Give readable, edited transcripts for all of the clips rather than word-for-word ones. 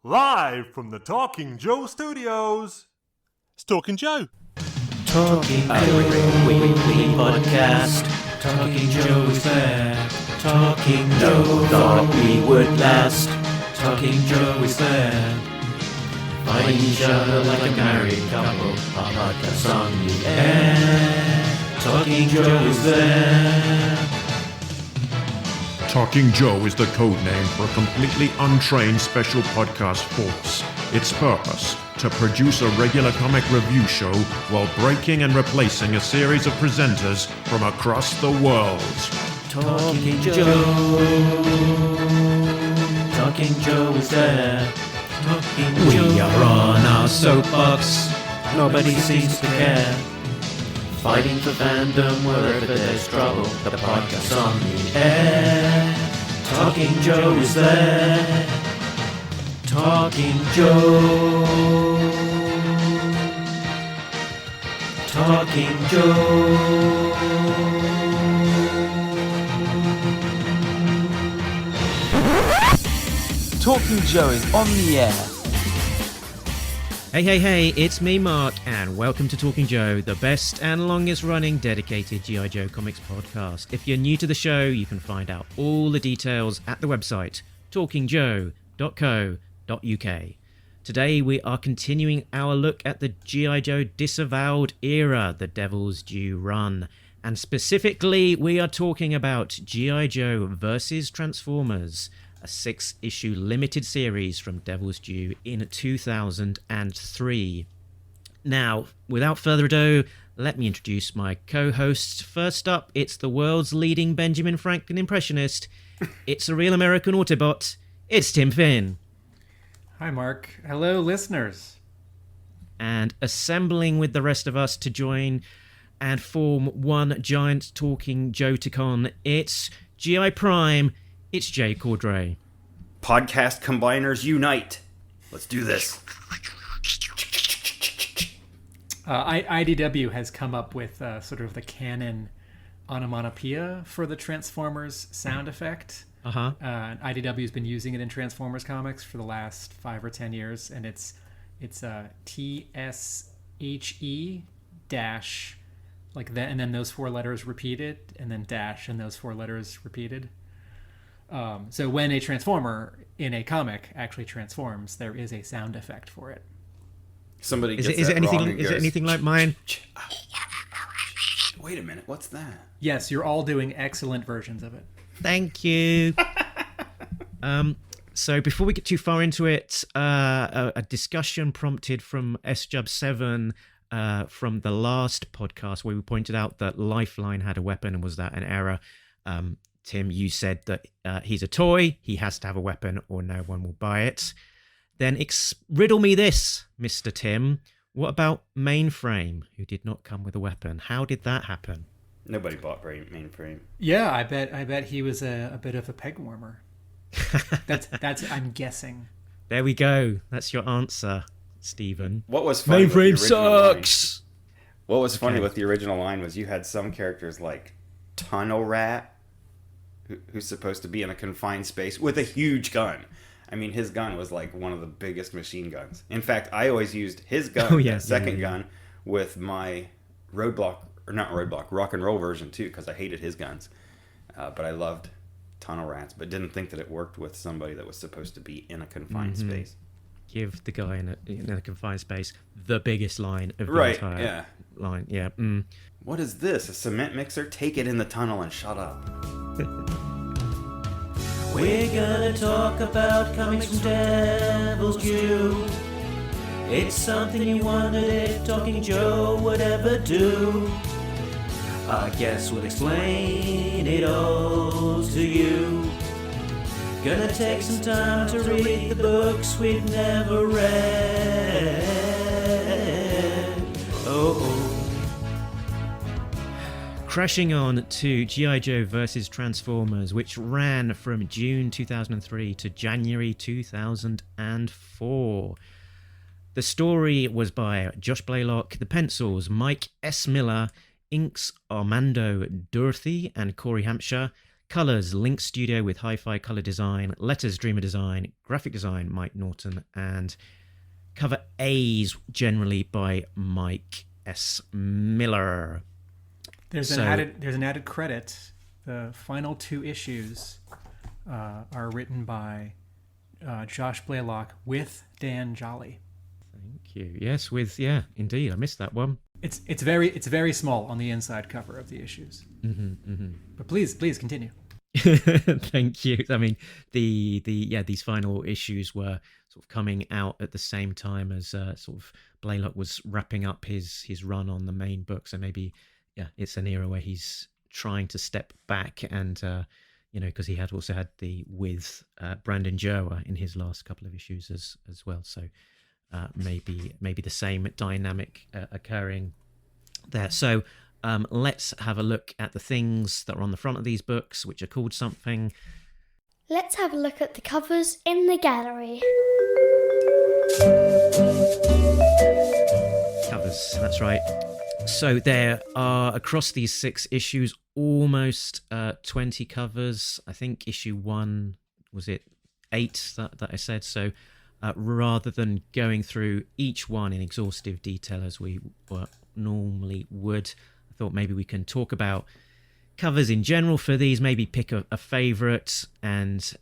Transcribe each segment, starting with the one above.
Live from the Talking Joe studios, it's Talking Joe. Talking Joe weekly podcast. Talking Joe is there. Talking Joe thought we would last. Talking Joe is there. Find each other like a married couple. Our podcast on the air. Talking Joe is there. Talking Joe is the code name for a completely untrained special podcast force. Its purpose, to produce a regular comic review show while breaking and replacing a series of presenters from across the world. Talking Joe. Talking Joe is there. Talking Joe. We are on our soapbox. Nobody seems to care. Fighting for fandom wherever there's trouble. The podcast on the air. Talking Joe is there. Talking Joe. Talking Joe. Talking Joe is on the air. Hey, it's me, Mark, and welcome to Talking Joe, the best and longest running dedicated G.I. Joe comics podcast. If you're new to the show, you can find out all the details at the website, talkingjoe.co.uk. Today, we are continuing our look at the G.I. Joe Disavowed era, the Devil's Due run. And specifically, we are talking about G.I. Joe vs. Transformers, a 6-issue limited series from Devil's Due in 2003. Now, without further ado, let me introduce my co-hosts. First up, it's the world's leading Benjamin Franklin impressionist. It's a real American Autobot. It's Tim Finn. Hi, Mark. Hello, listeners. And assembling with the rest of us to join and form one giant Talking Joe-ticon, it's G.I. Prime. It's Jay Cordray. Podcast combiners unite. Let's do this. IDW has come up with sort of the canon onomatopoeia for the Transformers sound effect. IDW has been using it in Transformers comics for the last 5 or 10 years, and it's TSHE dash like that, and then those 4 letters repeated, and then dash and those 4 letters repeated. So when a Transformer in a comic actually transforms, there is a sound effect for it. Somebody gets Is it anything like mine? Wait a minute, what's that? Yes, you're all doing excellent versions of it. Thank you. So before we get too far into it, a discussion prompted from SJub7 from the last podcast where we pointed out that Lifeline had a weapon, and was that an error? Tim, you said that he's a toy, he has to have a weapon or no one will buy it. Then riddle me this, Mr. Tim. What about Mainframe, who did not come with a weapon? How did that happen? Nobody bought Mainframe. Yeah, I bet he was a bit of a peg warmer. That's I'm guessing. There we go. That's your answer, Stephen. What was funny Mainframe sucks! What was funny with the original line was you had some characters like Tunnel Rat, who's supposed to be in a confined space with a huge gun. I mean, his gun was like one of the biggest machine guns. In fact, I always used his gun, second gun, with my rock and roll version too, because I hated his guns. But I loved Tunnel Rats, but didn't think that it worked with somebody that was supposed to be in a confined space. Give the guy in a confined space the biggest line of the entire line. Yeah. What is this? A cement mixer? Take it in the tunnel and shut up. We're gonna talk about comics from Devil's Due. It's something you wondered if Talking Joe would ever do. I guess we'll explain it all to you. Gonna take some time to read the books we've never read. Oh. Crashing on to G.I. Joe vs. Transformers, which ran from June 2003 to January 2004. The story was by Josh Blaylock, the pencils Mike S. Miller, inks Armando Durthy and Corey Hampshire, Colors, Link Studio with Hi-Fi Color Design. Letters, Dreamer Design. Graphic Design, Mike Norton. And cover A's generally by Mike S. Miller. There's an added credit. The final 2 issues are written by Josh Blaylock with Dan Jolly. Thank you. Yes, indeed. I missed that one. It's very small on the inside cover of the issues. But please continue. Thank you. I mean, these final issues were sort of coming out at the same time as sort of Blaylock was wrapping up his run on the main book. So maybe, it's an era where he's trying to step back and, because he had also had the with Brandon Joa in his last couple of issues as well. So maybe the same dynamic occurring there. So let's have a look at the things that are on the front of these books, which are called something. Let's have a look at the covers in the gallery. Covers, that's right. So there are, across these 6 issues, almost 20 covers. I think issue 1, was it 8 that I said? So rather than going through each one in exhaustive detail as we normally would, I thought maybe we can talk about covers in general for these, maybe pick a favourite and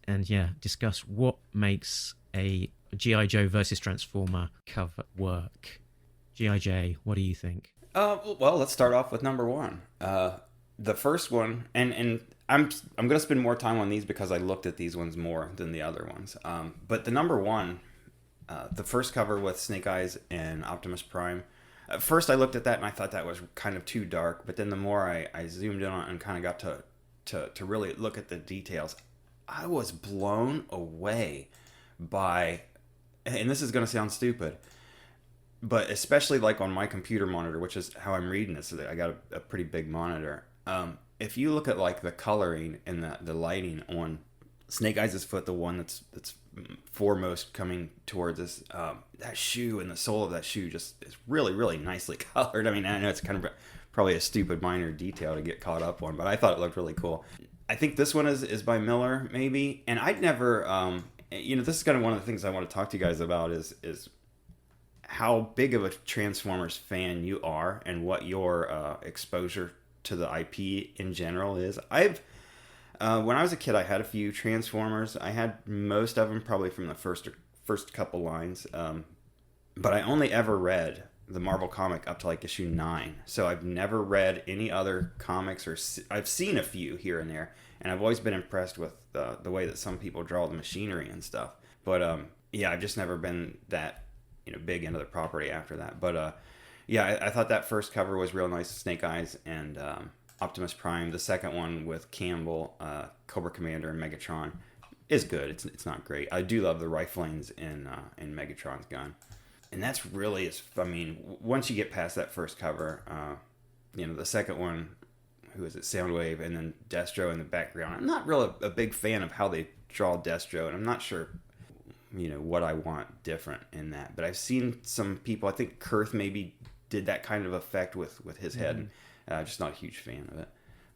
discuss what makes a G.I. Joe versus Transformer cover work. G.I. J, what do you think? Well, let's start off with number 1. The first one, and I'm going to spend more time on these because I looked at these ones more than the other ones. But the number 1, the first cover with Snake Eyes and Optimus Prime. At first I looked at that and I thought that was kind of too dark, but then the more I zoomed in on it and kind of got to really look at the details, I was blown away by, and this is going to sound stupid, but especially like on my computer monitor, which is how I'm reading this, so I got a pretty big monitor. If you look at like the coloring and the lighting on Snake Eyes' foot, the one that's foremost coming towards us, that shoe and the sole of that shoe just is really, really nicely colored. I mean, I know it's kind of probably a stupid minor detail to get caught up on, but I thought it looked really cool. I think this one is by Miller, maybe, and I'd never, this is kind of one of the things I want to talk to you guys about is how big of a Transformers fan you are and what your exposure to the IP in general is. When I was a kid, I had a few Transformers. I had most of them probably from the first couple lines, but I only ever read the Marvel comic up to like issue 9. So I've never read any other comics, or I've seen a few here and there, and I've always been impressed with the way that some people draw the machinery and stuff. But I've just never been that big into the property after that. But I thought that first cover was real nice, Snake Eyes and Optimus Prime. The second one with Campbell, Cobra Commander, and Megatron is good. It's not great. I do love the riflings in Megatron's gun, and that's really once you get past that first cover, the second one, who is it, Soundwave, and then Destro in the background. I'm not really a big fan of how they draw Destro, and I'm not sure what I want different in that. But I've seen some people, I think Kurth maybe did that kind of effect with his head. And just not a huge fan of it.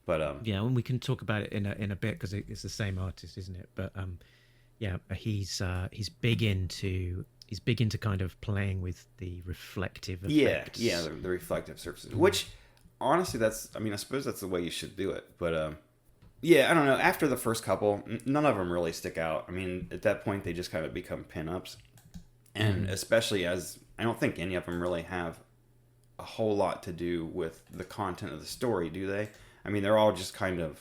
But and we can talk about it in a bit because it's the same artist, isn't it? But he's big into kind of playing with the reflective effects. The reflective surfaces, which honestly, I suppose that's the way you should do it. But I don't know. After the first couple, none of them really stick out. I mean, at that point, they just kind of become pinups, and especially as I don't think any of them really have a whole lot to do with the content of the story, do they? I mean, they're all just kind of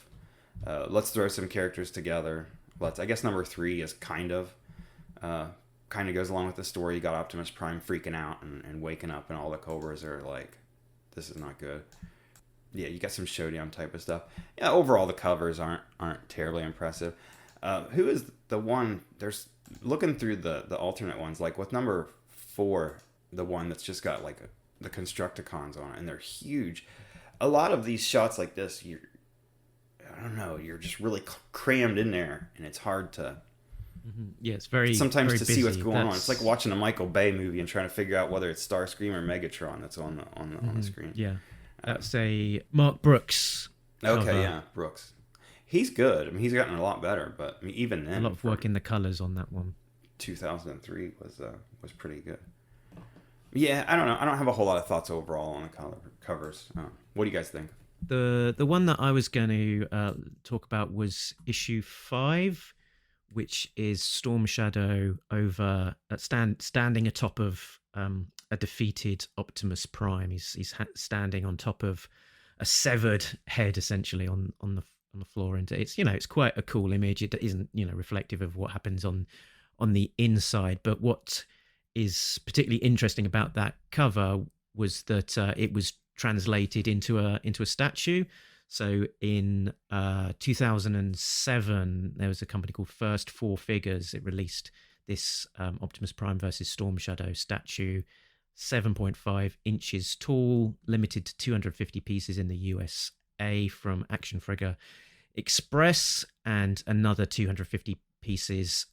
let's throw some characters together. I guess number 3 is kind of goes along with the story. You got Optimus Prime freaking out and waking up, and all the Cobras are like, this is not good. Yeah, you got some showdown type of stuff. Yeah, overall the covers aren't terribly impressive. Who is the one? There's looking through the alternate ones, like with number 4, the one that's just got like the Constructicons on it, and they're huge. A lot of these shots like this, you're just really crammed in there, and it's hard to. Yeah, it's very sometimes very to busy. see what's going on. It's like watching a Michael Bay movie and trying to figure out whether it's Starscream or Megatron that's on the screen. Yeah, that's a Mark Brooks. Okay, cover. yeah, Brooks. He's good. I mean, he's gotten a lot better, but I mean, even then, A lot of work in the colours on that one. 2003 was pretty good. Yeah, I don't know. I don't have a whole lot of thoughts overall on the covers. What do you guys think? The one that I was going to talk about was issue 5, which is Storm Shadow over standing atop of a defeated Optimus Prime. He's standing on top of a severed head, essentially on the floor, and it's quite a cool image. It isn't reflective of what happens on the inside, but what is particularly interesting about that cover was that it was translated into a statue. So in 2007, there was a company called First Four Figures. It released this Optimus Prime versus Storm Shadow statue, 7.5 inches tall, limited to 250 pieces in the USA from Action Figure Express, and another 250 pieces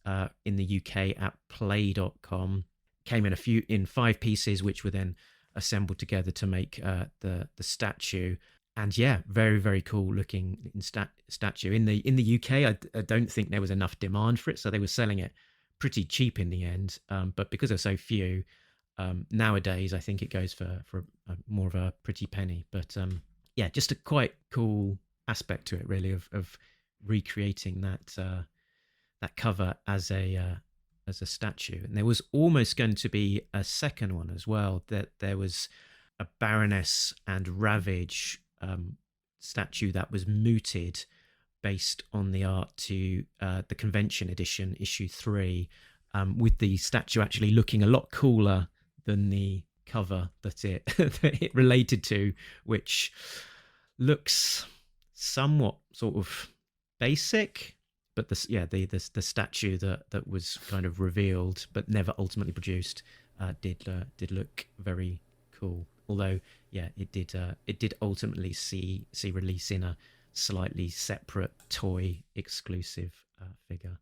in the UK at play.com. Came in 5 pieces, which were then assembled together to make the statue. And yeah, very, very cool looking statue. In the UK, I don't think there was enough demand for it, so they were selling it pretty cheap in the end. But because there's so few, nowadays I think it goes for more of a pretty penny. But yeah, just a quite cool aspect to it, really, of recreating that cover as a statue. And there was almost going to be a second one as well, that there was a Baroness and Ravage statue that was mooted based on the art to the convention edition, issue 3, with the statue actually looking a lot cooler than the cover that it related to, which looks somewhat sort of basic. But the statue that was kind of revealed but never ultimately produced did look very cool. Although, yeah, it did ultimately see release in a slightly separate toy exclusive figure.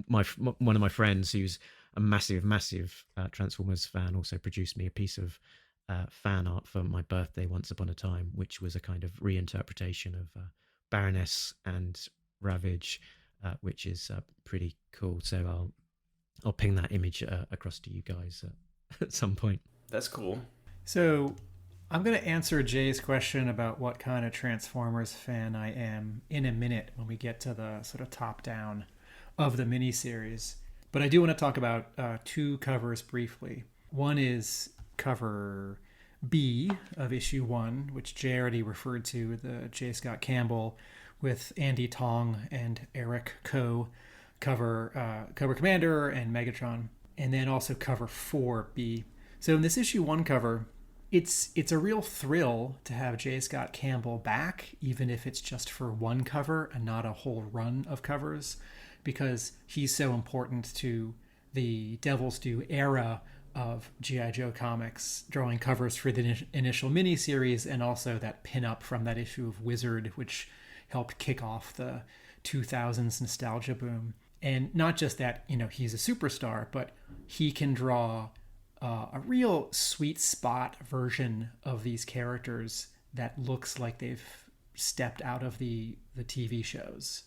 One of my friends, who's a massive Transformers fan, also produced me a piece of fan art for my birthday once upon a time, which was a kind of reinterpretation of Baroness and Ravage, which is pretty cool. So I'll ping that image across to you guys at some point. That's cool. So I'm going to answer Jay's question about what kind of Transformers fan I am in a minute when we get to the sort of top down of the miniseries. But I do want to talk about 2 covers briefly. One is cover B of issue 1, which Jay already referred to, the J. Scott Campbell with Andy Tong and Eric Koh cover Cobra Commander and Megatron. And then also cover 4B. So in this issue 1 cover, it's a real thrill to have J. Scott Campbell back, even if it's just for one cover and not a whole run of covers, because he's so important to the Devil's Due era of G.I. Joe comics, drawing covers for the initial miniseries and also that pinup from that issue of Wizard, which helped kick off the 2000s nostalgia boom. And not just that, he's a superstar, but he can draw a real sweet spot version of these characters that looks like they've stepped out of the TV shows.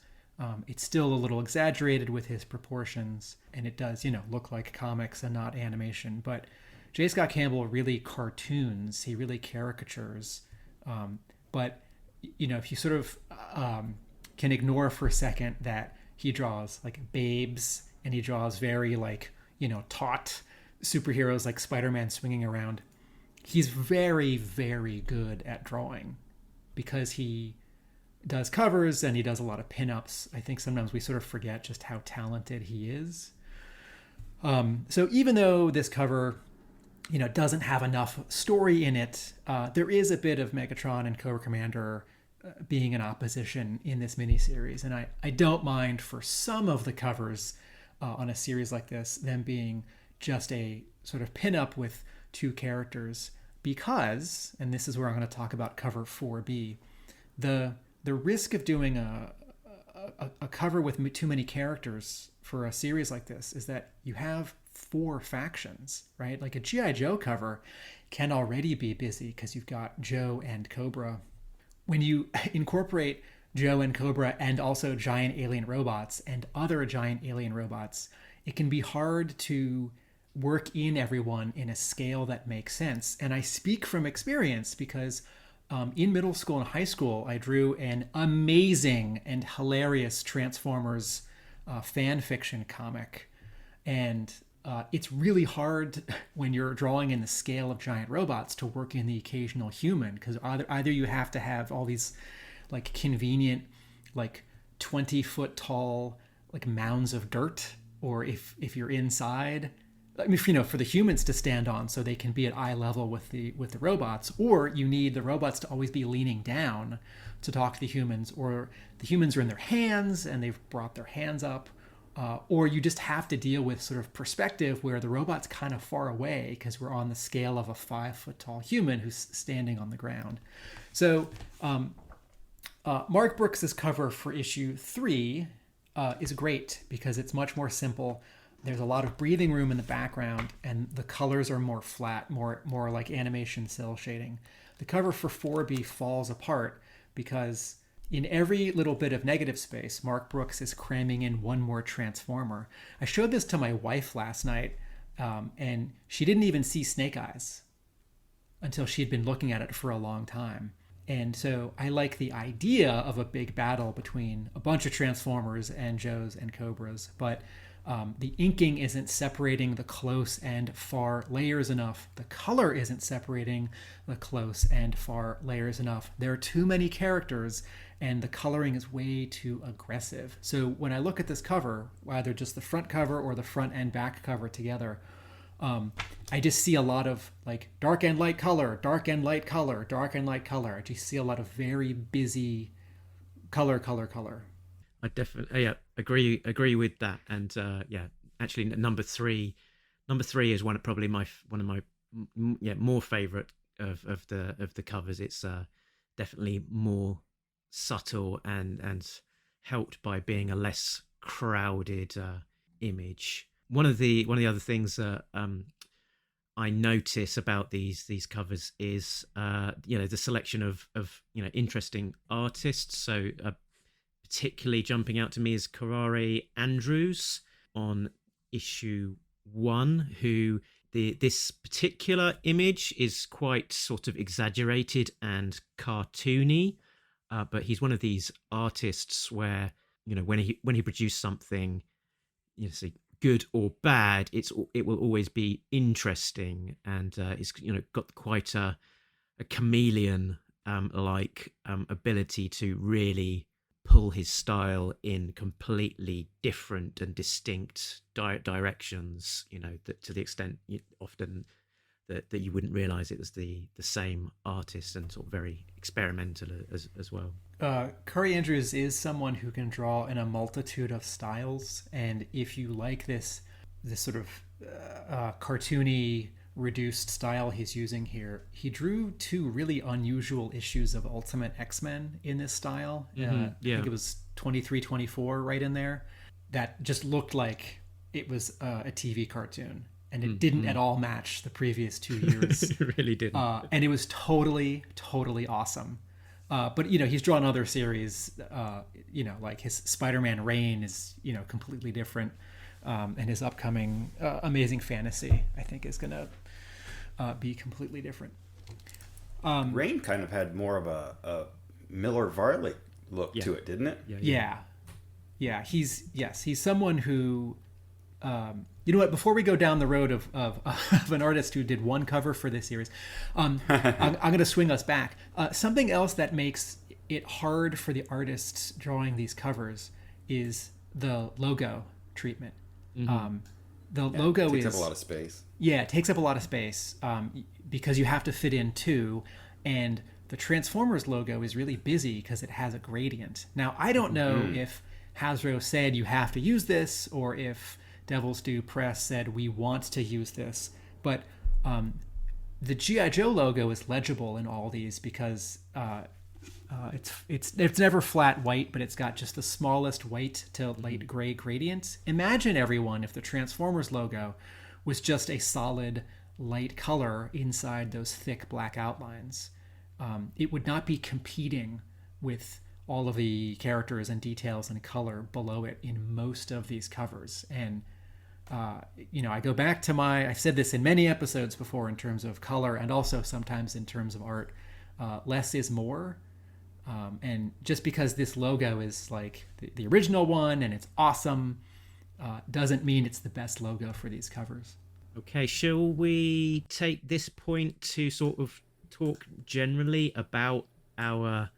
It's still a little exaggerated with his proportions, and it does, look like comics and not animation. But J. Scott Campbell really cartoons, he really caricatures. But, if you sort of can ignore for a second that he draws like babes and he draws very taut superheroes like Spider-Man swinging around, he's very, very good at drawing because he does covers and he does a lot of pinups. I think sometimes we sort of forget just how talented he is. So even though this cover, doesn't have enough story in it, there is a bit of Megatron and Cobra Commander being in opposition in this miniseries. And I don't mind for some of the covers on a series like this, them being just a sort of pinup with 2 characters, because, and this is where I'm going to talk about cover 4B, the risk of doing a cover with too many characters for a series like this is that you have 4 factions, right? Like a G.I. Joe cover can already be busy because you've got Joe and Cobra. When you incorporate Joe and Cobra and also giant alien robots and other giant alien robots, it can be hard to work in everyone in a scale that makes sense. And I speak from experience because in middle school and high school, I drew an amazing and hilarious Transformers fan fiction comic. And it's really hard when you're drawing in the scale of giant robots to work in the occasional human, because either you have to have all these like convenient, like 20-foot tall, like mounds of dirt, or if you're inside, I mean, for the humans to stand on so they can be at eye level with the robots, or you need the robots to always be leaning down to talk to the humans, or the humans are in their hands and they've brought their hands up, or you just have to deal with sort of perspective where the robot's kind of far away because we're on the scale of a 5-foot tall human who's standing on the ground. So Mark Brooks's cover for issue 3 is great because it's much more simple. There's a lot of breathing room in the background, and the colors are more flat, more like animation cell shading. The cover for 4B falls apart because in every little bit of negative space, Mark Brooks is cramming in one more Transformer. I showed this to my wife last night, and she didn't even see Snake Eyes until she'd been looking at it for a long time. And so I like the idea of a big battle between a bunch of Transformers and Joes and Cobras, but the inking isn't separating the close and far layers enough. The color isn't separating the close and far layers enough. There are too many characters and the coloring is way too aggressive. So when I look at this cover, either just the front cover or the front and back cover together, I just see a lot of like dark and light color, dark and light color, dark and light color. I just see a lot of very busy color. I definitely agree with that. And actually number three is one of my more favorite of the covers. It's definitely more subtle and helped by being a less crowded image. One of the other things that I notice about these covers is the selection of interesting artists. So particularly jumping out to me is Karari Andrews on issue 1, who this particular image is quite sort of exaggerated and cartoony, but he's one of these artists where when he produces something, say good or bad, it will always be interesting, and it's got quite a chameleon like ability to really pull his style in completely different and distinct directions, that to the extent often that you wouldn't realize it was the same artist, and sort of very experimental as well. Curry Andrews is someone who can draw in a multitude of styles, and if you like this sort of cartoony reduced style he's using here, he drew 2 really unusual issues of Ultimate X-Men in this style. I think it was 23-24 right in there, that just looked like it was a TV cartoon, and it didn't at all match the previous 2 years. It really didn't. And it was totally awesome. But he's drawn other series, like his Spider-Man Reign is completely different, and his upcoming Amazing Fantasy, I think, is gonna be completely different. Reign kind of had more of a Miller Varley look to it, didn't it? Yeah. He's someone who, you know what? Before we go down the road of an artist who did one cover for this series, I'm going to swing us back. Something else that makes it hard for the artists drawing these covers is the logo treatment. The logo takes up a lot of space. Yeah, it takes up a lot of space because you have to fit in 2, and the Transformers logo is really busy because it has a gradient. Now, I don't know if Hasbro said you have to use this, or if Devil's Due Press said we want to use this, but the G.I. Joe logo is legible in all these because it's never flat white, but it's got just the smallest white to light gray gradient. Imagine, everyone, if the Transformers logo was just a solid light color inside those thick black outlines. It would not be competing with all of the characters and details and color below it in most of these covers. And I go back to I've said this in many episodes before in terms of color and also sometimes in terms of art. Less is more. And just because this logo is like the original one and it's awesome, doesn't mean it's the best logo for these covers. Okay, shall we take this point to sort of talk generally about our,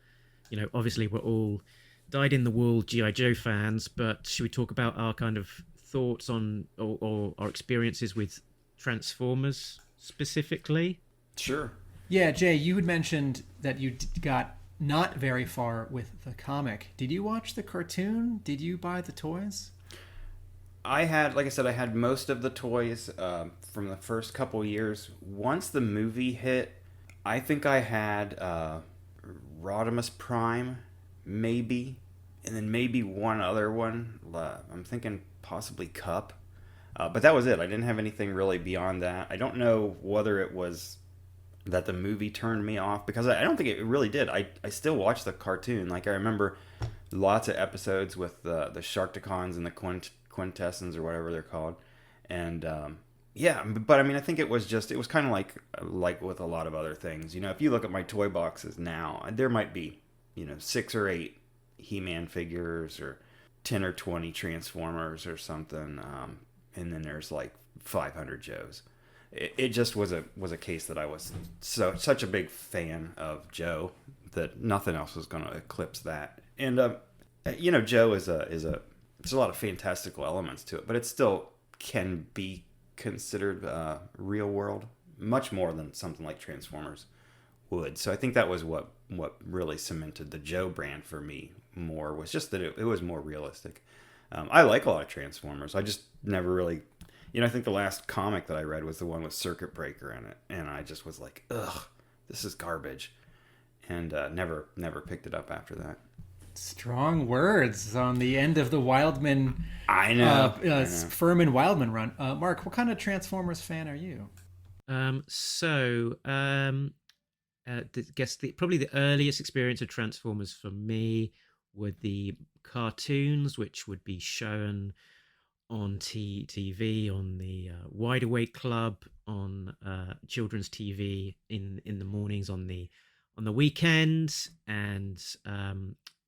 obviously we're all dyed-in-the-wool G.I. Joe fans, but should we talk about our kind of thoughts on or our experiences with Transformers specifically? Sure. Yeah, Jay, you had mentioned that you got not very far with the comic. Did you watch the cartoon? Did you buy the toys? I had most of the toys from the first couple years. Once the movie hit, I think I had Rodimus Prime, maybe, and then maybe one other one. I'm thinking possibly Cup. But that was it. I didn't have anything really beyond that. I don't know whether it was that the movie turned me off, because I don't think it really did. I still watch the cartoon. Like, I remember lots of episodes with the Sharkticons and the Quintessons or whatever they're called. And but I mean, I think it was kind of like with a lot of other things. If you look at my toy boxes now, there might be 6 or 8 He-Man figures or 10 or 20 Transformers or something, and then there's like 500 Joes. It just was a case that I was such a big fan of Joe that nothing else was going to eclipse that. And Joe is there's a lot of fantastical elements to it, but it still can be considered real world, much more than something like Transformers would. So I think that was what really cemented the Joe brand for me more, was just that it was more realistic. I like a lot of Transformers. I just never really, I think the last comic that I read was the one with Circuit Breaker in it, and I just was like, ugh, this is garbage, and never picked it up after that. Strong words on the end of the Wildman. I know. Furman Wildman run. Mark, what kind of Transformers fan are you? Probably the earliest experience of Transformers for me were the cartoons, which would be shown on TV, on the Wide Awake Club, on children's TV in the mornings, on the weekends, and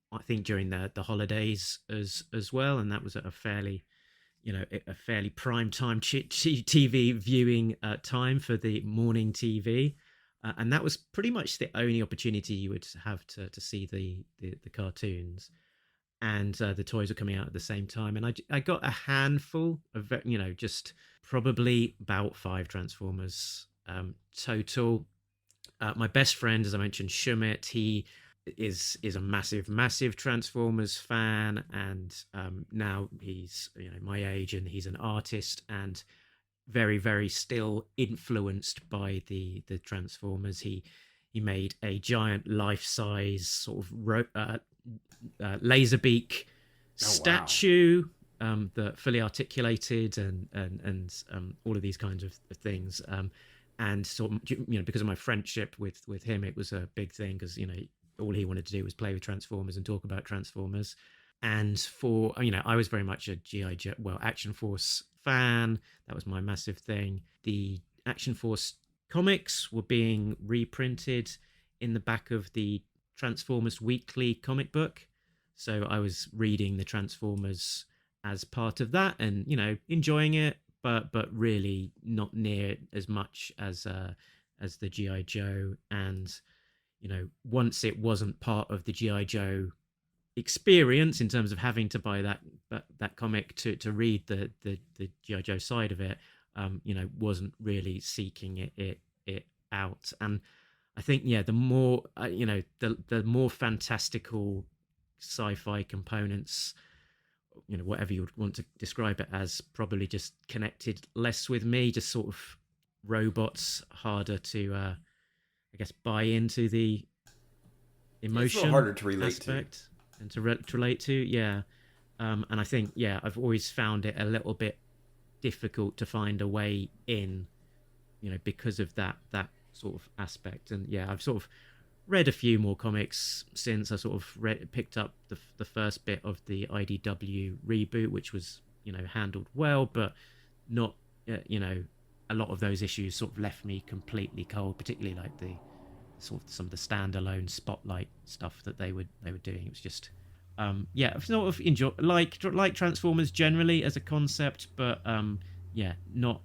I think during the holidays as well. And that was a fairly prime time TV viewing time for the morning TV. And that was pretty much the only opportunity you would have to see the cartoons. And the toys were coming out at the same time. And I got a handful of, just probably about 5 Transformers total. My best friend, as I mentioned, Shumit, he is a massive Transformers fan. And now he's my age, and he's an artist and very, very still influenced by the Transformers. He made a giant life-size sort of Laserbeak statue that fully articulated and all of these kinds of things. And sort of, because of my friendship with him, it was a big thing, because all he wanted to do was play with Transformers and talk about Transformers. And for I was very much a G.I. Joe, Action Force fan. That was my massive thing. The Action Force comics were being reprinted in the back of the Transformers Weekly comic book, so I was reading the Transformers as part of that, and enjoying it, but really not near as much as the G.I. Joe. And once it wasn't part of the G.I. Joe experience in terms of having to buy that comic to read the G.I. Joe side of it, wasn't really seeking it out. And I think the more the more fantastical sci-fi components, whatever you would want to describe it as, probably just connected less with me. Just sort of robots, harder to I guess buy into the emotion, it's a little harder to relate aspect to. And to relate to, yeah. And I think, I've always found it a little bit difficult to find a way in, because of that sort of aspect. And I've sort of read a few more comics since. I sort of picked up the first bit of the IDW reboot, which was, handled well, but not, a lot of those issues sort of left me completely cold, particularly like the sort of some of the standalone spotlight stuff that they were doing. It was just, I've sort of enjoyed like Transformers generally as a concept, but not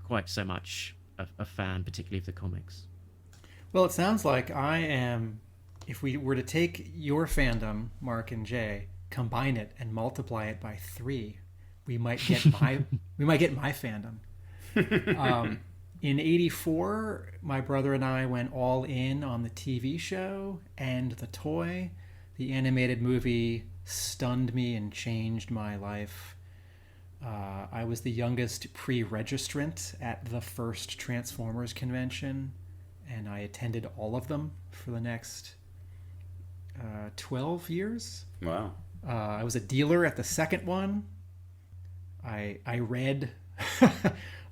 quite so much a fan, particularly of the comics. Well, it sounds like I am. If we were to take your fandom, Mark and Jay, combine it and multiply it by 3, we might get my fandom. In '84, my brother and I went all in on the TV show and the toy. The animated movie stunned me and changed my life. I was the youngest pre-registrant at the first Transformers convention, and I attended all of them for the next 12 years. Wow. I was a dealer at the second one. I read.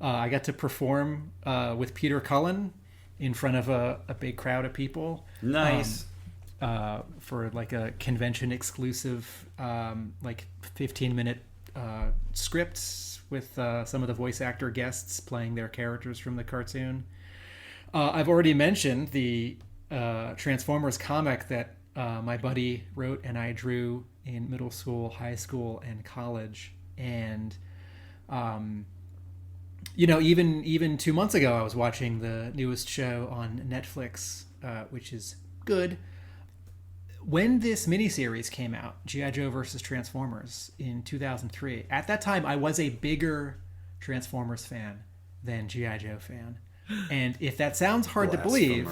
I got to perform with Peter Cullen in front of a big crowd of people. Nice. For like a convention exclusive, 15-minute scripts with some of the voice actor guests playing their characters from the cartoon. I've already mentioned the Transformers comic that my buddy wrote and I drew in middle school, high school, and college. And even 2 months ago, I was watching the newest show on Netflix, which is good. When this miniseries came out, G.I. Joe versus Transformers in 2003, at that time I was a bigger Transformers fan than G.I. Joe fan. And if that sounds hard to believe,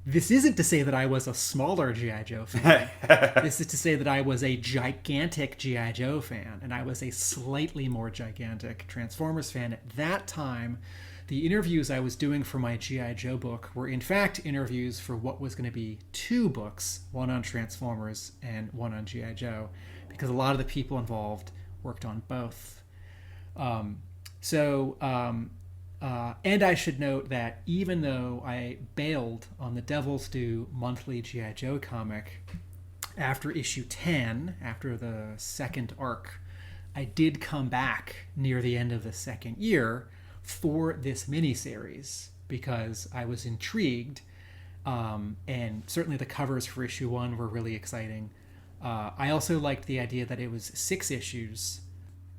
this isn't to say that I was a smaller G.I. Joe fan. This is to say that I was a gigantic G.I. Joe fan, and I was a slightly more gigantic Transformers fan. At that time, the interviews I was doing for my G.I. Joe book were in fact interviews for what was going to be 2 books, one on Transformers and one on G.I. Joe, because a lot of the people involved worked on both. And I should note that even though I bailed on the Devil's Due monthly G.I. Joe comic after issue 10, after the second arc, I did come back near the end of the second year for this miniseries because I was intrigued, and certainly the covers for issue 1 were really exciting. I also liked the idea that it was 6 issues,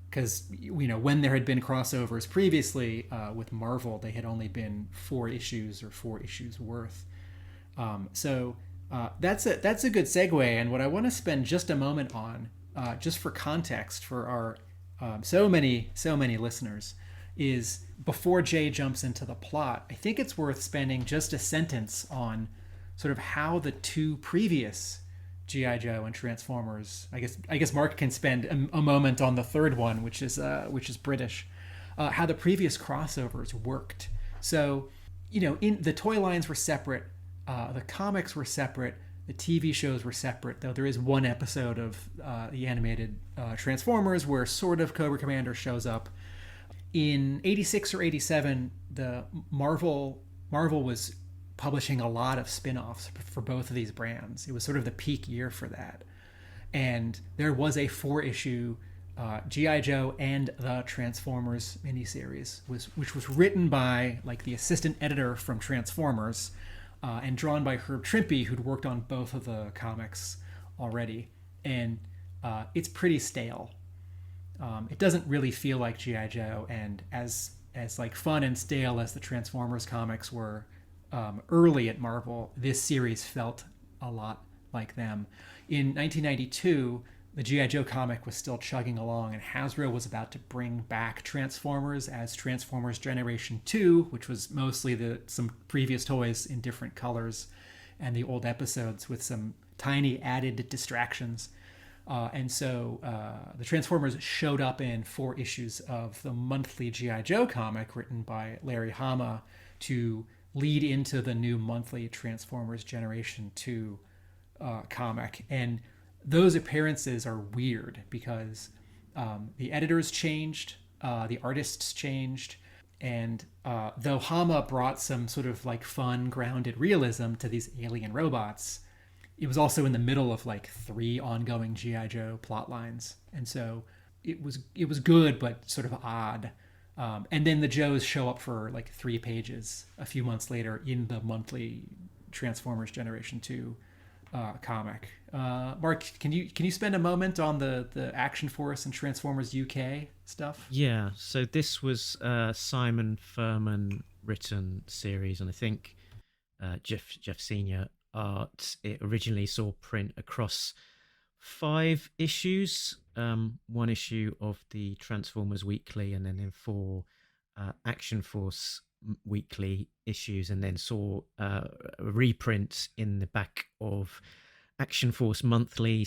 because when there had been crossovers previously with Marvel, they had only been 4 issues or 4 issues worth. So that's a good segue, and what I want to spend just a moment on, just for context for our so many listeners, is before Jay jumps into the plot, I think it's worth spending just a sentence on sort of how the 2 previous G.I. Joe and Transformers. I guess Mark can spend a moment on the third one, which is British. How the previous crossovers worked. So, in the toy lines were separate, the comics were separate, the TV shows were separate. Though there is one episode of the animated Transformers where sort of Cobra Commander shows up. In '86 or '87, the Marvel was publishing a lot of spin-offs for both of these brands. It was sort of the peak year for that. And there was a 4-issue G.I. Joe and the Transformers miniseries, which was written by the assistant editor from Transformers and drawn by Herb Trimpe, who'd worked on both of the comics already. And it's pretty stale. It doesn't really feel like G.I. Joe, and as fun and stale as the Transformers comics were early at Marvel, this series felt a lot like them. In 1992, the G.I. Joe comic was still chugging along, and Hasbro was about to bring back Transformers as Transformers Generation 2, which was mostly some previous toys in different colors and the old episodes with some tiny added distractions. And so the Transformers showed up in 4 issues of the monthly G.I. Joe comic written by Larry Hama to lead into the new monthly Transformers Generation 2 comic. And those appearances are weird because the editors changed, the artists changed, And though Hama brought some sort of like fun, grounded realism to these alien robots, it was also in the middle of like 3 ongoing G.I. Joe plot lines. And so it was good, but sort of odd. And then the Joes show up for like 3 pages a few months later in the monthly Transformers Generation 2 comic. Mark, can you spend a moment on the Action Force and Transformers UK stuff? Yeah, so this was Simon Furman written series, and I think Jeff Senior art. It originally saw print across 5 issues, 1 issue of the Transformers Weekly, and then in 4 Action Force weekly issues, and then saw a reprint in the back of Action Force Monthly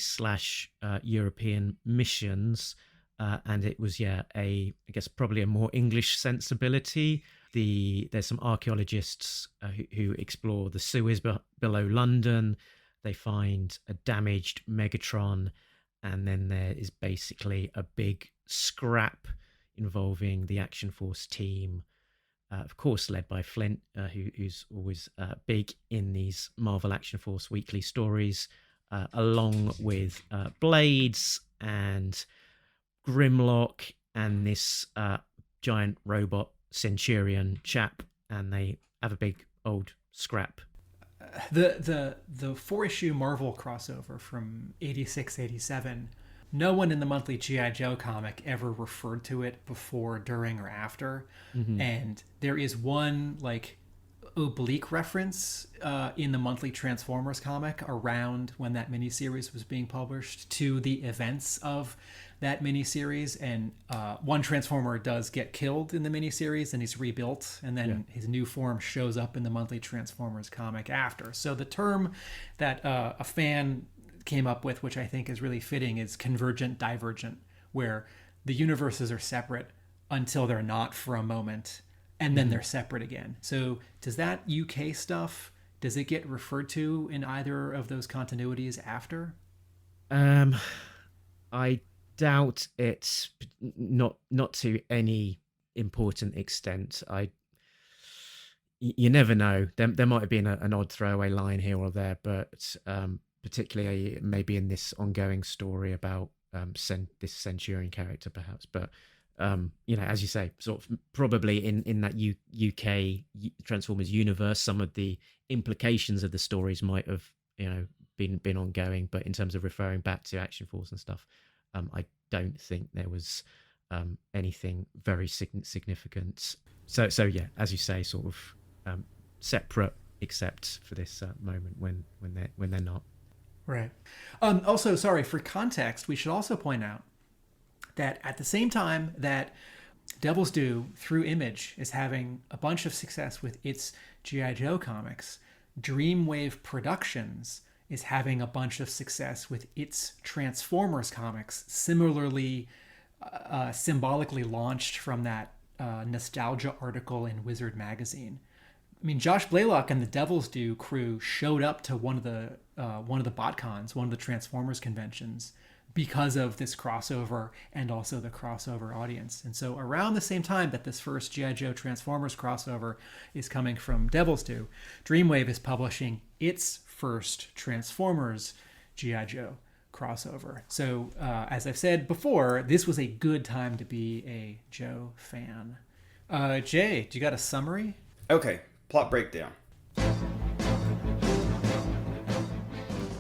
/ European Missions, and it was I guess probably a more English sensibility. There's some archaeologists who explore the sewers below London. They find a damaged Megatron, and then there is basically a big scrap involving the Action Force team, of course led by Flint, who's always big in these Marvel Action Force weekly stories, along with Blades and Grimlock and this giant robot Centurion chap, and they have a big old scrap. The 4-issue Marvel crossover from 86-87, no one in the monthly G.I. Joe comic ever referred to it before, during, or after. Mm-hmm. And there is one like oblique reference in the monthly Transformers comic around when that miniseries was being published to the events of that miniseries, and one Transformer does get killed in the miniseries and he's rebuilt, and then his new form shows up in the monthly Transformers comic after. So the term that a fan came up with, which I think is really fitting, is convergent divergent, where the universes are separate until they're not for a moment, and then they're separate again. So does that UK stuff, does it get referred to in either of those continuities after? I doubt it, not to any important extent. You never know. There might have been an odd throwaway line here or there, but particularly maybe in this ongoing story about this Centurion character, perhaps. But as you say, sort of probably in that UK Transformers universe, some of the implications of the stories might have been ongoing, but in terms of referring back to Action Force and stuff, I don't think there was anything very significant. So yeah, as you say, sort of separate, except for this moment when they're not. Right. Also, sorry, for context, we should also point out that at the same time that Devil's Due through Image is having a bunch of success with its G.I. Joe comics, Dreamwave Productions is having a bunch of success with its Transformers comics, similarly symbolically launched from that nostalgia article in Wizard magazine. I mean, Josh Blaylock and the Devil's Due crew showed up to one of the BotCons, one of the Transformers conventions, because of this crossover and also the crossover audience. And so around the same time that this first G.I. Joe Transformers crossover is coming from Devil's Due, Dreamwave is publishing its first Transformers G.I. Joe crossover. So as I've said before, this was a good time to be a Joe fan. Jay, do you got a summary? Okay, plot breakdown.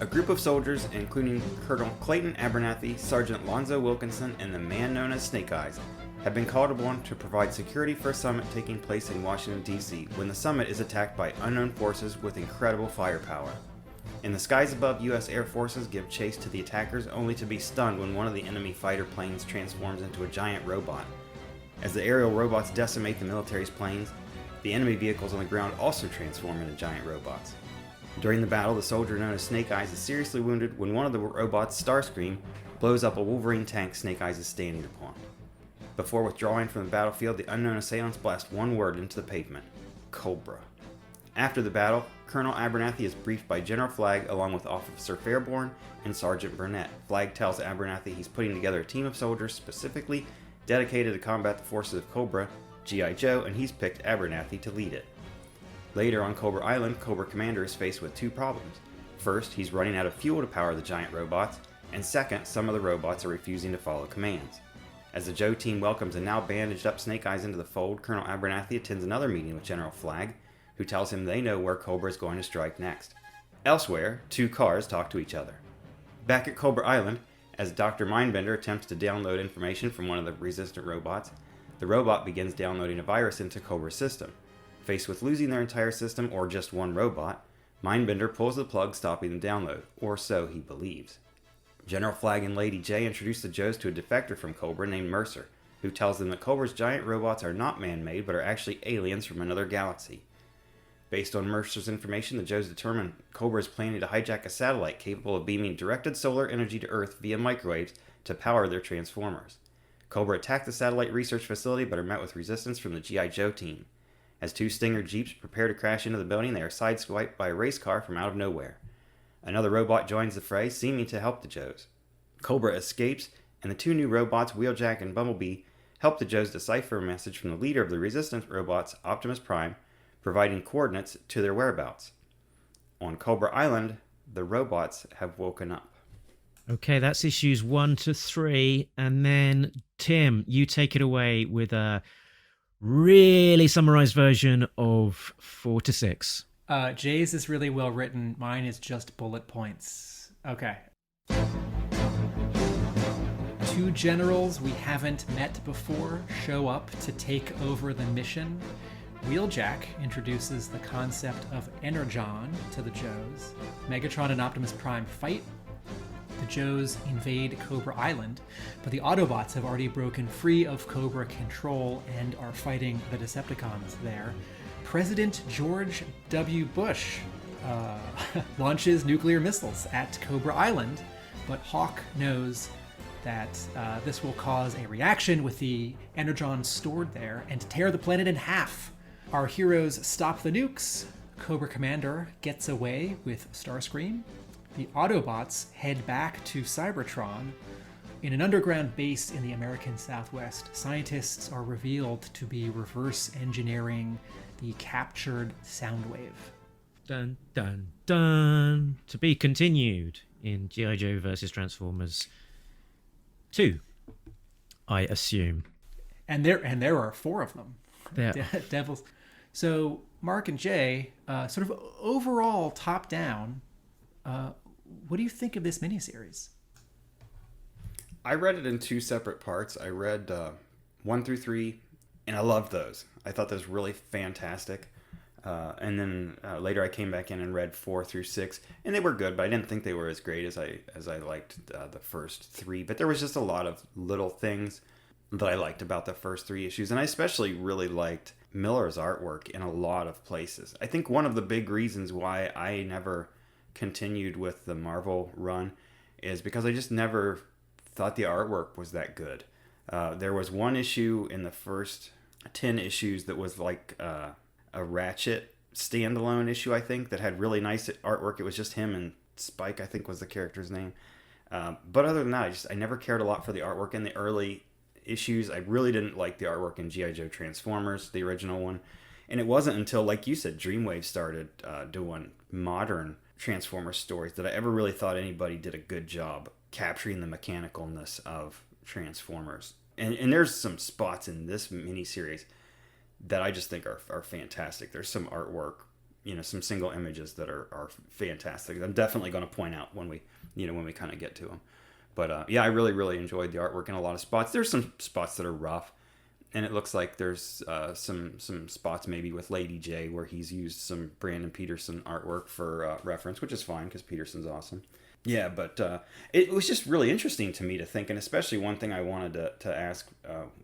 A group of soldiers, including Colonel Clayton Abernathy, Sergeant Lonzo Wilkinson, and the man known as Snake Eyes, have been called upon to provide security for a summit taking place in Washington, D.C., when the summit is attacked by unknown forces with incredible firepower. In the skies above, U.S. Air Forces give chase to the attackers, only to be stunned when one of the enemy fighter planes transforms into a giant robot. As the aerial robots decimate the military's planes, the enemy vehicles on the ground also transform into giant robots. During the battle, the soldier known as Snake Eyes is seriously wounded when one of the robots, Starscream, blows up a Wolverine tank Snake Eyes is standing upon. Before withdrawing from the battlefield, the unknown assailants blast one word into the pavement: Cobra. After the battle, Colonel Abernathy is briefed by General Flagg along with Officer Fairborn and Sergeant Burnett. Flagg tells Abernathy he's putting together a team of soldiers specifically dedicated to combat the forces of Cobra, G.I. Joe, and he's picked Abernathy to lead it. Later on Cobra Island, Cobra Commander is faced with two problems. First, he's running out of fuel to power the giant robots, and second, some of the robots are refusing to follow commands. As the Joe team welcomes a now bandaged up Snake Eyes into the fold, Colonel Abernathy attends another meeting with General Flagg, who tells him they know where Cobra is going to strike next. Elsewhere, two cars talk to each other. Back at Cobra Island, as Dr. Mindbender attempts to download information from one of the resistant robots, the robot begins downloading a virus into Cobra's system. Faced with losing their entire system or just one robot, Mindbender pulls the plug, stopping the download, or so he believes. General Flagg and Lady J introduce the Joes to a defector from Cobra named Mercer, who tells them that Cobra's giant robots are not man-made but are actually aliens from another galaxy. Based on Mercer's information, the Joes determine Cobra is planning to hijack a satellite capable of beaming directed solar energy to Earth via microwaves to power their transformers. Cobra attack the satellite research facility but are met with resistance from the G.I. Joe team. As two Stinger Jeeps prepare to crash into the building, they are sideswiped by a race car from out of nowhere. Another robot joins the fray, seeming to help the Joes. Cobra escapes, and the two new robots, Wheeljack and Bumblebee, help the Joes decipher a message from the leader of the resistance robots, Optimus Prime, providing coordinates to their whereabouts. On Cobra Island, the robots have woken up. Okay, that's issues 1 to 3. And then, Tim, you take it away with a really summarized version of 4 to 6. Jay's is really well written. Mine is just bullet points. Okay. Two generals we haven't met before show up to take over the mission. Wheeljack introduces the concept of Energon to the Joes. Megatron and Optimus Prime fight. The Joes invade Cobra Island, but the Autobots have already broken free of Cobra control and are fighting the Decepticons there. President George W. Bush launches nuclear missiles at Cobra Island, but Hawk knows that this will cause a reaction with the energon stored there and tear the planet in half. Our heroes stop the nukes. Cobra Commander gets away with Starscream. The Autobots head back to Cybertron. In an underground base in the American Southwest, scientists are revealed to be reverse engineering the captured Soundwave. Dun, dun, dun. To be continued in G.I. Joe vs. Transformers 2, I assume. And there are 4 of them. There. Devils. So Mark and Jay, sort of overall top down, what do you think of this miniseries? I read it in 2 separate parts. I read 1 through 3, and I loved those. I thought those were really fantastic. And then later I came back in and read 4 through 6, and they were good, but I didn't think they were as great as I liked the first 3. But there was just a lot of little things that I liked about the first 3 issues, and I especially really liked Miller's artwork in a lot of places. I think one of the big reasons why I never continued with the Marvel run is because I just never thought the artwork was that good. There was one issue in the first 10 issues that was like a Ratchet standalone issue, I think, that had really nice artwork. It was just him and Spike, I think was the character's name. But other than that, I never cared a lot for the artwork in the early issues. I really didn't like the artwork in G.I. Joe Transformers, the original one. And it wasn't until, like you said, Dreamwave started doing modern Transformers stories that I ever really thought anybody did a good job capturing the mechanicalness of Transformers. And there's some spots in this miniseries that I just think are fantastic. There's some artwork, some single images that are fantastic. I'm definitely going to point out when we kind of get to them. But yeah, I really, really enjoyed the artwork in a lot of spots. There's some spots that are rough, and it looks like there's some spots maybe with Lady J where he's used some Brandon Peterson artwork for reference, which is fine because Peterson's awesome. Yeah, but it was just really interesting to me to think, and especially one thing I wanted to ask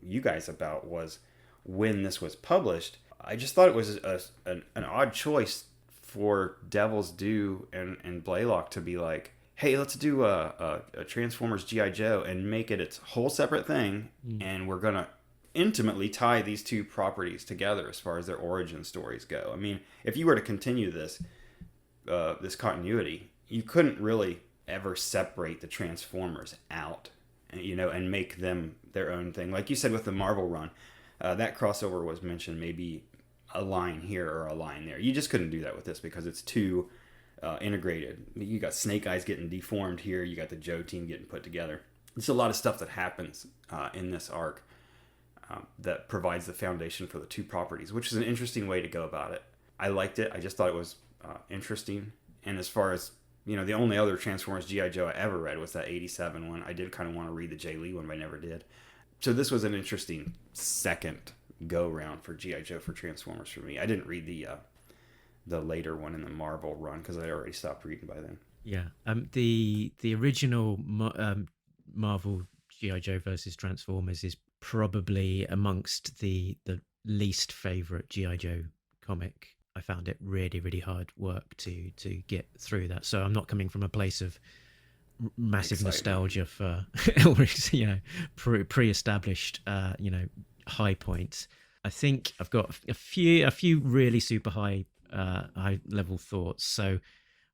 you guys about was when this was published. I just thought it was an odd choice for Devil's Due and Blaylock to be like, hey, let's do a Transformers G.I. Joe and make it its whole separate thing, and we're going to intimately tie these two properties together as far as their origin stories go. I mean, if you were to continue this continuity, you couldn't really ever separate the Transformers out, and make them their own thing. Like you said with the Marvel run, That crossover was mentioned, maybe a line here or a line there. You just couldn't do that with this because it's too integrated. You got Snake Eyes getting deformed here. You got the Joe team getting put together. There's a lot of stuff that happens in this arc that provides the foundation for the two properties, which is an interesting way to go about it. I liked it. I just thought it was interesting. And as far as, the only other Transformers G.I. Joe I ever read was that 87 one. I did kind of want to read the Jay Lee one, but I never did. So this was an interesting second go-round for G.I. Joe for Transformers for me. I didn't read the later one in the Marvel run because I already stopped reading by then. Yeah. The original Marvel G.I. Joe versus Transformers is probably amongst the least favorite G.I. Joe comic. I found it really, really hard work to get through that. So I'm not coming from a place of massive nostalgia for pre-established high points. I think I've got a few really super high level thoughts. So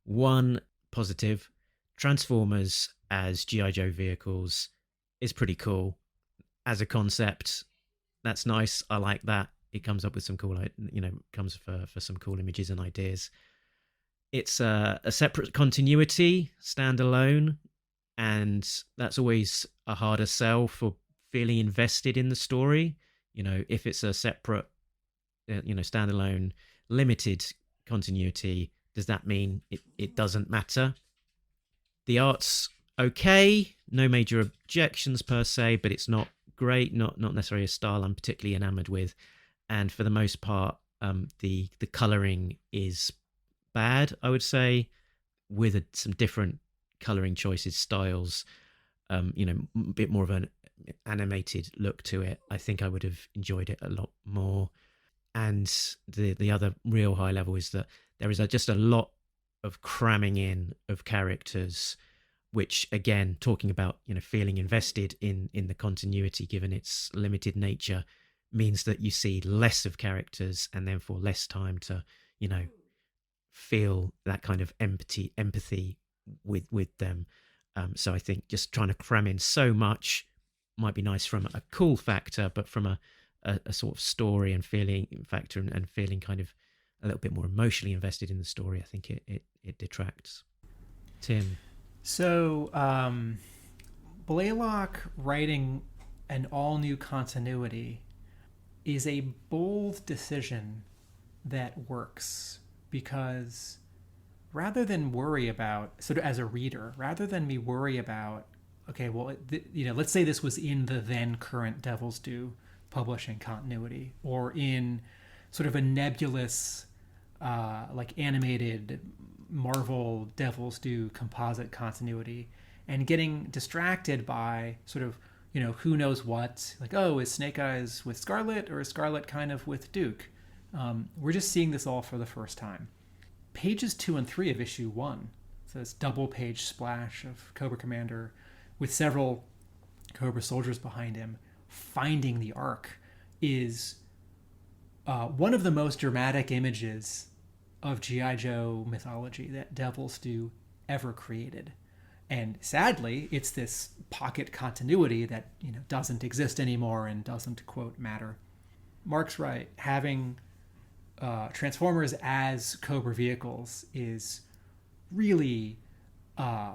one positive, Transformers as G.I. Joe vehicles is pretty cool as a concept. That's nice. I like that. It comes up with some cool, comes for some cool images and ideas. It's a separate continuity, standalone, and that's always a harder sell for feeling invested in the story. If it's a separate, standalone, limited continuity, does that mean it doesn't matter? The art's okay, no major objections per se, but it's not great, not necessarily a style I'm particularly enamored with. And for the most part, the colouring is bad, I would say, with some different colouring choices, styles, a bit more of an animated look to it. I think I would have enjoyed it a lot more. And the other real high level is that there is just a lot of cramming in of characters, which, again, talking about feeling invested in the continuity given its limited nature, means that you see less of characters and therefore less time to feel that kind of empathy with them. So I think just trying to cram in so much might be nice from a cool factor, but from a sort of story and feeling factor and feeling kind of a little bit more emotionally invested in the story, I think it detracts. Tim? So Blaylock writing an all-new continuity is a bold decision that works, because rather than worry about, sort of as a reader, rather than me worry about, okay, well, let's say this was in the then current Devil's Due publishing continuity, or in sort of a nebulous, like animated Marvel Devil's Due composite continuity, and getting distracted by sort of, who knows what, like, oh, is Snake Eyes with Scarlet, or is Scarlet kind of with Duke? We're just seeing this all for the first time. Pages 2 and 3 of issue 1, so this double page splash of Cobra Commander with several Cobra soldiers behind him finding the Ark, is one of the most dramatic images of G.I. Joe mythology that Devil's Due ever created. And sadly, it's this pocket continuity that doesn't exist anymore and doesn't, quote, matter. Mark's right. Having Transformers as Cobra vehicles is really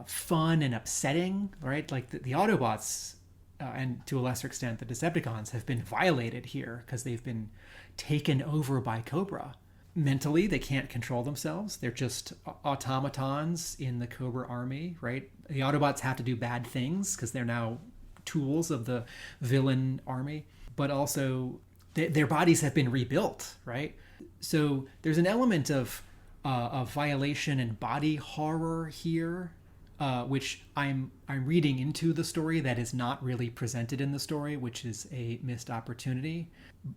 fun and upsetting, right? Like the Autobots, and to a lesser extent the Decepticons, have been violated here because they've been taken over by Cobra. Mentally, they can't control themselves. They're just automatons in the Cobra army, right? The Autobots have to do bad things because they're now tools of the villain army. But also, their bodies have been rebuilt, right? So there's an element of violation and body horror here, which I'm reading into the story that is not really presented in the story, which is a missed opportunity.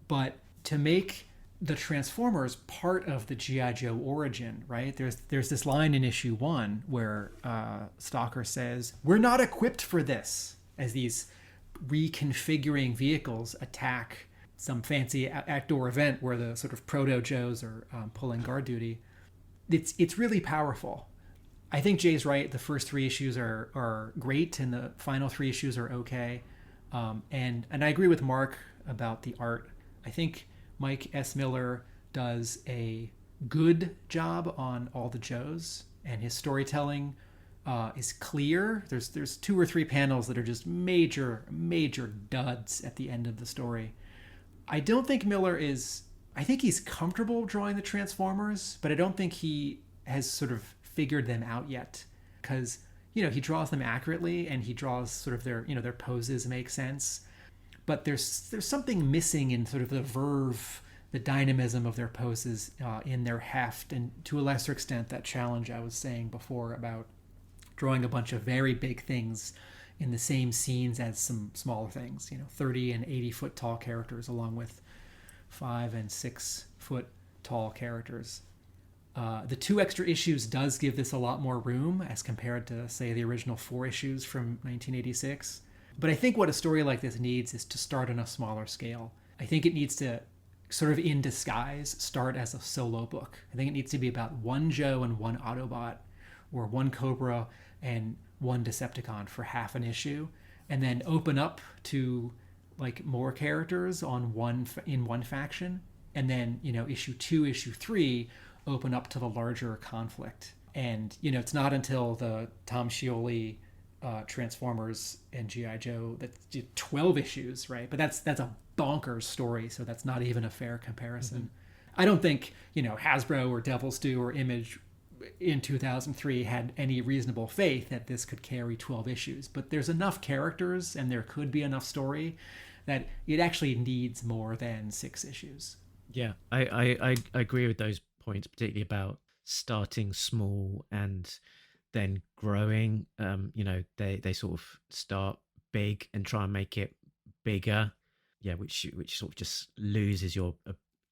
But to make the Transformers part of the G.I. Joe origin, right? There's this line in issue 1 where Stalker says, "We're not equipped for this," as these reconfiguring vehicles attack some fancy outdoor event where the sort of proto-Joes are pulling guard duty. It's really powerful. I think Jay's right. The first 3 issues are great, and the final 3 issues are okay. And I agree with Mark about the art. I think Mike S. Miller does a good job on all the Joes, and his storytelling is clear. There's 2 or 3 panels that are just major duds at the end of the story. I don't think Miller is... I think he's comfortable drawing the Transformers, but I don't think he has sort of figured them out yet. Because, he draws them accurately, and he draws sort of their poses make sense. But there's something missing in sort of the verve, the dynamism of their poses in their heft, and to a lesser extent that challenge I was saying before about drawing a bunch of very big things in the same scenes as some smaller things, 30 and 80 foot tall characters along with 5 and 6 foot tall characters. The 2 extra issues does give this a lot more room as compared to, say, the original 4 issues from 1986. But I think what a story like this needs is to start on a smaller scale. I think it needs to, sort of in disguise, start as a solo book. I think it needs to be about 1 Joe and 1 Autobot, or 1 Cobra and 1 Decepticon for half an issue, and then open up to like more characters in one faction, and then issue 2, issue 3 open up to the larger conflict. And it's not until the Tom Scioli Transformers and G.I. Joe that's 12 issues, right? But that's a bonkers story, so that's not even a fair comparison. Mm-hmm. I don't think Hasbro or Devil's Due or Image in 2003 had any reasonable faith that this could carry 12 issues, but there's enough characters and there could be enough story that it actually needs more than 6 issues. Yeah, I agree with those points, particularly about starting small and then growing. They sort of start big and try and make it bigger. Yeah, which sort of just loses your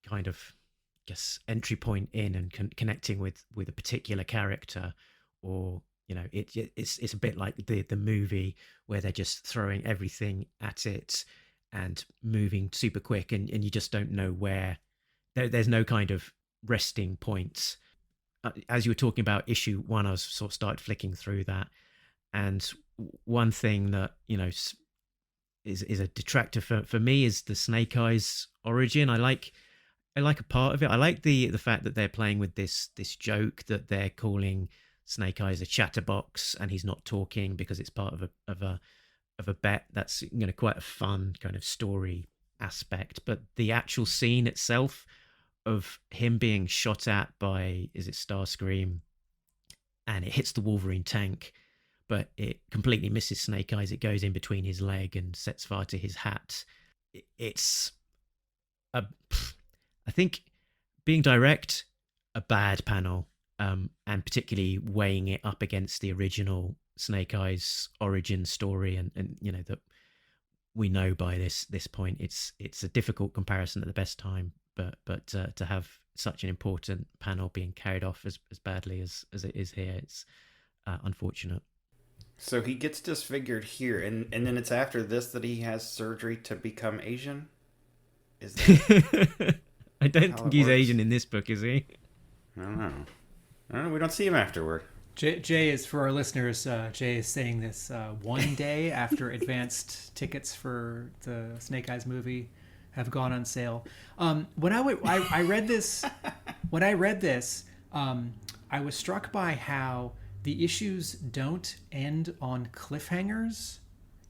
kind of, I guess, entry point in and connecting with a particular character, or it's a bit like the movie where they're just throwing everything at it and moving super quick, and you just don't know where. There's no kind of resting points. As you were talking about issue 1, I was sort of started flicking through that, and one thing that is a detractor for me is the Snake Eyes origin. I like a part of it. I like the fact that they're playing with this joke that they're calling Snake Eyes a chatterbox, and he's not talking because it's part of a bet. That's quite a fun kind of story aspect. But the actual scene itself of him being shot at by, is it Starscream, and it hits the Wolverine tank, but it completely misses Snake Eyes. It goes in between his leg and sets fire to his hat. It's I think, being direct, a bad panel, and particularly weighing it up against the original Snake Eyes origin story, and that we know by this point it's a difficult comparison at the best time, but to have such an important panel being carried off as badly as it is here, it's unfortunate. So he gets disfigured here, and then it's after this that he has surgery to become Asian? Is that... I don't think he's Asian in this book, is he? I don't know. We don't see him afterward. Jay is, for our listeners, Jay is saying this one day after advanced tickets for the Snake Eyes movie have gone on sale. When I read this, I was struck by how the issues don't end on cliffhangers,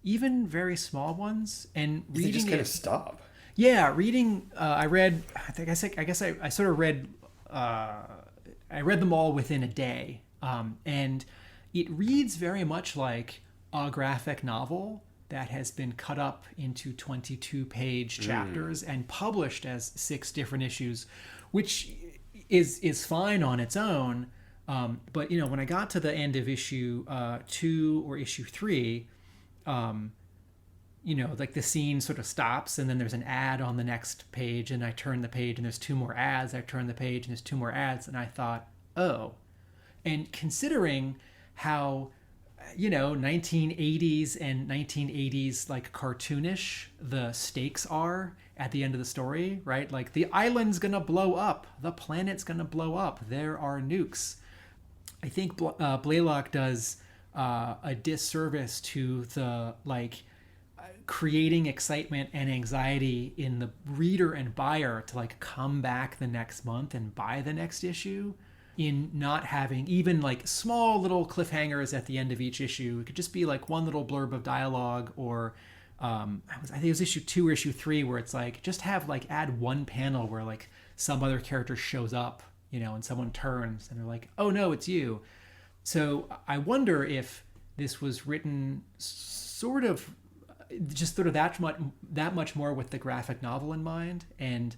even very small ones. And reading they just kind of stop. Yeah, reading. I read. I guess I sort of read. I read them all within a day, and it reads very much like a graphic novel that has been cut up into 22-page chapters and published as 6 different issues, which is fine on its own. But when I got to the end of issue 2 or issue 3. Like the scene sort of stops and then there's an ad on the next page, and I turn the page and there's 2 more ads. I turn the page and there's 2 more ads, and I thought, oh. And considering how, 1980s and 1980s like cartoonish the stakes are at the end of the story, right? Like the island's gonna blow up, the planet's gonna blow up, there are nukes. I think Blaylock does a disservice to the creating excitement and anxiety in the reader and buyer to like come back the next month and buy the next issue, in not having even like small little cliffhangers at the end of each issue. It could just be like one little blurb of dialogue, or I think it was issue 2 or issue 3 where it's like just have like add one panel where like some other character shows up, you know, and someone turns and they're like, oh no, it's you. So I wonder if this was written sort of that much more with the graphic novel in mind. And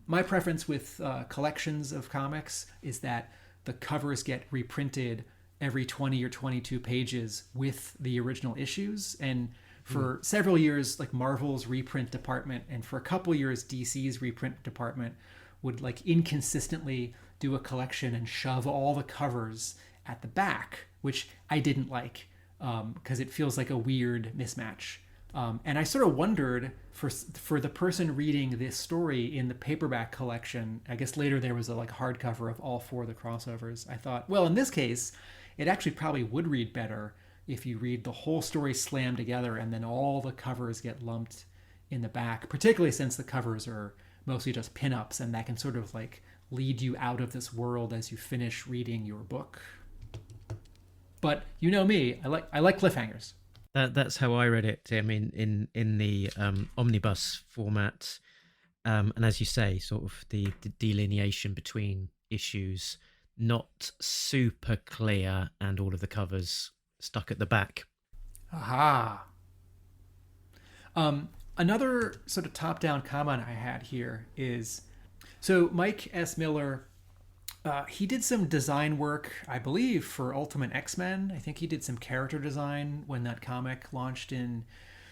my preference with collections of comics is that the covers get reprinted every 20 or 22 pages with the original issues. And for several years, like Marvel's reprint department, and for a couple years, DC's reprint department would like inconsistently do a collection and shove all the covers at the back, which I didn't like because it feels like a weird mismatch. And I sort of wondered for the person reading this story in the paperback collection, I guess later there was a like hardcover of all 4 of the crossovers. I thought, well, in this case, it actually probably would read better if you read the whole story slammed together and then all the covers get lumped in the back, particularly since the covers are mostly just pinups, and that can sort of like lead you out of this world as you finish reading your book. But you know me, I like cliffhangers. That's how I read it. I mean, in the omnibus format, and as you say, sort of the delineation between issues not super clear, and all of the covers stuck at the back. Aha. Another sort of top-down comment I had here is, so Mike S. Miller, he did some design work, I believe, for Ultimate X-Men. I think he did some character design when that comic launched in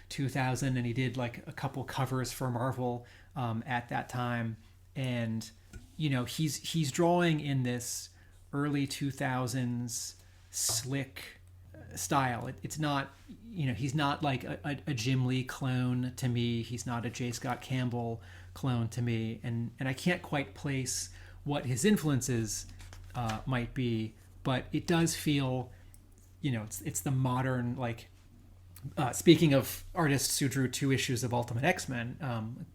2000, and he did like a couple covers for Marvel at that time. And you know, he's drawing in this early 2000s slick style. It's not, you know, he's not like a Jim Lee clone to me. He's not a J. Scott Campbell clone to me, and I can't quite place what his influences might be, but it does feel, you know, it's the modern, like, speaking of artists who drew 2 issues of Ultimate X-Men,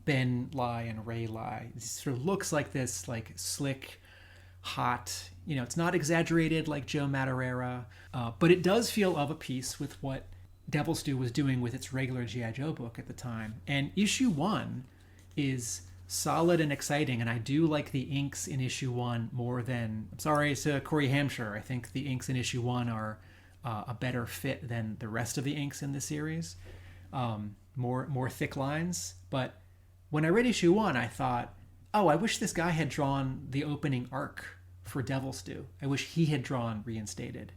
Ben Lai and Ray Lai, it sort of looks like this like slick, hot, you know, it's not exaggerated like Joe Madureira, but it does feel of a piece with what Devil's Due was doing with its regular G.I. Joe book at the time. And issue 1 is solid and exciting, and I do like the inks in issue 1 more than, I'm sorry to Corey Hampshire, I think the inks in issue 1 are a better fit than the rest of the inks in the series. More thick lines. But when I read issue 1, I thought, oh, I wish this guy had drawn the opening arc for Devil's Due. I wish he had drawn Reinstated,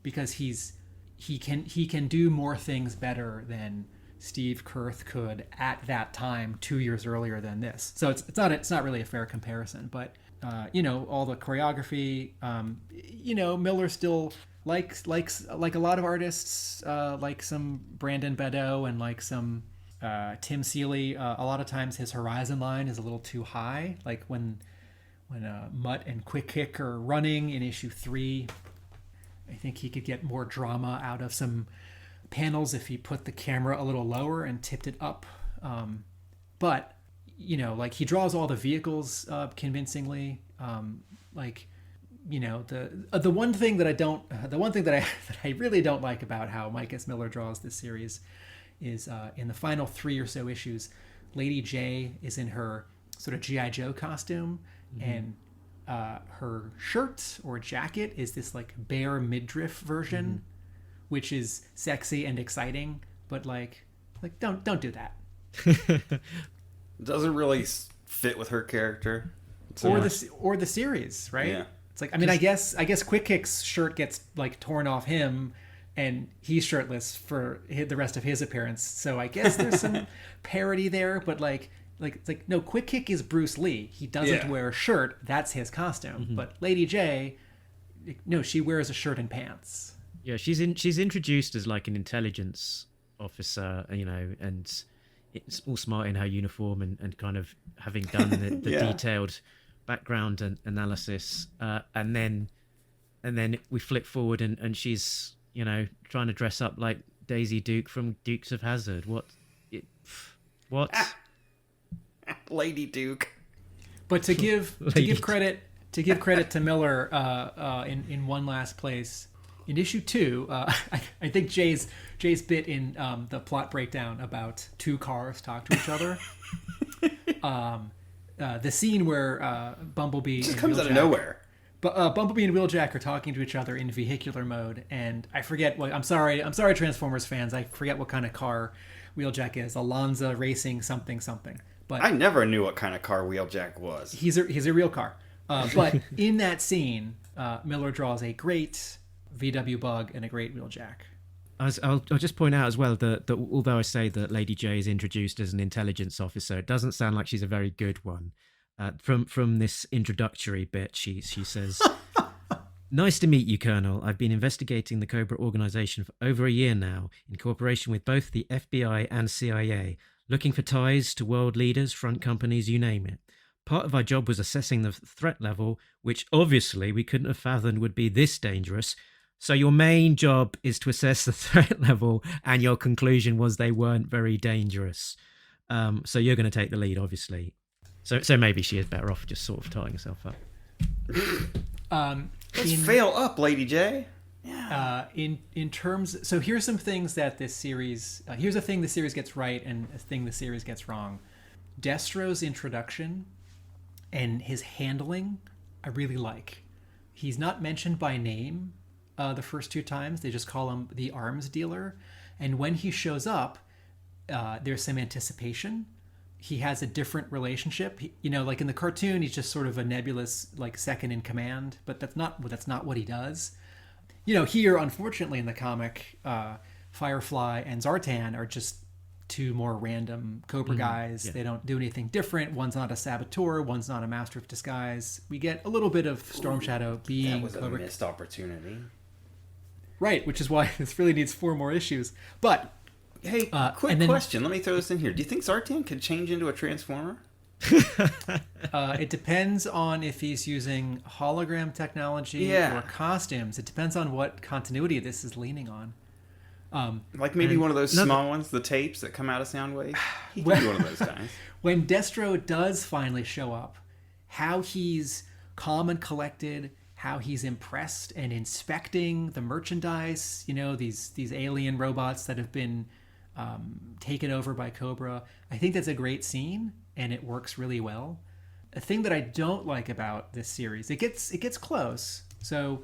because he can do more things better than Steve Kurth could at that time 2 years earlier than this. So it's not really a fair comparison, but you know, all the choreography, you know, Miller still likes like a lot of artists, like some Brandon Beddoe and like some Tim Seeley. A lot of times his horizon line is a little too high, like when Mutt and Quick Kick are running in issue 3. I think he could get more drama out of some panels if he put the camera a little lower and tipped it up. But you know, like, he draws all the vehicles convincingly. Like, you know, the one thing that I really don't like about how Mike S. Miller draws this series is in the final 3 or so issues, Lady J is in her sort of G.I. Joe costume, and her shirt or jacket is this like bare midriff version, which is sexy and exciting, but like don't do that. Doesn't really fit with her character, or the series, right? Yeah. It's like, I mean, I guess Quick Kick's shirt gets like torn off him, and he's shirtless for the rest of his appearance. So I guess there's some parody there, but it's like, no, Quick Kick is Bruce Lee. He doesn't wear a shirt. That's his costume. But Lady J, no, she wears a shirt and pants. Yeah, she's introduced as like an intelligence officer, you know, and it's all smart in her uniform and kind of having done the detailed background and analysis, and then we flip forward and she's, you know, trying to dress up like Daisy Duke from Dukes of Hazzard. What? Lady Duke. But to give credit to Miller in one last place, in issue 2, I think Jay's bit in the plot breakdown about two cars talk to each other. The scene where Bumblebee just comes out of nowhere. But Bumblebee and Wheeljack are talking to each other in vehicular mode, and I forget what. I'm sorry, Transformers fans. I forget what kind of car Wheeljack is. Alonza Racing something. But I never knew what kind of car Wheeljack was. He's a real car. But in that scene, Miller draws a great VW Bug and a great Wheeljack. I'll just point out as well that although I say that Lady J is introduced as an intelligence officer, it doesn't sound like she's a very good one. From this introductory bit, she says, "Nice to meet you, Colonel. I've been investigating the Cobra organization for over a year now, in cooperation with both the FBI and CIA, looking for ties to world leaders, front companies, you name it. Part of our job was assessing the threat level, which obviously we couldn't have fathomed would be this dangerous. So your main job is to assess the threat level, and your conclusion was they weren't very dangerous. So you're going to take the lead, obviously. So maybe she is better off just sort of tying herself up." Let's fail up, Lady J. Yeah. In terms, so here's some things that this series. Here's a thing the series gets right, and a thing the series gets wrong. Destro's introduction and his handling, I really like. He's not mentioned by name the first 2 times. They just call him the arms dealer, and when he shows up, there's some anticipation. He has a different relationship. Like in the cartoon, he's just sort of a nebulous, like, second in command. But that's not what he does. Here, unfortunately, in the comic, Firefly and Zartan are just 2 more random Cobra guys. Yeah. They don't do anything different. One's not a saboteur. One's not a master of disguise. We get a little bit of Storm Shadow being that was Cobra. A missed opportunity. Right, which is why this really needs 4 more issues. But hey, quick question. Let me throw this in here. Do you think Zartan could change into a Transformer? It depends on if he's using hologram technology or costumes. It depends on what continuity this is leaning on. Like maybe one of those small ones, the tapes that come out of Soundwave. He could be one of those guys. When Destro does finally show up, how he's calm and collected, how he's impressed and inspecting the merchandise, these alien robots that have been taken over by Cobra. I think that's a great scene, and it works really well. A thing that I don't like about this series, it gets close. So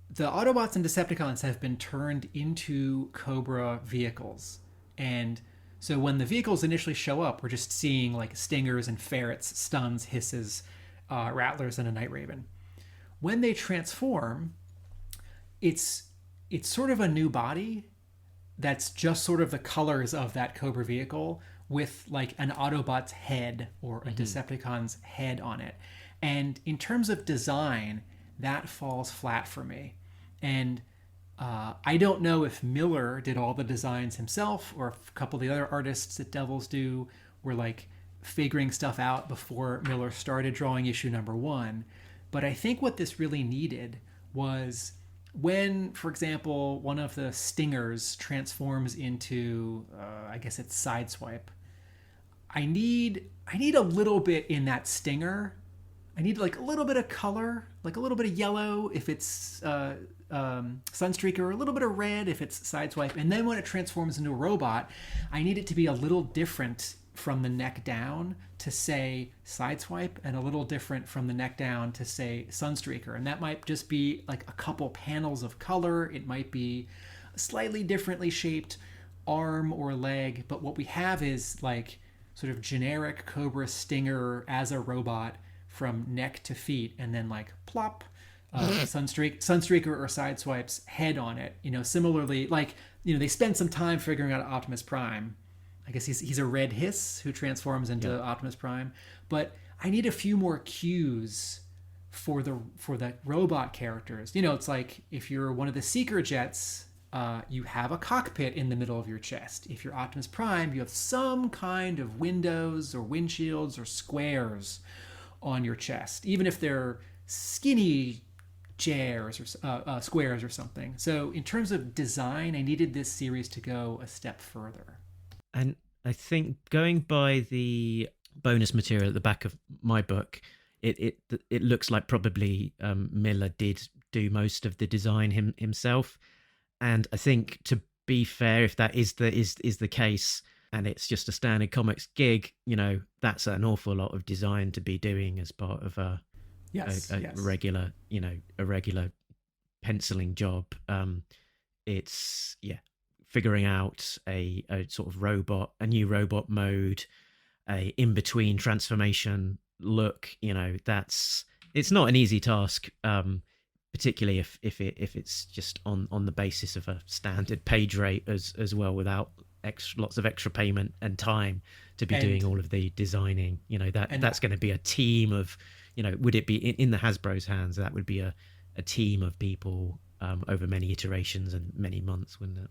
the Autobots and Decepticons have been turned into Cobra vehicles, and so when the vehicles initially show up, we're just seeing like stingers and ferrets, stuns, hisses, rattlers, and a Night Raven. When they transform, it's sort of a new body that's just sort of the colors of that Cobra vehicle with like an Autobot's head or a Decepticon's head on it. And in terms of design, that falls flat for me. And I don't know if Miller did all the designs himself, or if a couple of the other artists at Devils do were like figuring stuff out before Miller started drawing issue number 1. But I think what this really needed was when, for example, one of the stingers transforms into, I guess it's Sideswipe. I need a little bit in that stinger. I need like a little bit of color, like a little bit of yellow if it's Sunstreaker, or a little bit of red if it's Sideswipe. And then when it transforms into a robot, I need it to be a little different from the neck down to say Sideswipe, and a little different from the neck down to say Sunstreaker. And that might just be like a couple panels of color. It might be a slightly differently shaped arm or leg. But what we have is like sort of generic Cobra Stinger as a robot from neck to feet, and then like plop, Sunstreaker or Sideswipe's head on it. Similarly, like, they spend some time figuring out Optimus Prime. I guess he's a red hiss who transforms into Optimus Prime. But I need a few more cues for the robot characters. It's like if you're one of the Seeker jets, you have a cockpit in the middle of your chest. If you're Optimus Prime, you have some kind of windows or windshields or squares on your chest. Even if they're skinny squares or something. So in terms of design, I needed this series to go a step further. And I think going by the bonus material at the back of my book, it looks like probably Miller did do most of the design himself. And I think, to be fair, if that is the case, and it's just a standard comics gig, that's an awful lot of design to be doing as part of a regular, a regular penciling job. It's figuring out a sort of a new robot mode, a in between transformation look. It's not an easy task. Particularly if it's just on the basis of a standard page rate as well, without lots of extra payment and time to be doing all of the designing. That's going to be a team of, would it be in the Hasbro's hands? That would be a team of people over many iterations and many months, wouldn't it?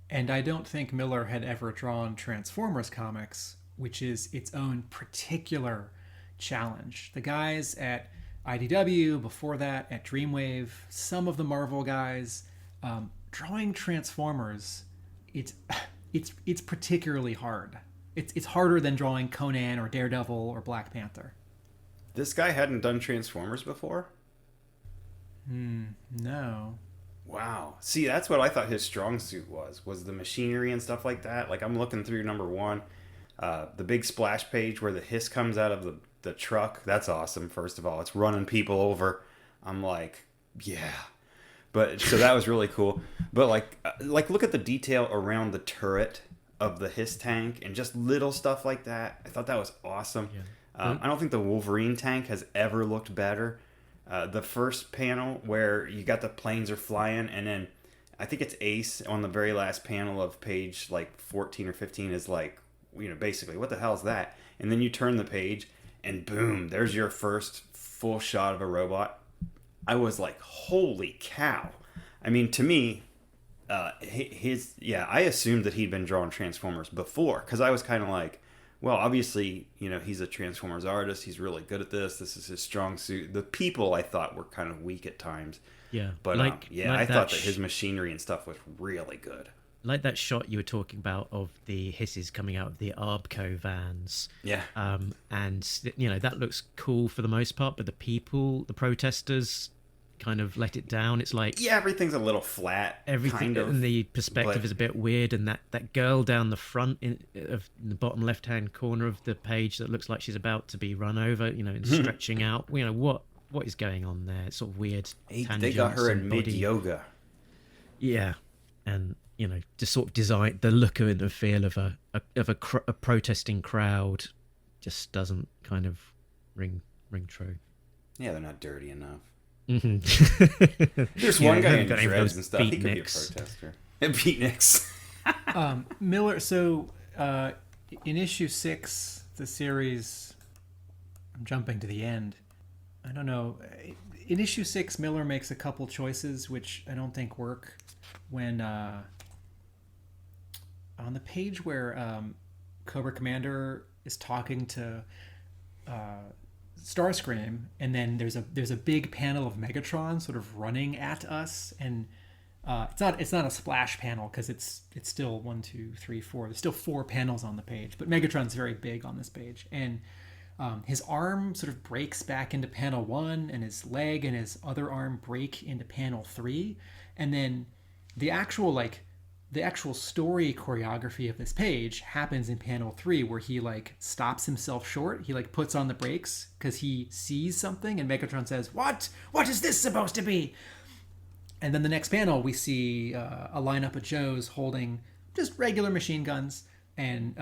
And I don't think Miller had ever drawn Transformers comics, which is its own particular challenge. The guys at IDW, before that at Dreamwave, some of the Marvel guys, drawing Transformers, it's particularly hard. It's harder than drawing Conan or Daredevil or Black Panther. This guy hadn't done Transformers before? No. Wow. See, that's what I thought his strong suit was the machinery and stuff like that. Like, I'm looking through number 1, the big splash page where the hiss comes out of the truck. That's awesome. First of all, it's running people over. I'm like, yeah. But so that was really cool. But like look at the detail around the turret of the hiss tank and just little stuff like that. I thought that was awesome. Yeah. I don't think the Wolverine tank has ever looked better. The first panel where you got the planes are flying, and then I think it's Ace on the very last panel of page 14 or 15 is basically, what the hell is that? And then you turn the page and boom, there's your first full shot of a robot. I was like, holy cow. I mean, to me, I assumed that he'd been drawing Transformers before, because I was kind of like, well, obviously, he's a Transformers artist. He's really good at this. This is his strong suit. The people I thought were kind of weak at times. Yeah. But I thought that his machinery and stuff was really good. Like that shot you were talking about of the hisses coming out of the Arbco vans. Yeah. And, that looks cool for the most part, but the protesters kind of let it down. It's like... Yeah, everything's a little flat. Everything, and the perspective is a bit weird, and that girl down the front in the bottom left-hand corner of the page that looks like she's about to be run over, and stretching out. What is going on there? It's sort of weird. They got her in mid-yoga. Yeah. And... just sort of design the look and the feel of a protesting crowd just doesn't kind of ring true. Yeah, they're not dirty enough. Mm-hmm. There's one guy in dreads and stuff. He could be a protester. And beatniks. Miller. So in issue 6, the series. I'm jumping to the end. I don't know. In issue 6, Miller makes a couple choices which I don't think work. When on the page where Cobra Commander is talking to Starscream, and then there's a big panel of Megatron sort of running at us, and it's not a splash panel because it's still 1, 2, 3, 4. There's still 4 panels on the page, but Megatron's very big on this page, and his arm sort of breaks back into panel 1, and his leg and his other arm break into panel 3, and then the actual story choreography of this page happens in panel 3, where he stops himself short. He puts on the brakes because he sees something, and Megatron says, "What is this supposed to be?" And then the next panel, we see a lineup of Joes holding just regular machine guns, and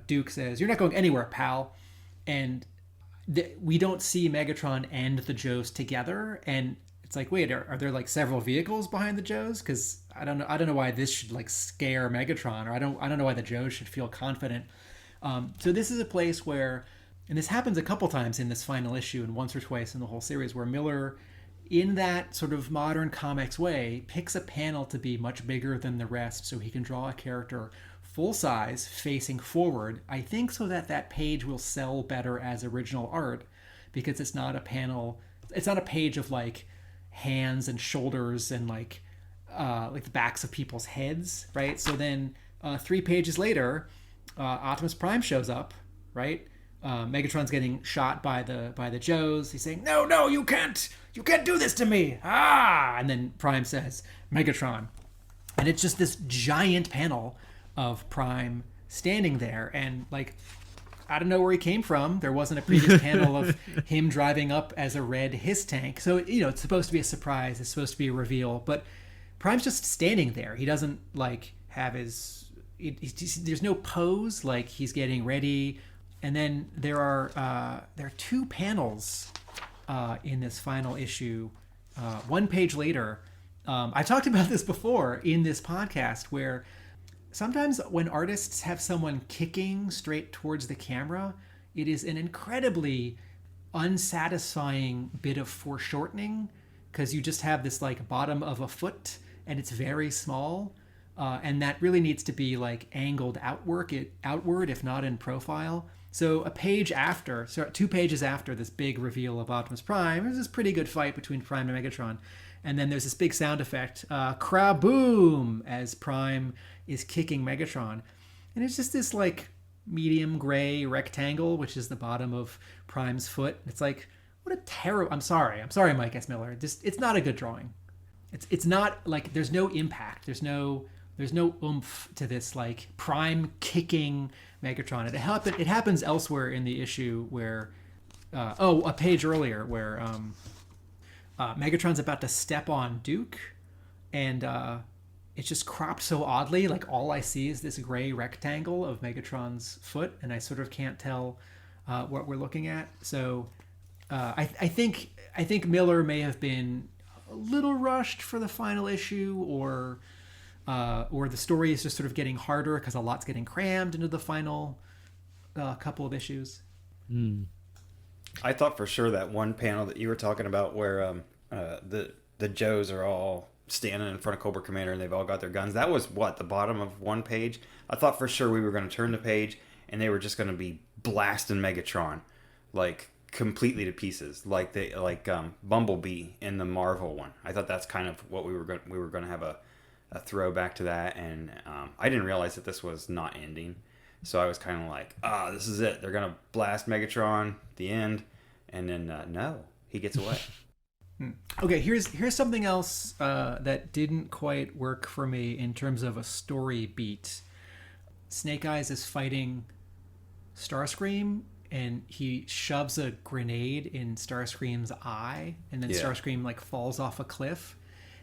Duke says, "You're not going anywhere, pal." And we don't see Megatron and the Joes together, and it's like, wait, are there several vehicles behind the Joes? Because I don't know why this should scare Megatron, or I don't know why the Joes should feel confident. So this is a place where, and this happens a couple times in this final issue and once or twice in the whole series, where Miller, in that sort of modern comics way, picks a panel to be much bigger than the rest so he can draw a character full size facing forward. I think so that page will sell better as original art, because it's not a page of hands and shoulders and like the backs of people's heads, right? So then 3 pages later, Optimus Prime shows up, right? Megatron's getting shot by the Joes. He's saying, no, you can't do this to me. And then Prime says, Megatron. And it's just this giant panel of Prime standing there. And like, I don't know where he came from. There wasn't a previous panel of him driving up as a red Hiss tank. So, it's supposed to be a surprise. It's supposed to be a reveal. But Prime's just standing there. He doesn't like have his... there's no pose. Like, he's getting ready. And then there are 2 panels in this final issue. 1 page later, I talked about this before in this podcast, where sometimes when artists have someone kicking straight towards the camera, it is an incredibly unsatisfying bit of foreshortening, because you just have this like bottom of a foot and it's very small. And that really needs to be like angled outward, if not in profile. So 2 pages after this big reveal of Optimus Prime, there's this pretty good fight between Prime and Megatron. And then there's this big sound effect, Kraboom, as Prime is kicking Megatron. And it's just this like medium gray rectangle, which is the bottom of Prime's foot. It's like, what a terrible... I'm sorry, Mike S. Miller. It's not a good drawing. It's not like, there's no impact. There's no oomph to this like Prime kicking Megatron. It happens elsewhere in the issue where a page earlier where Megatron's about to step on Duke, and it's just cropped so oddly. Like, all I see is this gray rectangle of Megatron's foot, and I sort of can't tell what we're looking at. So I think Miller may have been a little rushed for the final issue, or the story is just sort of getting harder because a lot's getting crammed into the final couple of issues. I thought for sure that one panel that you were talking about where the Joes are all standing in front of Cobra Commander and they've all got their guns, that was the bottom of 1 page. I thought for sure we were going to turn the page and they were just going to be blasting Megatron like completely to pieces, like Bumblebee in the Marvel one. I thought that's kind of what we were going to have a throwback to that, and I didn't realize that this was not ending. So I was kind of like, this is it. They're going to blast Megatron, the end. And then, no, he gets away. Okay, here's something else that didn't quite work for me in terms of a story beat. Snake Eyes is fighting Starscream, and he shoves a grenade in Starscream's eye, and then Starscream like falls off a cliff.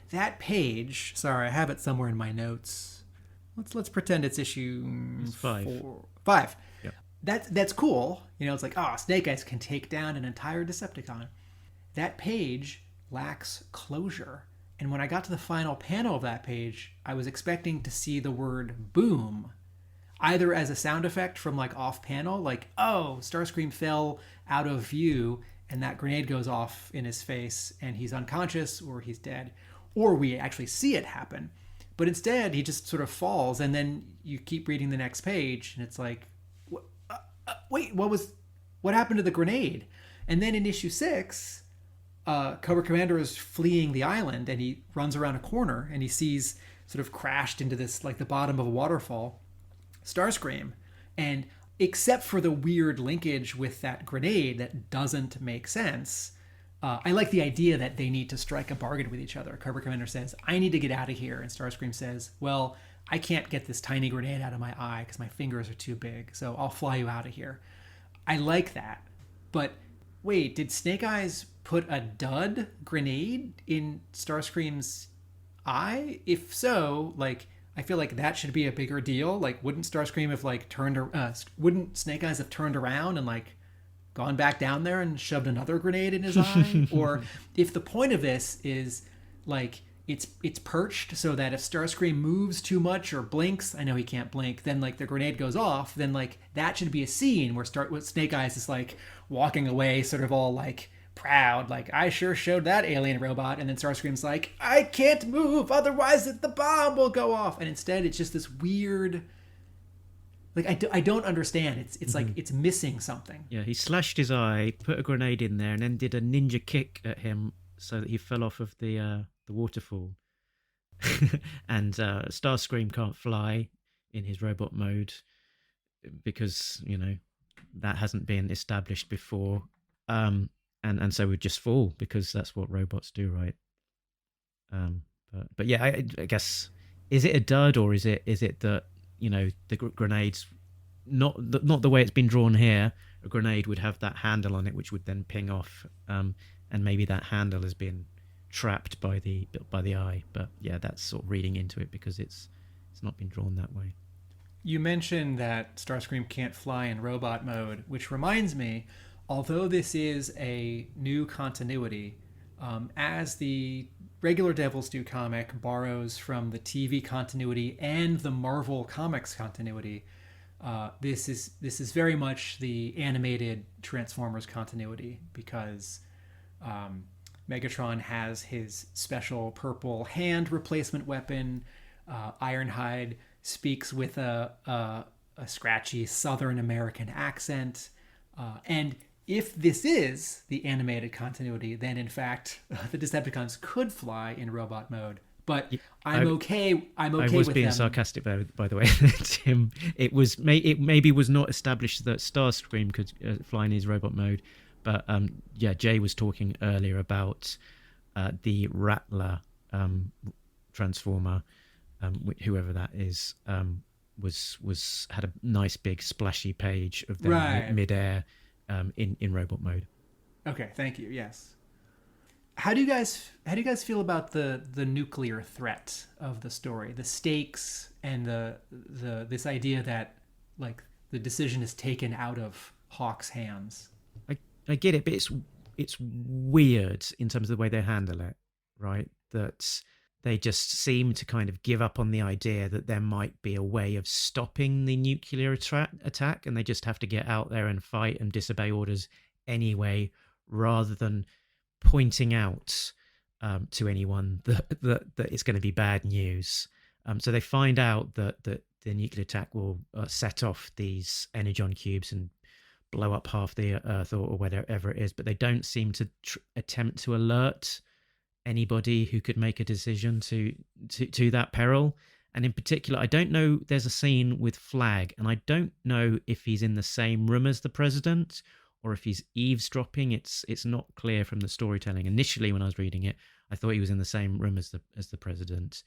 That page, sorry, I have it somewhere in my notes. Let's pretend it's issue 5. Yeah. That's cool. It's like, Snake Eyes can take down an entire Decepticon. That page lacks closure. And when I got to the final panel of that page, I was expecting to see the word boom, either as a sound effect from like off panel, like, Starscream fell out of view and that grenade goes off in his face and he's unconscious or he's dead, or we actually see it happen. But instead, he just sort of falls, and then you keep reading the next page, and it's like, wait, what happened to the grenade? And then in issue 6, Cobra Commander is fleeing the island, and he runs around a corner, and he sees sort of crashed into this, like the bottom of a waterfall, Starscream. And except for the weird linkage with that grenade that doesn't make sense, I like the idea that they need to strike a bargain with each other. Cobra Commander says, I need to get out of here. And Starscream says, well, I can't get this tiny grenade out of my eye because my fingers are too big. So I'll fly you out of here. I like that. But wait, did Snake Eyes put a dud grenade in Starscream's eye? If so, like, I feel like that should be a bigger deal. Like, wouldn't Starscream have like wouldn't Snake Eyes have turned around and like gone back down there and shoved another grenade in his eye? Or if the point of this is like it's perched so that if Starscream moves too much or blinks, I know he can't blink, then like the grenade goes off, then like that should be a scene where Snake Eyes is like walking away sort of all like proud, like, I sure showed that alien robot, and then Starscream's like, I can't move, otherwise the bomb will go off. And instead it's just this weird, like, I don't understand. It's like it's missing something. Yeah, he slashed his eye, put a grenade in there, and then did a ninja kick at him so that he fell off of the waterfall. And Starscream can't fly in his robot mode because, you know, that hasn't been established before. And so would just fall because that's what robots do, right? But yeah, I guess, is it a dud, or is it that, you know, the grenades, not the way it's been drawn here, a grenade would have that handle on it which would then ping off, and maybe that handle has been trapped by the eye. But yeah, that's sort of reading into it because it's not been drawn that way. You mentioned that Starscream can't fly in robot mode, which reminds me, although this is a new continuity, as the regular Devil's Due comic borrows from the TV continuity and the Marvel Comics continuity, this is very much the animated Transformers continuity, because Megatron has his special purple hand replacement weapon. Ironhide speaks with a scratchy Southern American accent, and if this is the animated continuity, then in fact the Decepticons could fly in robot mode. But I'm okay with them. I was being sarcastic, by the way, Tim. It maybe was not established that Starscream could fly in his robot mode, but yeah, Jay was talking earlier about the Rattler Transformer, whoever that is, had a nice big splashy page of them midair in robot mode. Okay, thank you. Yes. How do you guys feel about the nuclear threat of the story, the stakes, and the this idea that, like, the decision is taken out of Hawk's hands? I get it, but it's weird in terms of the way they handle it, right? That they just seem to kind of give up on the idea that there might be a way of stopping the nuclear attack, and they just have to get out there and fight and disobey orders anyway, rather than pointing out to anyone that it's going to be bad news. So they find out that the nuclear attack will set off these energon cubes and blow up half the Earth or whatever it is, but they don't seem to attempt to alert anybody who could make a decision to that peril. And in particular, I don't know, there's a scene with Flag, and I don't know if he's in the same room as the president or if he's eavesdropping. It's not clear from the storytelling. Initially, when I was reading it, I thought he was in the same room as the president.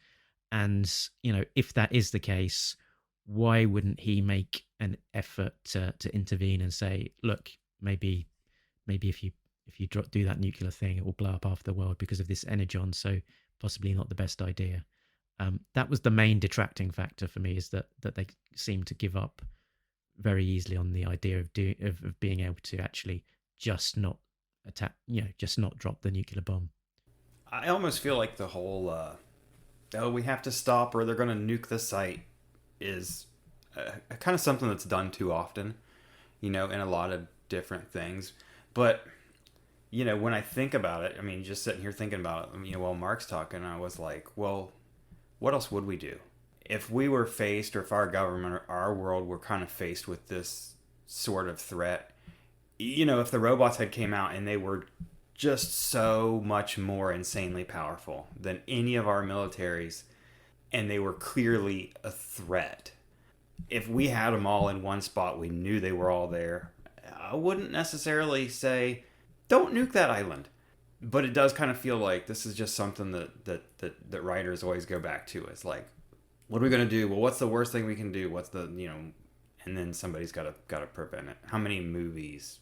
And, you know, if that is the case, why wouldn't he make an effort to intervene and say, look, maybe if you do that nuclear thing, it will blow up half the world because of this energon, so possibly not the best idea. That was the main detracting factor for me, is that they seem to give up very easily on the idea of being able to actually just not attack, just not drop the nuclear bomb. I almost feel like the whole we have to stop or they're going to nuke the site is kind of something that's done too often, in a lot of different things. But when I think about it, I mean, just sitting here thinking about it, while Mark's talking, I was like, well, what else would we do? If we were faced, or if our government or our world were kind of faced with this sort of threat, if the robots had came out and they were just so much more insanely powerful than any of our militaries, and they were clearly a threat, if we had them all in one spot, we knew they were all there, I wouldn't necessarily say, don't nuke that island. But it does kind of feel like this is just something that writers always go back to. It's like, what are we going to do? Well, what's the worst thing we can do? What's the, and then somebody's got to prevent it. How many movies,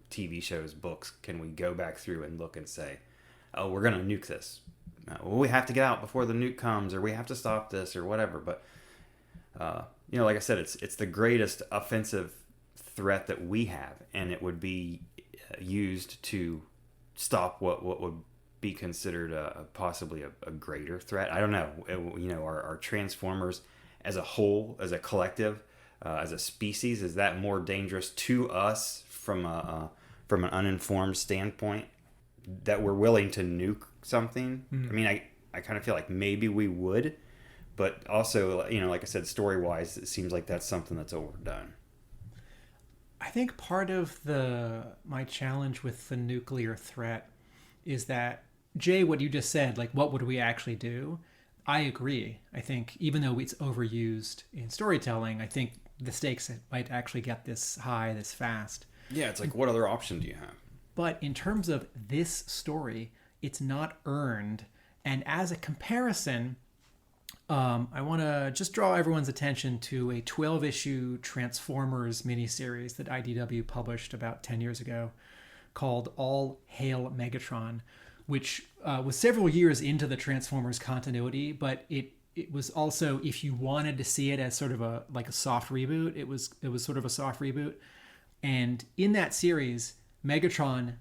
TV shows, books can we go back through and look and say, oh, we're going to nuke this. Well, we have to get out before the nuke comes, or we have to stop this, or whatever. But, like I said, it's the greatest offensive threat that we have, and it would be used to stop what would be considered possibly a greater threat. I don't know. Are Transformers as a whole, as a collective, as a species, is that more dangerous to us from an uninformed standpoint, that we're willing to nuke something? Mm-hmm. I mean, I kind of feel like maybe we would, but also, like I said, story-wise, it seems like that's something that's overdone. I think part of my challenge with the nuclear threat is that Jay, what you just said, like, what would we actually do? I agree. I think even though it's overused in storytelling, I think the stakes might actually get this high, this fast. Yeah, it's like, what other option do you have? But in terms of this story, it's not earned. And as a comparison, I want to just draw everyone's attention to a 12-issue Transformers miniseries that IDW published about 10 years ago called All Hail Megatron, which was several years into the Transformers continuity, but it was also, if you wanted to see it as sort of a soft reboot, it was sort of a soft reboot. And in that series, Megatron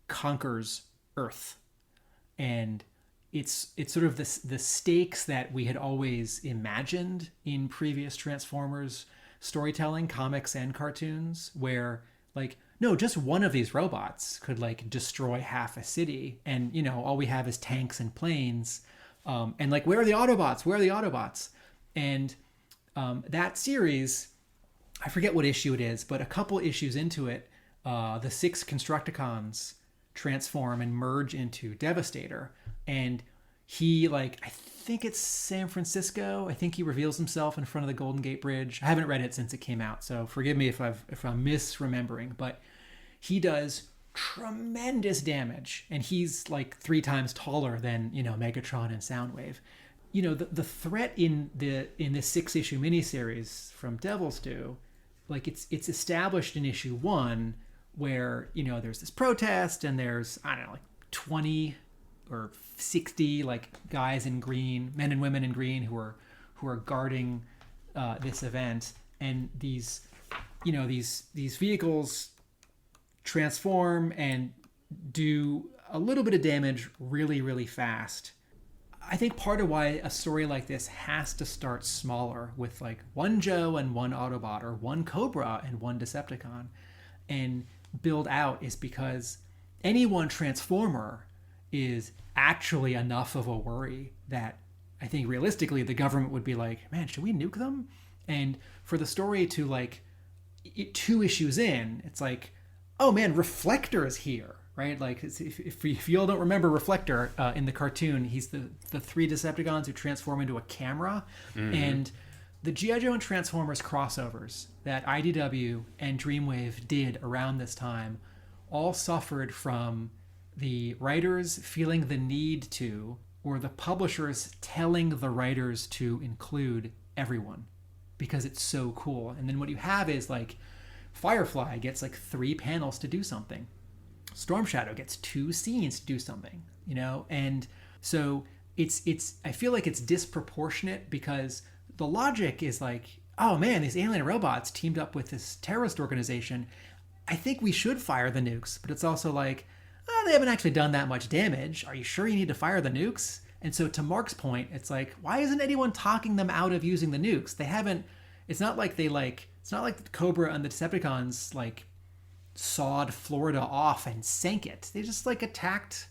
conquers Earth, and it's sort of the stakes that we had always imagined in previous Transformers storytelling, comics and cartoons, where like, no, just one of these robots could like destroy half a city, and you know, all we have is tanks and planes, and like, where are the Autobots? Where are the Autobots? And that series, I forget what issue it is, but a couple issues into it, the 6 Constructicons transform and merge into Devastator, and he, like, I think it's San Francisco. I think he reveals himself in front of the Golden Gate Bridge. I haven't read it since it came out, so forgive me if I'm misremembering, but he does tremendous damage, and he's like 3 times taller than, you know, Megatron and Soundwave. You know, the threat in this 6-issue miniseries from Devil's Due, like, it's established in issue 1, where, you know, there's this protest, and there's, I don't know, like 20 or 60 like guys in green, men and women in green, who are guarding this event, and these vehicles transform and do a little bit of damage really, really fast. I think part of why a story like this has to start smaller, with like 1 Joe and 1 Autobot, or 1 Cobra and 1 Decepticon, and build out, is because any one Transformer is actually enough of a worry that I think realistically the government would be like, man, should we nuke them? And for the story to, like, 2 issues in, it's like, oh man, Reflector is here, right? Like, if you all don't remember Reflector in the cartoon, he's the 3 Decepticons who transform into a camera. Mm-hmm. And the G.I. Joe and Transformers crossovers that IDW and Dreamwave did around this time all suffered from the writers feeling the need to, or the publishers telling the writers to include everyone because it's so cool. And then what you have is, like, Firefly gets like 3 panels to do something. Storm Shadow gets 2 scenes to do something, you know? And so it's I feel like it's disproportionate, because the logic is like, oh man, these alien robots teamed up with this terrorist organization. I think we should fire the nukes. But it's also like, they haven't actually done that much damage. Are you sure you need to fire the nukes? And so to Mark's point, it's like, why isn't anyone talking them out of using the nukes? They haven't, it's not like Cobra and the Decepticons like sawed Florida off and sank it. They just like attacked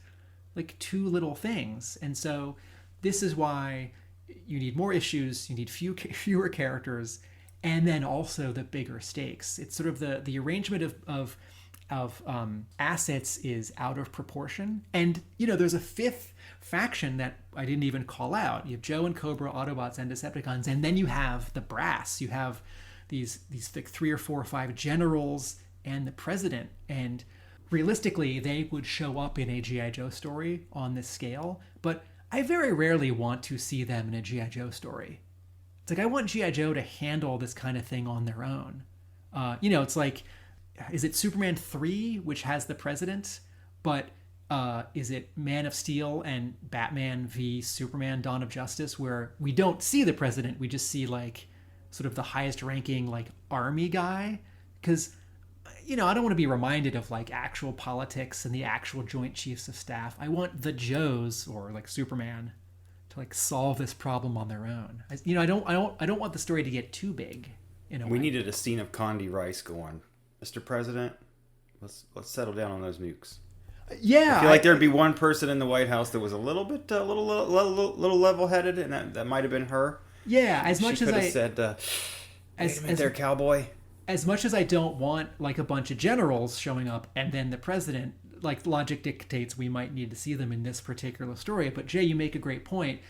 like 2 little things. And so this is why you need more issues, you need fewer characters, and then also the bigger stakes. It's sort of the arrangement of assets is out of proportion. And, you know, there's a 5th faction that I didn't even call out. You have Joe and Cobra, Autobots, and Decepticons, and then you have the brass. You have these like 3 or 4 or 5 generals and the president. And realistically, they would show up in a G.I. Joe story on this scale, but I very rarely want to see them in a G.I. Joe story. It's like, I want G.I. Joe to handle this kind of thing on their own. You know, it's like, is it Superman 3, which has the president, but is it Man of Steel and Batman v Superman Dawn of Justice, where we don't see the president, we just see like sort of the highest ranking like army guy? Because, you know, I don't want to be reminded of like actual politics and the actual Joint Chiefs of Staff. I want the Joes, or like Superman, to like solve this problem on their own. You know, I don't want the story to get too big. We needed a scene of Condi Rice going, Mr. President, let's settle down on those nukes. Yeah, I feel like there'd be one person in the White House that was a little bit, little level-headed, and that might have been her. Yeah, as much she as could I have said, "Wait a minute, there, cowboy." As much as I don't want like a bunch of generals showing up and then the president, like logic dictates we might need to see them in this particular story. But Jay, you make a great point.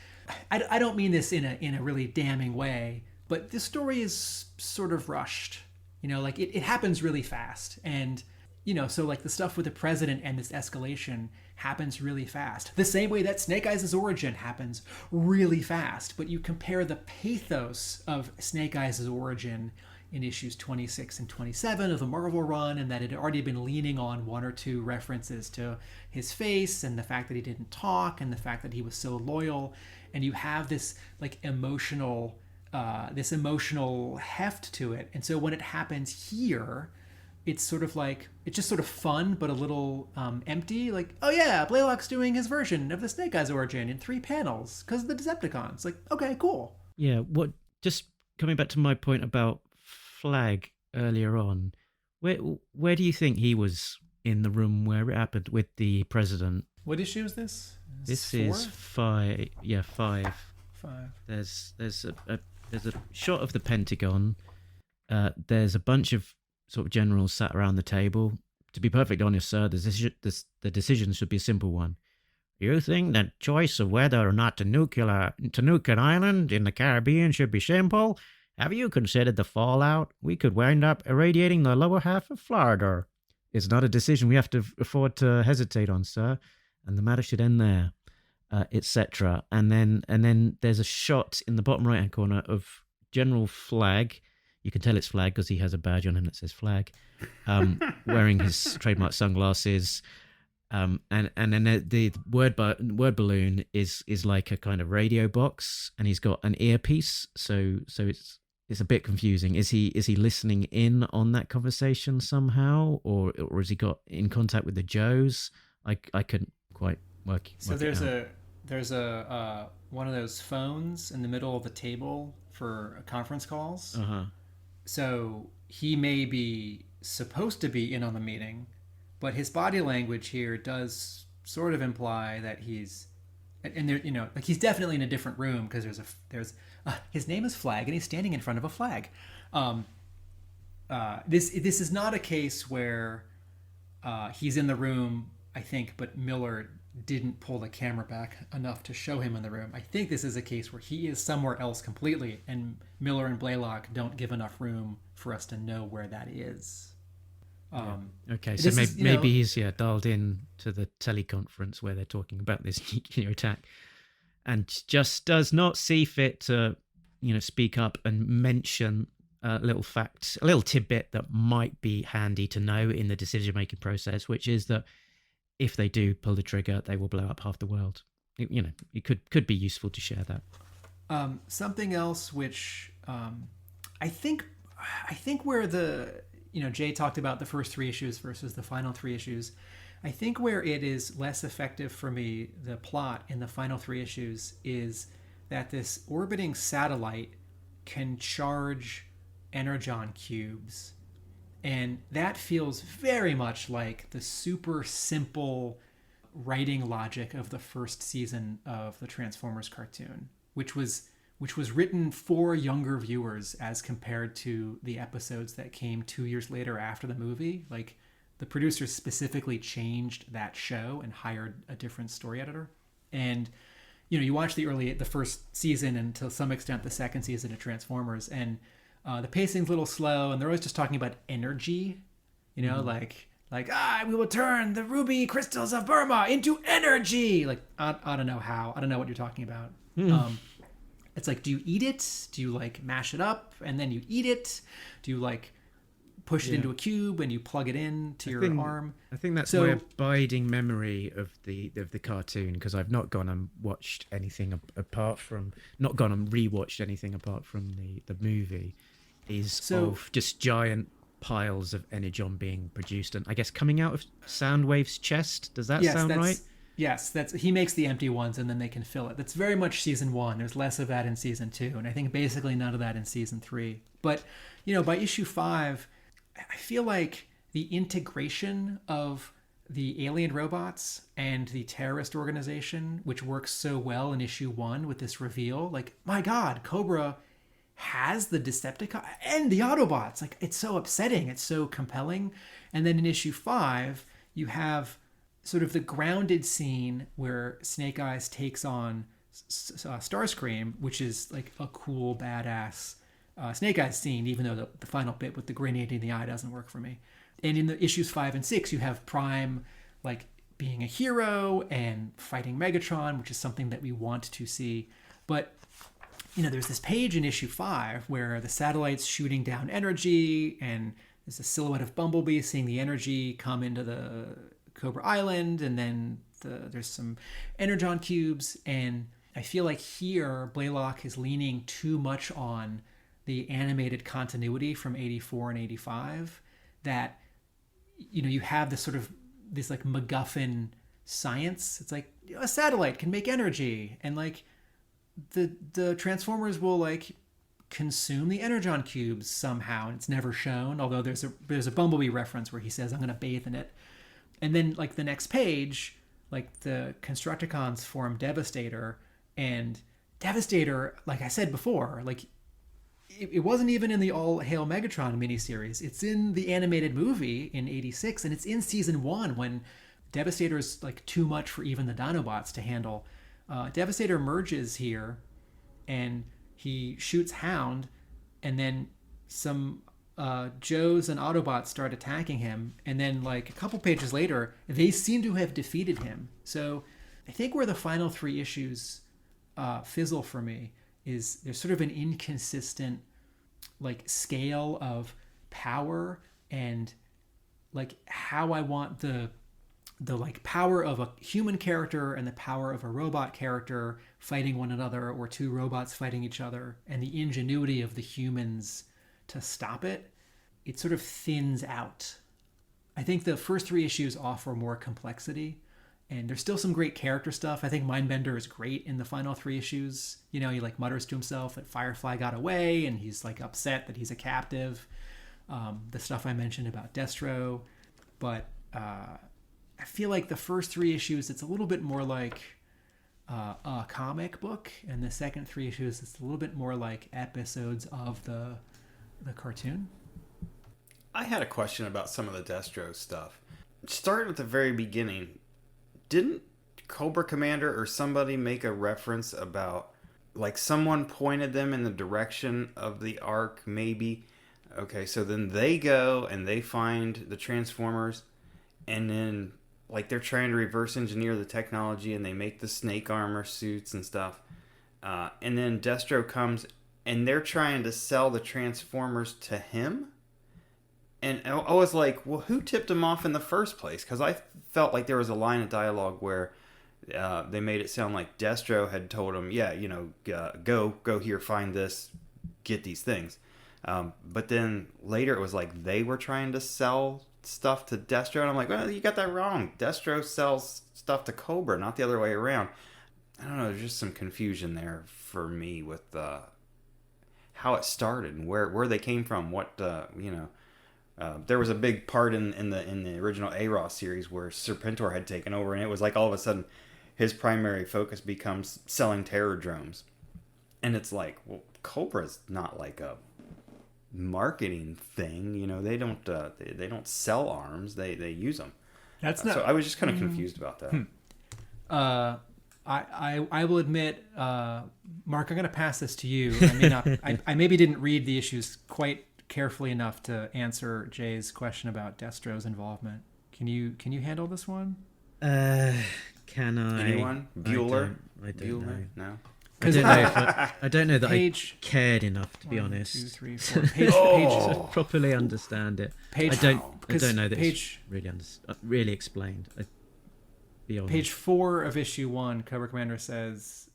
I don't mean this in a really damning way, but this story is sort of rushed. Like it happens really fast. And, so like the stuff with the president and this escalation happens really fast. The same way that Snake Eyes' origin happens really fast. But you compare the pathos of Snake Eyes' origin in issues 26 and 27 of the Marvel run, and that it had already been leaning on one or two references to his face and the fact that he didn't talk and the fact that he was so loyal. And you have this like emotional heft to it. And so when it happens here, it's sort of like, it's just sort of fun, but a little empty. Like, oh yeah, Blaylock's doing his version of the Snake Eyes origin in 3 panels because of the Decepticons. Like, okay, cool. Yeah, just coming back to my point about Flag earlier on, where do you think he was in the room where it happened with the president? What issue is this? This is 5. Yeah, 5. 5. There's a shot of the Pentagon. There's a bunch of sort of generals sat around the table. To be perfectly honest, sir, the decision should be a simple one. You think that choice of whether or not to nuke an island in the Caribbean should be simple? Have you considered the fallout? We could wind up irradiating the lower half of Florida. It's not a decision we have to afford to hesitate on, sir, and the matter should end there, etc. And then there's a shot in the bottom right-hand corner of General Flag. You can tell it's Flag because he has a badge on him that says Flag, wearing his trademark sunglasses. And then the word balloon is like a kind of radio box, and he's got an earpiece. So it's a bit confusing. Is he listening in on that conversation somehow, or has he got in contact with the Joes? I couldn't quite work. So there's a one of those phones in the middle of the table for conference calls. Uh-huh. So he may be supposed to be in on the meeting, but his body language here does sort of imply that he's, and there, like he's definitely in a different room because there's his name is Flag and he's standing in front of a flag. This is not a case where he's in the room, I think, but Miller didn't pull the camera back enough to show him in the room. I think this is a case where he is somewhere else completely, and Miller and Blaylock don't give enough room for us to know where that is. Okay, so maybe he's dialed in to the teleconference where they're talking about this nuclear attack, and just does not see fit to speak up and mention a little fact, a little tidbit that might be handy to know in the decision-making process, which is that if they do pull the trigger, they will blow up half the world. It could be useful to share that. Something else which I think where Jay talked about the first 3 issues versus the final 3 issues. I think where it is less effective for me, the plot in the final 3 issues, is that this orbiting satellite can charge energon cubes. And that feels very much like the super simple writing logic of the first season of the Transformers cartoon, which was written for younger viewers as compared to the episodes that came 2 years later after the movie. Like, the producers specifically changed that show and hired a different story editor. And you watch the first season and to some extent the second season of Transformers, and the pacing's a little slow, and they're always just talking about energy, like we will turn the ruby crystals of Burma into energy. Like, I don't know how. I don't know what you're talking about. It's like, do you eat it? Do you like mash it up and then you eat it? Do you like push it into a cube and you plug it in to your arm? I think that's my abiding memory of the cartoon, because I've not gone and watched anything rewatched anything apart from the movie. Of just giant piles of energon being produced, and I guess coming out of Soundwave's chest. Does that sound right? Yes, he makes the empty ones and then they can fill it. That's very much season 1. There's less of that in season 2, and I think basically none of that in season 3. But by issue 5, I feel like the integration of the alien robots and the terrorist organization, which works so well in issue 1 with this reveal, like, my God, Cobra has the Decepticon and the Autobots. Like, it's so upsetting. It's so compelling. And then in issue 5, you have sort of the grounded scene where Snake Eyes takes on Starscream, which is like a cool, badass Snake Eyes scene, even though the final bit with the grenade in the eye doesn't work for me. And in the issues 5 and 6, you have Prime like being a hero and fighting Megatron, which is something that we want to see. But there's this page in issue 5 where the satellite's shooting down energy, and there's a silhouette of Bumblebee seeing the energy come into the Cobra Island, and then there's some energon cubes, and I feel like here Blaylock is leaning too much on the animated continuity from 84 and 85, that you have this sort of this like MacGuffin science. It's like a satellite can make energy, and like the Transformers will like consume the energon cubes somehow, and it's never shown, although there's a Bumblebee reference where he says, I'm going to bathe in it. And then like the next page, like the Constructicons form Devastator, and Devastator, like I said before, like it wasn't even in the All Hail Megatron miniseries. It's in the animated movie in 86, and it's in season 1 when Devastator is like too much for even the Dinobots to handle. Devastator merges here, and he shoots Hound, and then some Joes and Autobots start attacking him, and then like a couple pages later, they seem to have defeated him. So I think where the final 3 issues fizzle for me is there's sort of an inconsistent like scale of power, and like how I want the like power of a human character and the power of a robot character fighting one another, or 2 robots fighting each other, and the ingenuity of the humans to stop it. It sort of thins out. I think the first 3 issues offer more complexity, and there's still some great character stuff. I think Mindbender is great in the final 3 issues. He like mutters to himself that Firefly got away, and he's like upset that he's a captive. The stuff I mentioned about Destro. But I feel like the first 3 issues, it's a little bit more like a comic book, and the second 3 issues, it's a little bit more like episodes of the cartoon. I had a question about some of the Destro stuff. Starting at the very beginning, didn't Cobra Commander or somebody make a reference about, like, someone pointed them in the direction of the Ark, maybe? Okay, so then they go and they find the Transformers, and then, like, they're trying to reverse engineer the technology, and they make the snake armor suits and stuff. And then Destro comes, and they're trying to sell the Transformers to him? And I was like, well, who tipped him off in the first place? Because I felt like there was a line of dialogue where they made it sound like Destro had told him, yeah, go here, find this, get these things. But then later it was like they were trying to sell stuff to Destro. And I'm like, well, you got that wrong. Destro sells stuff to Cobra, not the other way around. I don't know. There's just some confusion there for me with how it started and where they came from. What, there was a big part in the original A-Ross series where Serpentor had taken over, and it was like all of a sudden his primary focus becomes selling terror drones. And it's like, well, Cobra's not like a marketing thing, they don't sell arms, they use them. That's not. So I was just kind of confused about that. I will admit, Mark, I'm going to pass this to you. I maybe didn't read the issues quite carefully enough to answer Jay's question about Destro's involvement. Can you handle this one? Can I? Anyone? Bueller? I don't know. No. I don't know that I cared enough, to be 1, honest. 2, 3, 4. Page To properly understand it. I don't know that it's really explained. Be honest. Page 4 of issue 1, Cobra Commander says,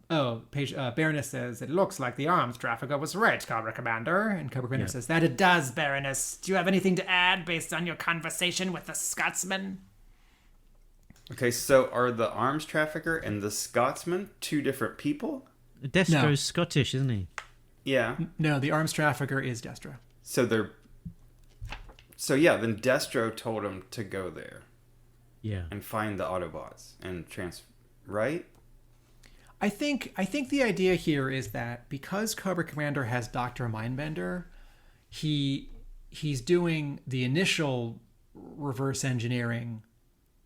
Baroness says, it looks like the arms trafficker was right, Cobra Commander. And Cobra Commander says, that it does, Baroness. Do you have anything to add based on your conversation with the Scotsman? Okay, so are the arms trafficker and the Scotsman 2 different people? Destro's Scottish, isn't he? Yeah. No, the arms trafficker is Destro. Then Destro told him to go there. Yeah. And find the Autobots and right? I think the idea here is that because Cobra Commander has Dr. Mindbender, he's doing the initial reverse engineering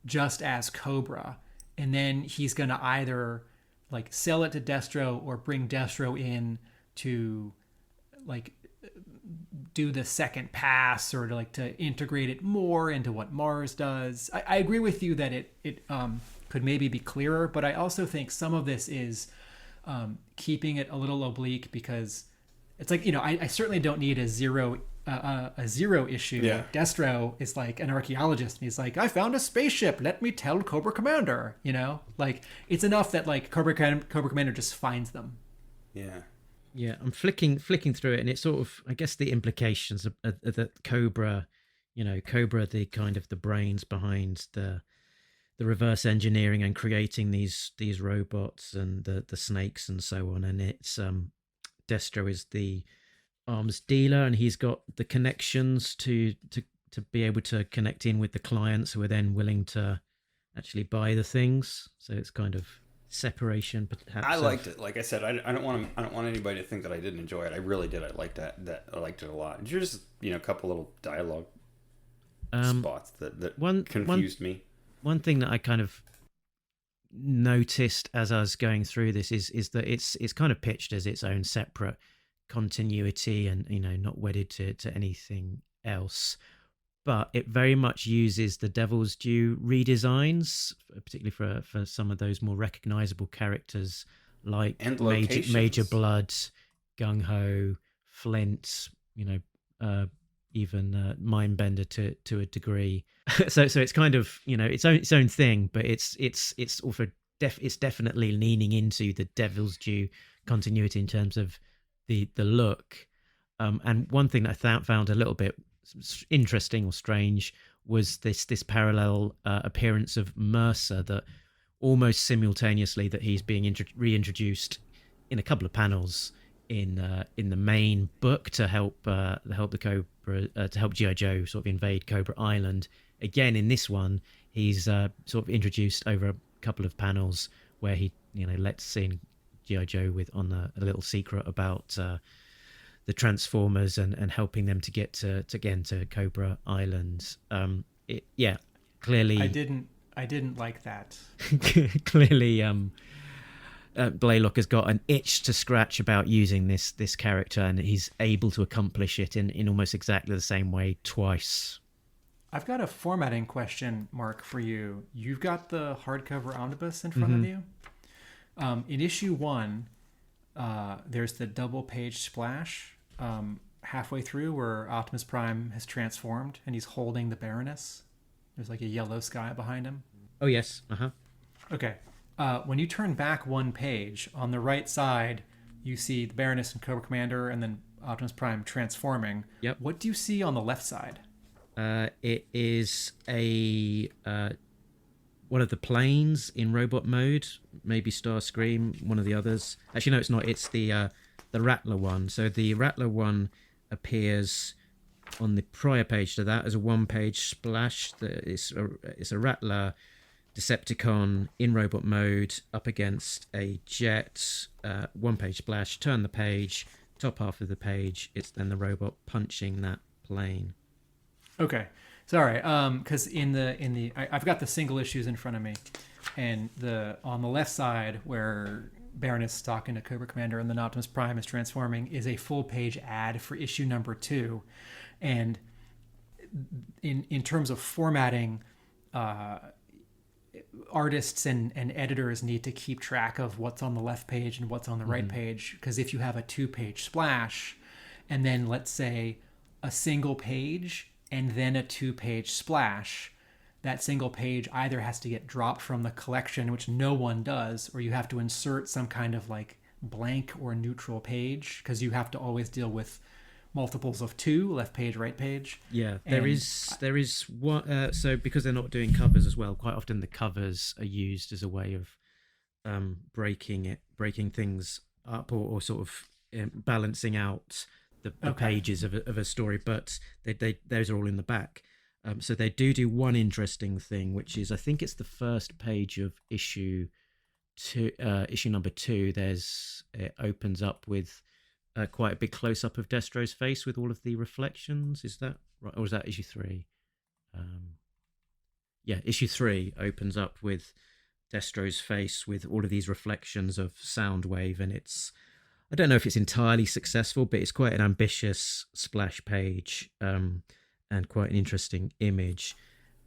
just as Cobra, and then he's gonna either like sell it to Destro or bring Destro in to like do the second pass or to integrate it more into what Mars does. I agree with you that it could maybe be clearer, but I also think some of this is keeping it a little oblique, because it's like, I certainly don't need a zero issue. Yeah. Destro is like an archaeologist, and he's like, I found a spaceship, let me tell Cobra Commander. Like, it's enough that like Cobra Commander just finds them. Yeah, I'm flicking through it, and it's sort of, I guess, the implications of that Cobra, Cobra, the kind of the brains behind the reverse engineering and creating these robots and the snakes and so on, and it's Destro is the arms dealer, and he's got the connections to be able to connect in with the clients who are then willing to actually buy the things. So it's kind of separation, perhaps. I liked it. Like I said, I don't want anybody to think that I didn't enjoy it. I really did. I liked that. I liked it a lot. And there's just a couple little dialogue spots that confused me. One thing that I kind of noticed as I was going through this is that it's kind of pitched as its own separate continuity, and not wedded to anything else. But it very much uses the Devil's Due redesigns, particularly for some of those more recognizable characters like Major Blood, Gung Ho, Flint, even Mindbender to a degree. so it's kind of its own thing, but it's also it's definitely leaning into the Devil's Due continuity in terms of the look. And one thing that I found a little bit interesting or strange was this parallel appearance of Mercer, that almost simultaneously that he's being reintroduced in a couple of panels in the main book to help the Cobra to help G.I. Joe sort of invade Cobra Island. Again, in this one, he's sort of introduced over a couple of panels where he lets in G.I. Joe on a little secret about the Transformers and helping them to get to Cobra Island. Clearly I didn't like that. Clearly, Blaylock has got an itch to scratch about using this character, and he's able to accomplish it in almost exactly the same way twice. I've got a formatting question, Mark, for you. You've got the hardcover omnibus in front of you. In issue 1, there's the double page splash halfway through where Optimus Prime has transformed and he's holding the Baroness. There's like a yellow sky behind him. Oh, yes. Okay. When you turn back one page, on the right side, you see the Baroness and Cobra Commander and then Optimus Prime transforming. Yep. What do you see on the left side? It is one of the planes in robot mode, maybe Starscream, one of the others. Actually, no, it's not. It's the Rattler one. So the Rattler one appears on the prior page to that as a one-page splash. It's a Rattler Decepticon in robot mode up against a jet. One-page splash. Turn the page. Top half of the page. It's then the robot punching that plane. Okay. Sorry, because I've got the single issues in front of me, and on the left side where Baroness is talking to Cobra Commander and then Optimus Prime is transforming is a full page ad for issue number 2, and in terms of formatting, artists and editors need to keep track of what's on the left page and what's on the right page, because if you have a 2-page splash, and then let's say a single page and then a 2-page splash, that single page either has to get dropped from the collection, which no one does, or you have to insert some kind of like blank or neutral page, because you have to always deal with multiples of 2, left page, right page. Yeah, there is one. So because they're not doing covers as well, quite often the covers are used as a way of breaking things up or sort of balancing out the pages of a story, but they those are all in the back. So they do one interesting thing, which is I think it's the first page of issue number 2. It opens up with quite a big close up of Destro's face with all of the reflections. Is that right, or is that issue 3? issue 3 opens up with Destro's face with all of these reflections of Soundwave, and I don't know if it's entirely successful, but it's quite an ambitious splash page, and quite an interesting image.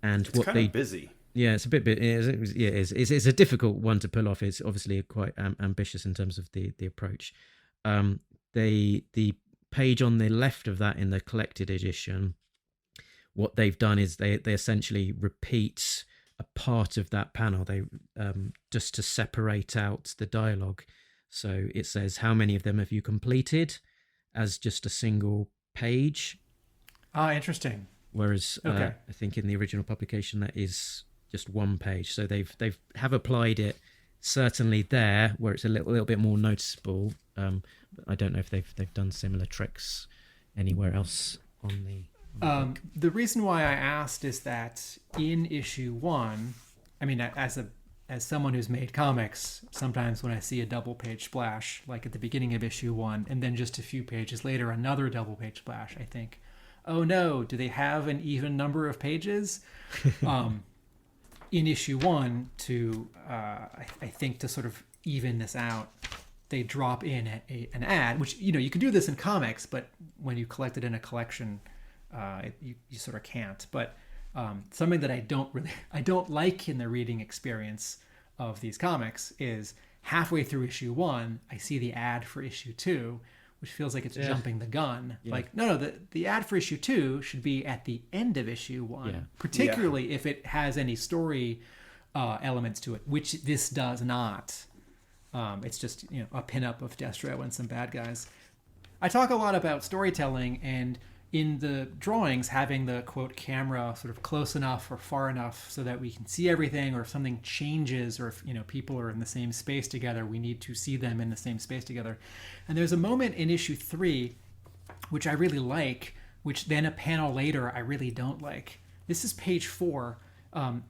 And it's kind of busy. Yeah, it's a bit. It's a difficult one to pull off. It's obviously quite ambitious in terms of the approach. The page on the left of that in the collected edition, what they've done is they essentially repeat a part of that panel. They just to separate out the dialogue. So it says, "How many of them have you completed?" as just a single page. Ah, interesting. Whereas okay. I think in the original publication that is just one page. So they've applied it certainly there where it's a little bit more noticeable. But I don't know if they've done similar tricks anywhere else on the. The reason why I asked is that in issue 1, I mean, as someone who's made comics, sometimes when I see a double page splash, like at the beginning of issue 1, and then just a few pages later, another double page splash, I think, oh no, do they have an even number of pages? In issue 1, I think to sort of even this out, they drop in an ad, which, you can do this in comics, but when you collect it in a collection, you sort of can't. But something that I don't like in the reading experience of these comics is halfway through issue 1, I see the ad for issue 2, which feels like it's jumping the gun. Yeah. Like, no, the ad for issue 2 should be at the end of issue 1, particularly if it has any story elements to it, which this does not. It's just a pinup of Destro and some bad guys. I talk a lot about storytelling, and in the drawings, having the quote camera sort of close enough or far enough so that we can see everything, or if something changes, or if people are in the same space together, we need to see them in the same space together. And there's a moment in issue 3 which I really like, which then a panel later I really don't like. This is page 4.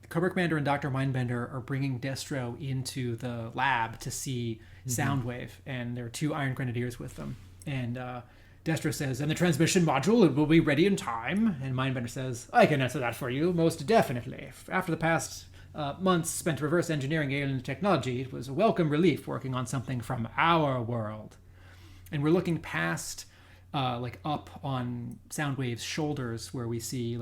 Cobra Commander and Dr. Mindbender are bringing Destro into the lab to see Soundwave, and there are 2 Iron Grenadiers with them. And Destro says, "And the transmission module, it will be ready in time." And Mindbender says, "I can answer that for you, most definitely. After the past months spent reverse engineering alien technology, it was a welcome relief working on something from our world." And we're looking past, up on Soundwave's shoulders, where we see,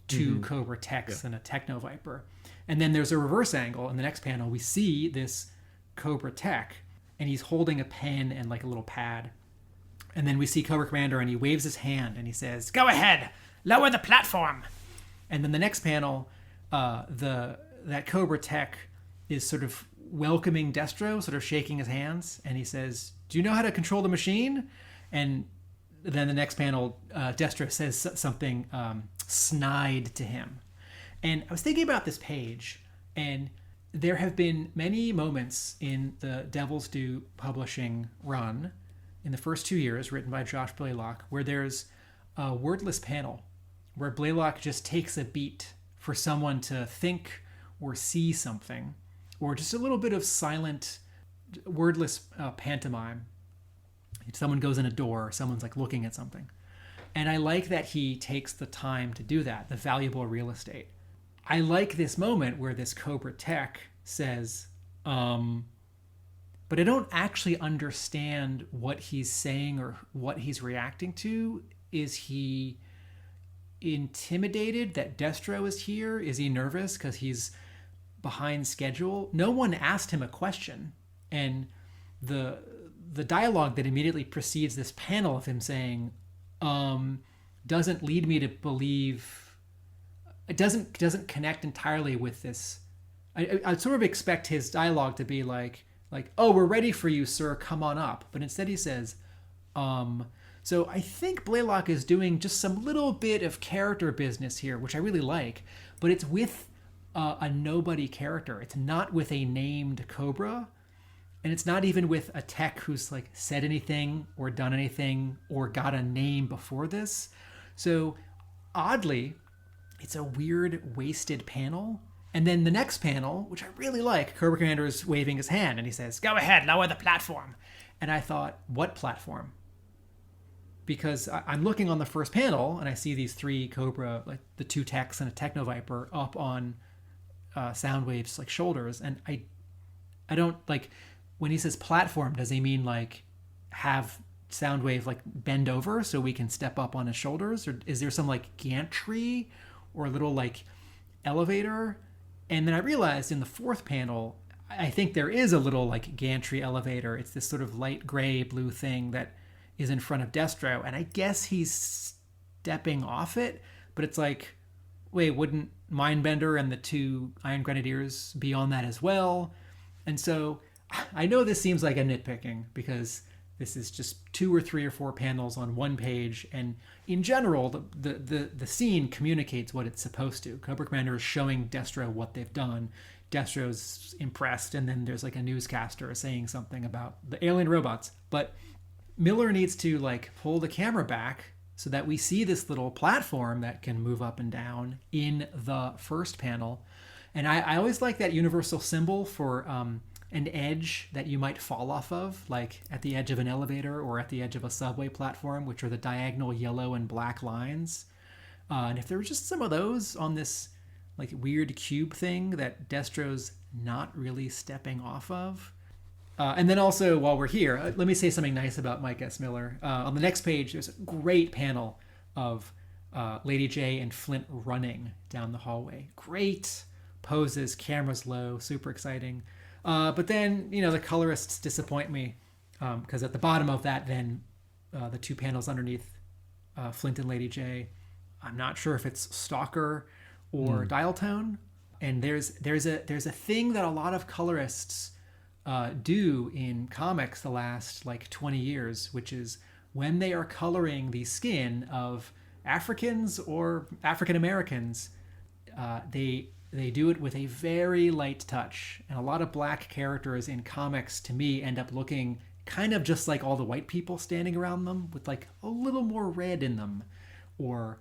2 Cobra Techs and a Techno Viper. And then there's a reverse angle. In the next panel, we see this Cobra Tech, and he's holding a pen and, a little pad. And then we see Cobra Commander, and he waves his hand, and he says, "Go ahead, lower the platform." And then the next panel, that Cobra Tech is sort of welcoming Destro, sort of shaking his hands, and he says, "Do you know how to control the machine?" And then the next panel, Destro says something snide to him. And I was thinking about this page, and there have been many moments in the Devil's Due publishing run in the first 2 years, written by Josh Blaylock, where there's a wordless panel where Blaylock just takes a beat for someone to think or see something, or just a little bit of silent, wordless pantomime. If someone goes in a door, someone's looking at something. And I like that he takes the time to do that, the valuable real estate. I like this moment where this Cobra Tech says, but I don't actually understand what he's saying or what he's reacting to. Is he intimidated that Destro is here? Is he nervous because he's behind schedule? No one asked him a question. And the dialogue that immediately precedes this panel of him saying, doesn't lead me to believe, it doesn't connect entirely with this. I sort of expect his dialogue to be like, "Oh, we're ready for you, sir. Come on up." But instead he says, So I think Blaylock is doing just some little bit of character business here, which I really like. But it's with a nobody character. It's not with a named Cobra. And it's not even with a tech who's said anything or done anything or got a name before this. So oddly, it's a weird, wasted panel. And then the next panel, which I really like, Cobra Commander is waving his hand and he says, "Go ahead, lower the platform." And I thought, what platform? because I'm looking on the first panel and I see these 3 Cobra, like the 2 techs and a Techno Viper, up on Soundwave's like shoulders, and I don't like when he says platform. Does he mean like have Soundwave like bend over so we can step up on his shoulders, or is there some like gantry or a little like elevator? And then I realized in the 4th panel, I think there is a little like gantry elevator. It's this sort of light gray blue thing that is in front of Destro, and I guess he's stepping off it, but it's like, wait, wouldn't Mindbender and the 2 Iron Grenadiers be on that as well? And so I know this seems like a nitpicking because this is just 2 or 3 or 4 panels on one page, and in general, the scene communicates what it's supposed to. Cobra Commander is showing Destro what they've done. Destro's impressed, and then there's like a newscaster saying something about the alien robots. But Miller needs to like pull the camera back so that we see this little platform that can move up and down in the first panel. And I always like that universal symbol for an edge that you might fall off of, like at the edge of an elevator or at the edge of a subway platform, which are the diagonal yellow and black lines. And if there were just some of those on this like weird cube thing that Destro's not really stepping off of. And then also, while we're here, let me say something nice about Mike S. Miller. On the next page, there's a great panel of Lady J and Flint running down the hallway. Great poses, cameras low, super exciting. But then, the colorists disappoint me because at the bottom of that, then the 2 panels underneath Flint and Lady J, I'm not sure if it's Stalker or Dial Tone. And there's a thing that a lot of colorists do in comics the last like 20 years, which is when they are coloring the skin of Africans or African Americans, they do it with a very light touch. And a lot of black characters in comics, to me, end up looking kind of just like all the white people standing around them, with like a little more red in them, or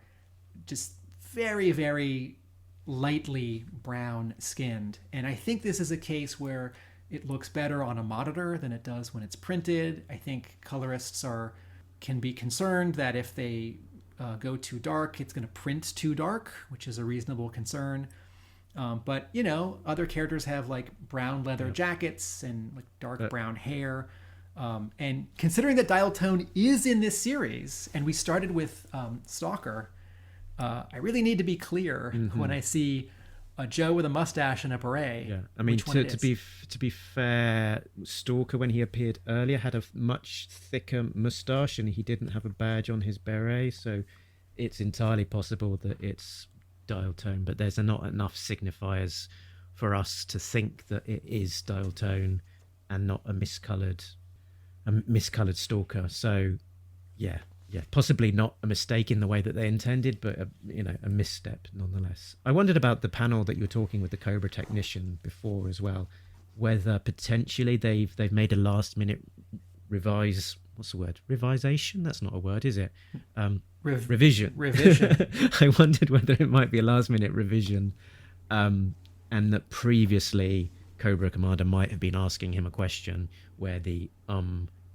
just very, very lightly brown skinned. And I think this is a case where it looks better on a monitor than it does when it's printed. I think colorists can be concerned that if they go too dark, it's going to print too dark, which is a reasonable concern. But other characters have like brown leather jackets and like dark brown hair. And considering that Dial Tone is in this series, and we started with Stalker, I really need to be clear when I see a Joe with a mustache and a beret. Yeah, I mean, to be fair, Stalker, when he appeared earlier, had a much thicker mustache, and he didn't have a badge on his beret, so it's entirely possible that it's Dial Tone, but there's not enough signifiers for us to think that it is Dial Tone and not a miscoloured Stalker. So yeah, possibly not a mistake in the way that they intended, but a misstep nonetheless. I wondered about the panel that you were talking with the Cobra technician before as well, whether potentially they've made a last minute revise. What's the word? Revisation? That's not a word, is it? Revision. I wondered whether it might be a last minute revision, and that previously Cobra Commander might have been asking him a question where the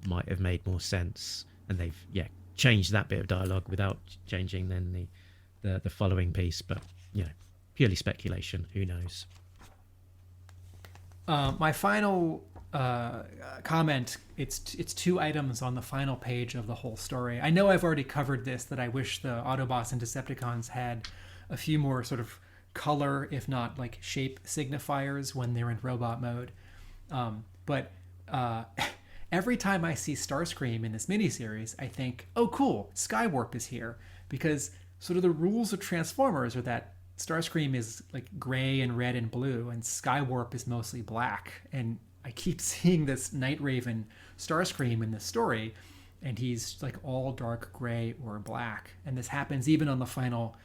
might have made more sense, and they've changed that bit of dialogue without changing then the following piece. But purely speculation. Who knows? My final comment, it's 2 items on the final page of the whole story. I know I've already covered this, that I wish the Autobots and Decepticons had a few more sort of color, if not like shape signifiers when they're in robot mode. But every time I see Starscream in this miniseries, I think, oh cool, Skywarp is here. Because sort of the rules of Transformers are that Starscream is like gray and red and blue, and Skywarp is mostly black. And I keep seeing this Night Raven Starscream in this story, and he's like all dark gray or black. And this happens even on the final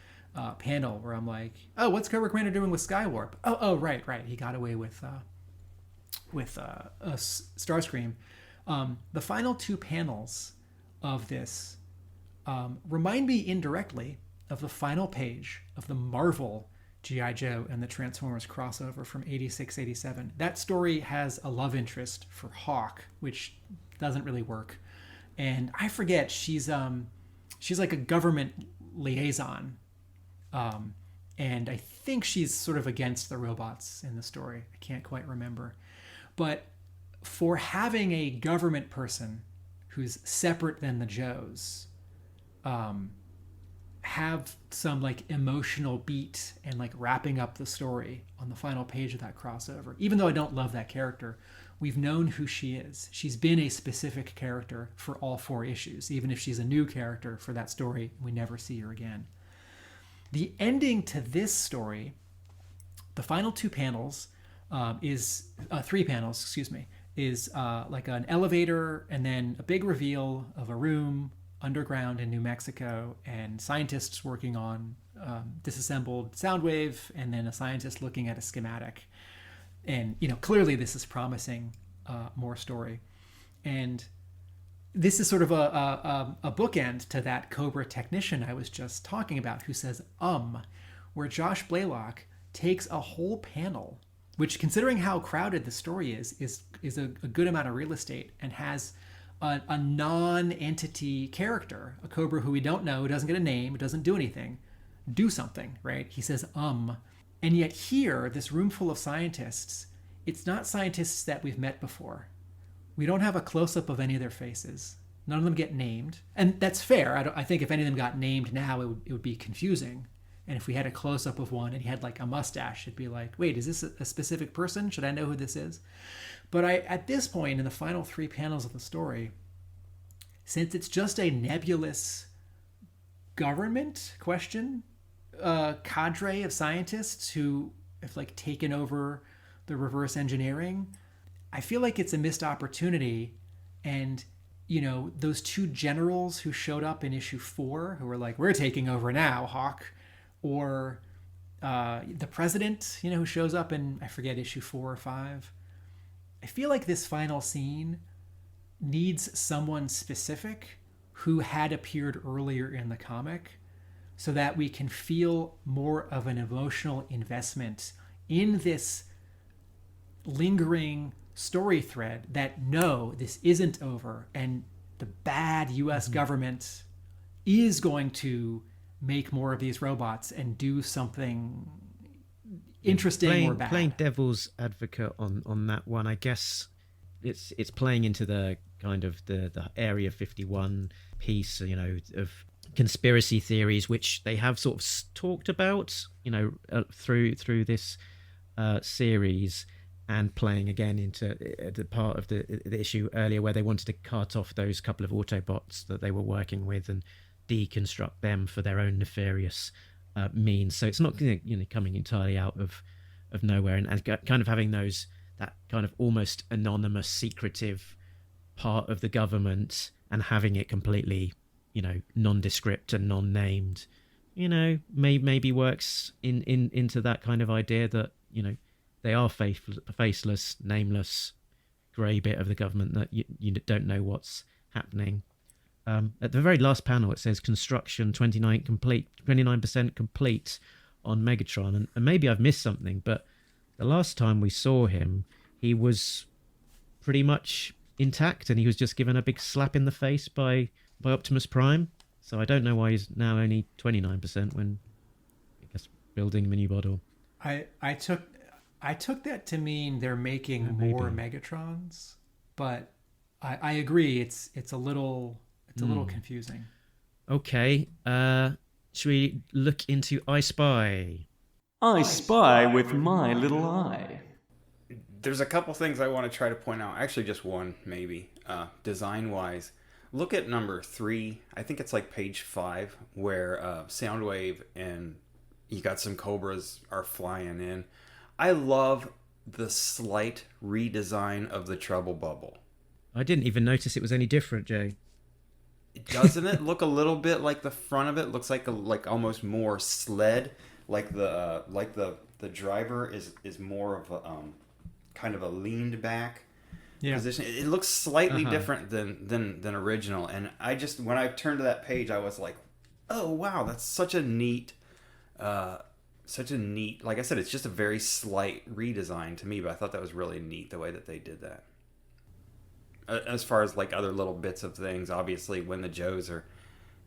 panel, where I'm like, oh, what's Cobra Commander doing with Skywarp? Oh, right. He got away with Starscream. The final 2 panels of this remind me indirectly of the final page of the Marvel G.I. Joe and the Transformers crossover from 86-87. That story has a love interest for Hawk, which doesn't really work. and I forget, she's like a government liaison, and I think she's sort of against the robots in the story. I can't quite remember, but for having a government person who's separate than the Joes, have some like emotional beat and like wrapping up the story on the final page of that crossover. Even though I don't love that character, we've known who she is. She's been a specific character for all 4 issues. Even if she's a new character for that story, we never see her again. The ending to this story, the final 2 panels, is 3 panels, excuse me, is like an elevator and then a big reveal of a room underground in New Mexico, and scientists working on disassembled Soundwave, and then a scientist looking at a schematic. And, clearly this is promising more story. And this is sort of a bookend to that Cobra technician I was just talking about, who says, where Josh Blaylock takes a whole panel, which, considering how crowded the story is a good amount of real estate, and has a non-entity character, a Cobra who we don't know, who doesn't get a name, who doesn't do anything, do something, right? He says, And yet here, this room full of scientists, it's not scientists that we've met before. We don't have a close-up of any of their faces. None of them get named. And that's fair. I think if any of them got named now, it would be confusing. And if we had a close-up of one and he had like a mustache, it'd be like, wait, is this a specific person? Should I know who this is? But at this point, in the final 3 panels of the story, since it's just a nebulous government cadre of scientists who have like taken over the reverse engineering, I feel like it's a missed opportunity. And, those 2 generals who showed up in issue 4, who were like, we're taking over now, Hawk, or the president, who shows up in, I forget, issue 4 or 5. I feel like this final scene needs someone specific who had appeared earlier in the comic, so that we can feel more of an emotional investment in this lingering story thread that, no, this isn't over, and the bad US government is going to make more of these robots and do something interesting or bad. Playing devil's advocate on that one, I guess it's playing into the kind of the Area 51 piece, of conspiracy theories, which they have sort of talked about, through this series, and playing again into the part of the issue earlier where they wanted to cut off those couple of Autobots that they were working with and deconstruct them for their own nefarious means. So it's not coming entirely out of nowhere, and kind of having that kind of almost anonymous, secretive part of the government, and having it completely nondescript and non-named, maybe works into that kind of idea that they are faceless, nameless, grey bit of the government that you don't know what's happening. At the very last panel, it says construction 29% complete on Megatron, and maybe I've missed something, but the last time we saw him, he was pretty much intact, and he was just given a big slap in the face by Optimus Prime. So I don't know why he's now only 29% when, I guess, building a new model. I took that to mean they're making more Megatrons, but I agree it's a little confusing. Okay, should we look into I Spy? I spy with my little eye. There's a couple things I want to try to point out. Actually, just one, maybe. Design-wise, look at number 3. I think it's like page 5, where Soundwave and you got some Cobras are flying in. I love the slight redesign of the Trouble Bubble. I didn't even notice it was any different, Jay. Doesn't it look a little bit like the front of it looks like almost more sled, like the driver is more of a kind of a leaned back position. It looks slightly different than original, and I just, when I turned to that page, I was like, oh wow, that's such a neat, like I said, it's just a very slight redesign to me, but I thought that was really neat the way that they did that. as far as like other little bits of things, obviously when the Joes are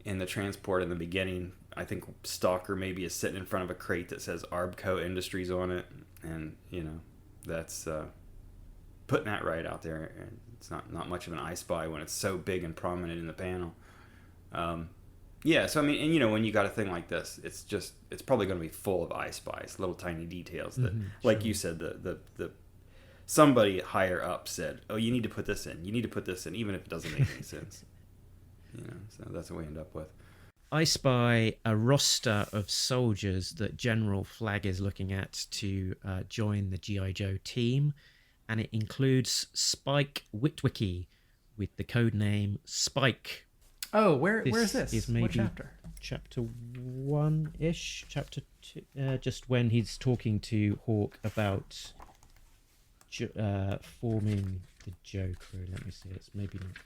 in the transport in the beginning, I think Stalker maybe is sitting in front of a crate that says Arbco Industries on it, and that's putting that right out there. It's not much of an I Spy when it's so big and prominent in the panel. Yeah, so I mean, and when you got a thing like this, it's probably going to be full of I Spies, little tiny details that, like you said, the somebody higher up said, oh, you need to put this in, even if it doesn't make any sense. So that's what we end up with. I spy a roster of soldiers that General Flagg is looking at to join the G.I. Joe team, and it includes Spike Witwicky with the codename Spike. Oh, where is this? Is maybe what chapter? Chapter 1-ish, chapter 2, just when he's talking to Hawk about forming the Joe crew. Let me see, it's maybe not.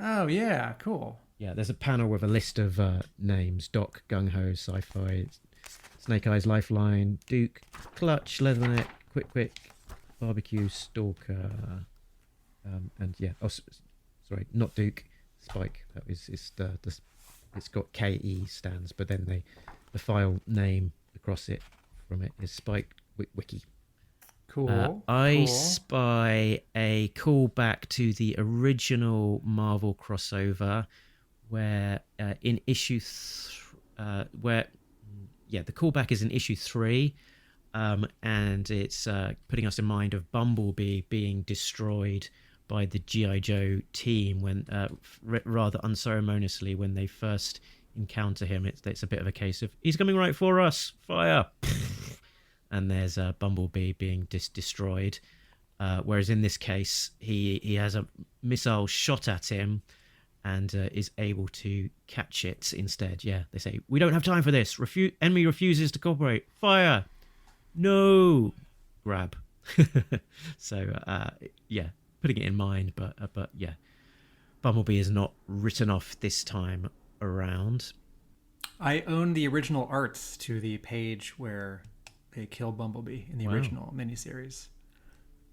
Oh, yeah, cool. Yeah, there's a panel with a list of names: Doc, Gung Ho, Sci-Fi, Snake Eyes, Lifeline, Duke, Clutch, Leatherneck, Quick, Barbecue, Stalker, and yeah. Oh, sorry, not Duke. Spike. That is it's got KE stands, but then the file name across it from it is Spike Wiki. Cool. I spy a callback to the original Marvel crossover, where in issue the callback is in issue 3, and it's putting us in mind of Bumblebee being destroyed by the G.I. Joe team when rather unceremoniously when they first encounter him. It's a bit of a case of, he's coming right for us, fire. And there's Bumblebee being destroyed, whereas in this case he has a missile shot at him and is able to catch it instead. Yeah, they say, we don't have time for this, enemy refuses to cooperate, fire, no, grab. So yeah, putting it in mind, but yeah, Bumblebee is not written off this time around. I own the original arts to the page where they kill Bumblebee in the original miniseries,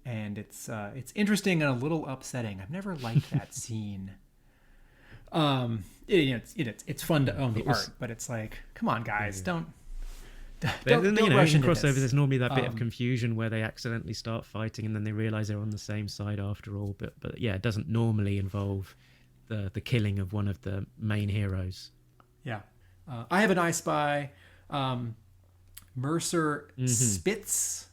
and it's interesting and a little upsetting. I've never liked that scene. It's fun to own the art, but it's like, come on, guys, don't rush into crossovers. this. There's normally that bit of confusion where they accidentally start fighting and then they realize they're on the same side after all. But yeah, it doesn't normally involve the killing of one of the main heroes. Yeah, I have an I Spy. Mercer spits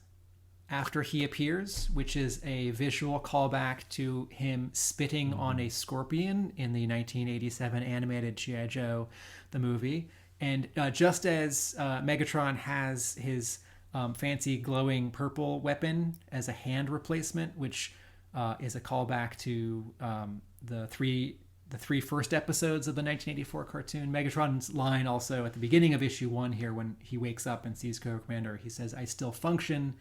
after he appears, which is a visual callback to him spitting on a scorpion in the 1987 animated G.I. Joe, the movie. And just as Megatron has his fancy glowing purple weapon as a hand replacement, which is a callback to the three first episodes of the 1984 cartoon. Megatron's line also at the beginning of issue 1 here, when he wakes up and sees Cobra Commander, he says, "I still function."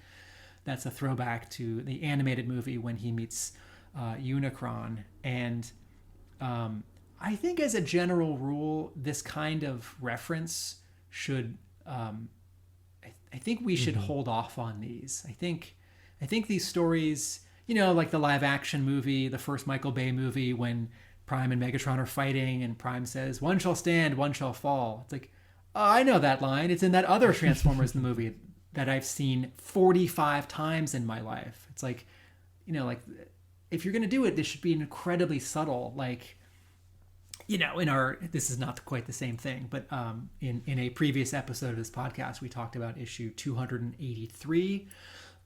That's a throwback to the animated movie when he meets Unicron. And I think as a general rule, this kind of reference should, I think we should hold off on these. I think these stories, like the live action movie, the first Michael Bay movie, when Prime and Megatron are fighting and Prime says, "One shall stand, one shall fall." It's like, oh, I know that line. It's in that other Transformers movie that I've seen 45 times in my life. It's like, like if you're going to do it, this should be incredibly subtle. Like, this is not quite the same thing, but in a previous episode of this podcast, we talked about issue 283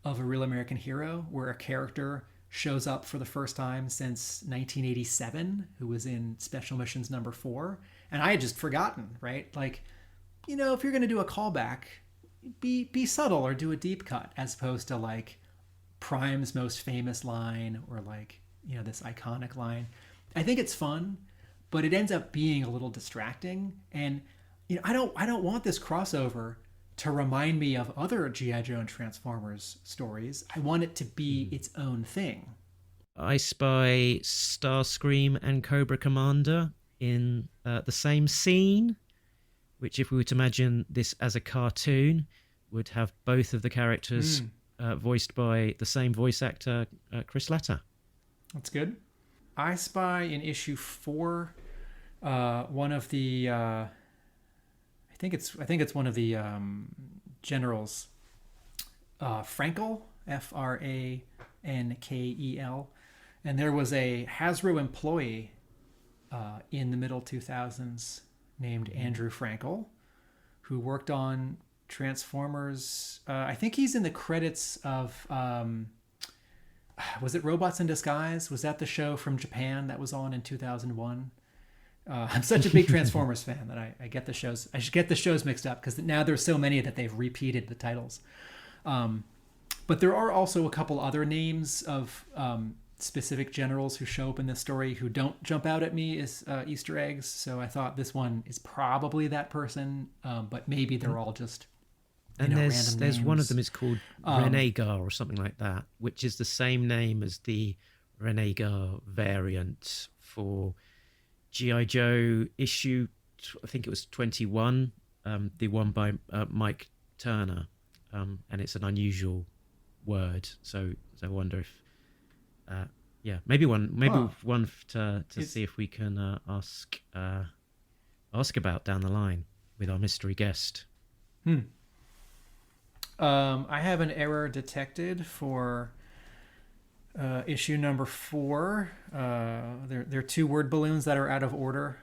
of A Real American Hero, where a character shows up for the first time since 1987, who was in Special Missions number 4. And I had just forgotten, right? Like, if you're going to do a callback, be subtle or do a deep cut, as opposed to like Prime's most famous line or like, this iconic line. I think it's fun, but it ends up being a little distracting. And, I don't want this crossover to remind me of other G.I. Joe and Transformers stories. I want it to be its own thing. I spy Starscream and Cobra Commander in the same scene, which, if we were to imagine this as a cartoon, would have both of the characters voiced by the same voice actor, Chris Latta. That's good. I Spy in issue 4, one of the I think it's one of the generals, Frankel, Frankel, and there was a Hasbro employee in the middle 2000s named Andrew Frankel, who worked on Transformers. I think he's in the credits of was it Robots in Disguise? Was that the show from Japan that was on in 2001? I'm such a big Transformers fan that I get the shows. I should get the shows mixed up because now there's so many that they've repeated the titles. But there are also a couple other names of specific generals who show up in this story who don't jump out at me as Easter eggs. So I thought this one is probably that person, but maybe they're all just and random there's one of names. them is called Renegar or something like that, which is the same name as the Renegar variant for G.I. Joe issue, I think it was 21, the one by Mike Turner, and it's an unusual word. So I wonder if, maybe one to see if we can ask about down the line with our mystery guest. I have an error detected for issue number 4. There are 2 word balloons that are out of order.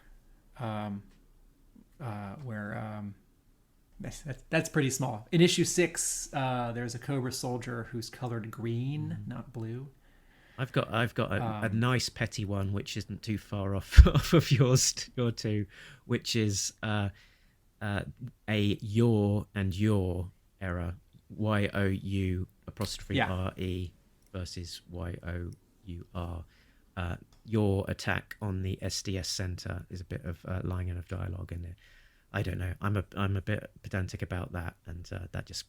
That's pretty small. In issue 6, there's a Cobra soldier who's colored green, not blue. I've got a nice petty one which isn't too far off of yours, your two, which is a your and your error, YOU apostrophe RE versus YOUR. Your attack on the SDS center is a bit of line of dialogue in it. I don't know. I'm a bit pedantic about that, and that just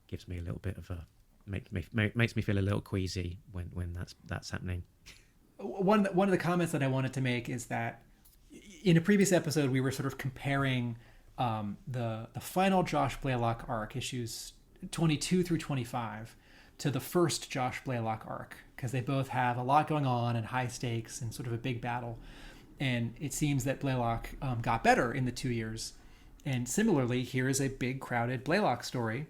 gives me a little bit of a makes me feel a little queasy when that's happening. One of the comments that I wanted to make is that in a previous episode we were sort of comparing the final Josh Blaylock arc, issues 22 through 25, to the first Josh Blaylock arc, because they both have a lot going on and high stakes and sort of a big battle. And it seems that Blaylock got better in the 2 years. And similarly, here is a big crowded Blaylock story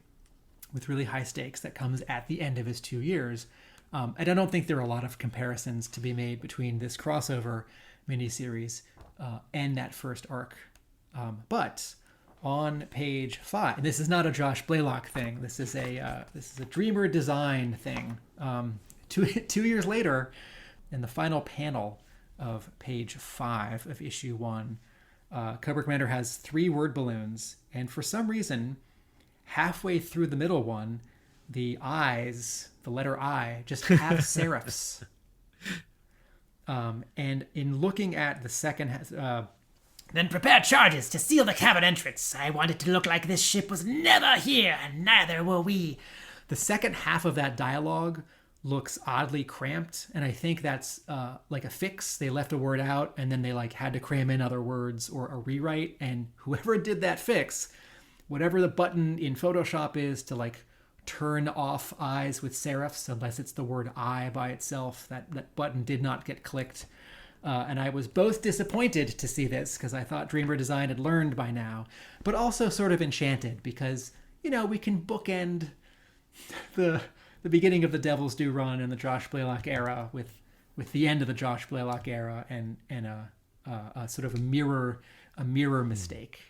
with really high stakes that comes at the end of his 2 years. And I don't think there are a lot of comparisons to be made between this crossover miniseries and that first arc. But on page 5, and this is not a Josh Blaylock thing. This is a Dreamer design thing. 2 years later, in the final panel of page 5 of issue 1, Cobra Commander has 3 word balloons, and for some reason, halfway through the middle one, the eyes, the letter I, just have serifs. And in looking at the second, Then prepare charges to seal the cabin entrance. I want it to look like this ship was never here, and neither were we. the second half of that dialogue looks oddly cramped, and I think that's like a fix. They left a word out and then they like had to cram in other words or a rewrite, and whoever did that fix, whatever the button in Photoshop is to like turn off eyes with serifs, unless it's the word I by itself, that button did not get clicked. And I was both disappointed to see this because I thought Dreamer Design had learned by now, but also sort of enchanted because, you know, we can bookend the beginning of the Devil's Due run and the Josh Blaylock era with the end of the Josh Blaylock era and a sort of a mirror mistake.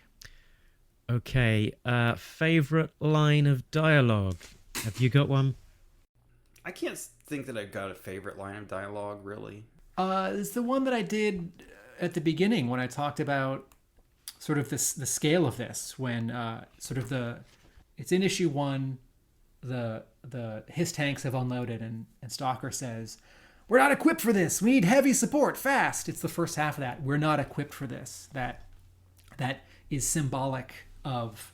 Okay, favorite line of dialogue. Have you got one? I can't think that I've got a favorite line of dialogue, really. It's the one that I did at the beginning when I talked about sort of the scale of this, when sort of it's in issue 1, the his tanks have unloaded and Stalker says, "We're not equipped for this. We need heavy support fast." It's the first half of that. We're not equipped for this. That is symbolic of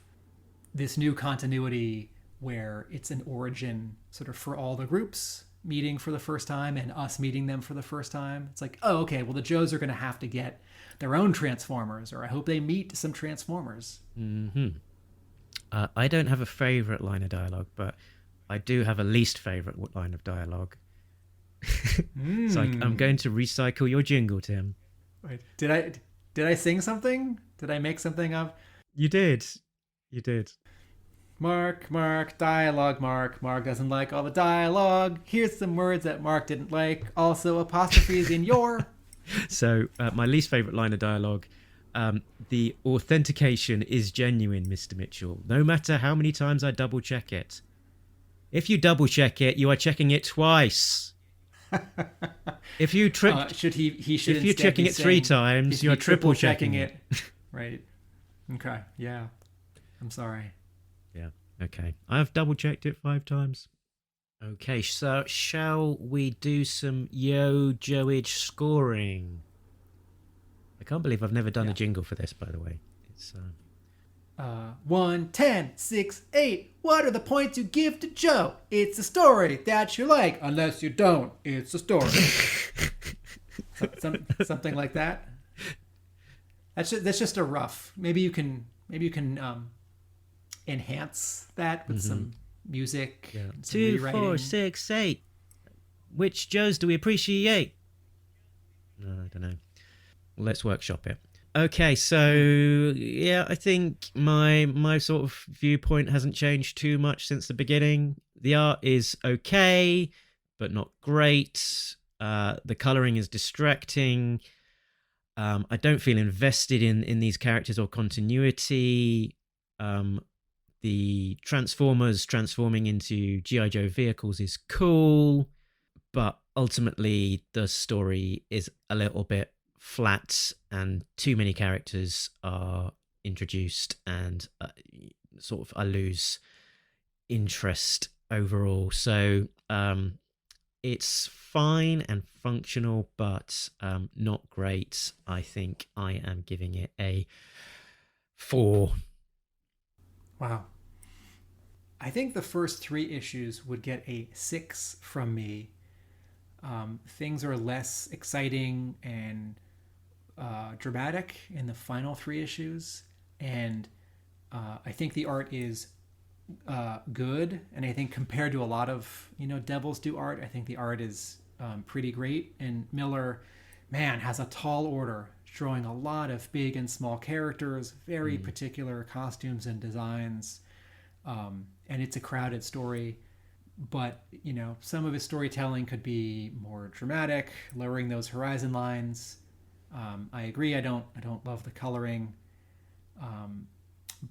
this new continuity where it's an origin sort of for all the groups meeting for the first time and us meeting them for the first time. It's like, oh, okay, well, the Joes are going to have to get their own Transformers, or I hope they meet some Transformers. Mm-hmm. I don't have a favorite line of dialogue, but I do have a least favorite line of dialogue. So I'm going to recycle your jingle, Tim. Wait, did I sing something? Did I make something up? You did. Mark, dialogue, Mark. Mark doesn't like all the dialogue. Here's some words that Mark didn't like. Also apostrophes in your. So my least favourite line of dialogue, the authentication is genuine, Mr. Mitchell, no matter how many times I double check it. If you double check it, you are checking it twice. If you Should if you're checking it 3 times, you're triple checking it. Right. Okay. Yeah. I'm sorry. Yeah. Okay. I've double checked it 5 times. Okay. So shall we do some Joeage scoring? I can't believe I've never done a jingle for this, by the way. It's 1, 10, 6, 8. What are the points you give to Joe? It's a story that you like, unless you don't. It's a story. Something like that. That's just a rough. Maybe you can enhance that with some music. Yeah. Some 2, rewriting. 4, 6, 8. Which Joes do we appreciate? I don't know. Let's workshop it. Okay, so yeah, I think my sort of viewpoint hasn't changed too much since the beginning. The art is okay, but not great. The colouring is distracting. I don't feel invested in these characters or continuity. The Transformers transforming into G.I. Joe vehicles is cool, but ultimately the story is a little bit flat and too many characters are introduced and sort of I lose interest overall. So it's fine and functional, but not great. I think I am giving it a 4. Wow. I think the first 3 issues would get a 6 from me. Things are less exciting and dramatic in the final 3 issues, and I think the art is good, and I think compared to a lot of Devils do art, I think the art is pretty great. And Miller, man, has a tall order, drawing a lot of big and small characters, very particular costumes and designs, and it's a crowded story. But some of his storytelling could be more dramatic, lowering those horizon lines. I agree. I don't love the coloring,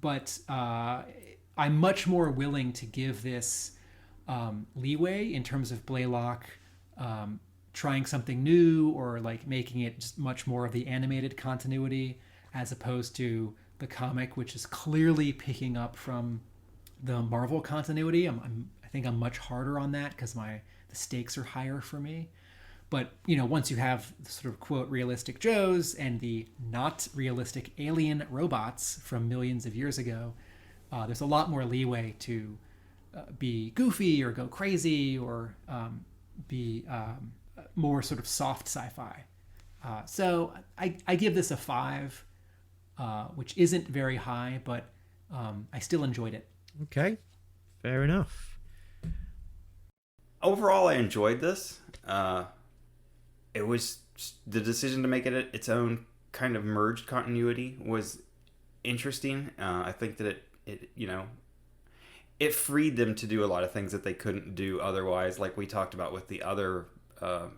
but I'm much more willing to give this leeway in terms of Blaylock trying something new, or like making it just much more of the animated continuity, as opposed to the comic, which is clearly picking up from the Marvel continuity. I think I'm much harder on that because the stakes are higher for me. But, once you have the sort of, quote, realistic Joes and the not realistic alien robots from millions of years ago, there's a lot more leeway to be goofy or go crazy or be more sort of soft sci-fi. So I give this a 5, which isn't very high, but I still enjoyed it. Okay, fair enough. Overall, I enjoyed this. It was the decision to make it its own kind of merged continuity was interesting. I think that it freed them to do a lot of things that they couldn't do otherwise. Like we talked about with the other, the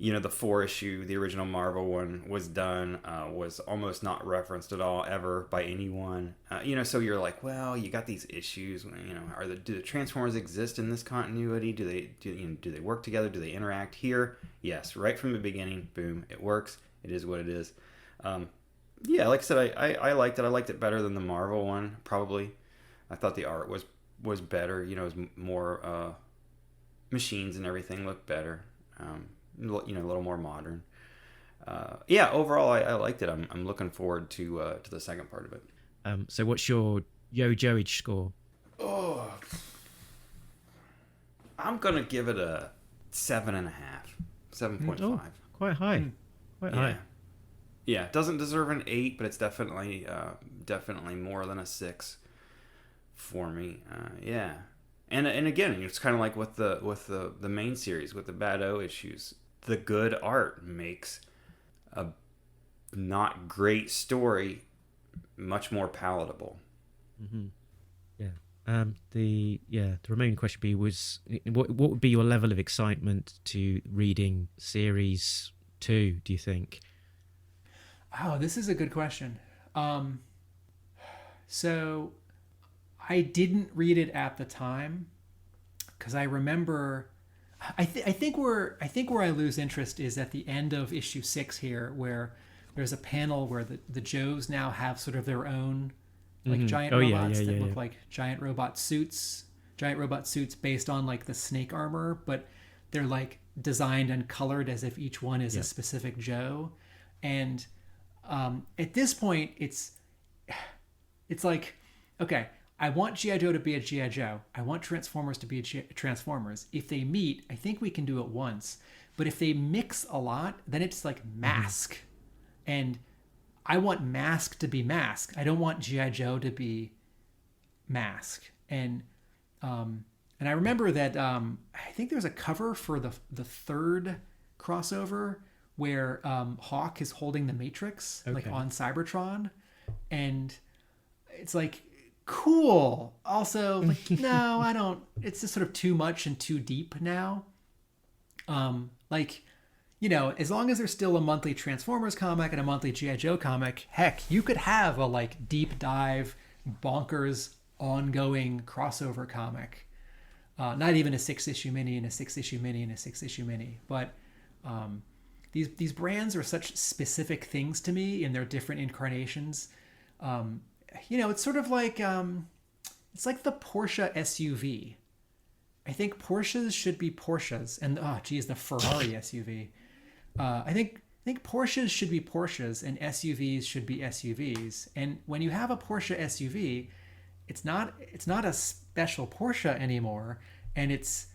4-issue, the original Marvel one was done, was almost not referenced at all ever by anyone. So you're like, well, you got these issues. Do the Transformers exist in this continuity? Do they work together? Do they interact here? Yes, right from the beginning, boom, it works. It is what it is. Like I said, I liked it. I liked it better than the Marvel one, probably. I thought the art was better. It was more machines and everything looked better. A little more modern. Overall, I liked it. I'm looking forward to the second part of it. So what's your Joeage score? Oh, I'm gonna give it a 7.5, 7.5. Oh, quite high. Quite high. Yeah, it doesn't deserve an 8, but it's definitely more than a 6 for me. And again, it's kind of like with the main series, with the Bad O issues. The good art makes a not great story much more palatable. Mm-hmm. Yeah. The remaining question was what would be your level of excitement to reading series 2? Do you think? Oh, this is a good question. So I didn't read it at the time because I remember. I think where I lose interest is at the end of issue 6 here, where there's a panel where the Joes now have sort of their own like giant robots that look like giant robot suits based on like the snake armor, but they're like designed and colored as if each one is a specific Joe. And at this point, it's like, okay, I want G.I. Joe to be a G.I. Joe. I want Transformers to be Transformers. If they meet, I think we can do it once. But if they mix a lot, then it's like Mask. And I want Mask to be Mask. I don't want G.I. Joe to be Mask. And I remember that I think there was a cover for the third crossover where Hawk is holding the Matrix like on Cybertron. And it's like, cool. Also, like, no, I don't. It's just sort of too much and too deep now. Like, you know, as long as there's still a monthly Transformers comic and a monthly G.I. Joe comic, heck, you could have a like deep dive, bonkers, ongoing crossover comic. Not even a 6-issue mini and a 6-issue mini and a 6-issue mini, but these brands are such specific things to me in their different incarnations. You know, it's sort of like it's like the Porsche SUV. I think Porsches should be Porsches, and the Ferrari SUV. I think Porsches should be Porsches, and SUVs should be SUVs. And when you have a Porsche SUV, it's not a special Porsche anymore, and it's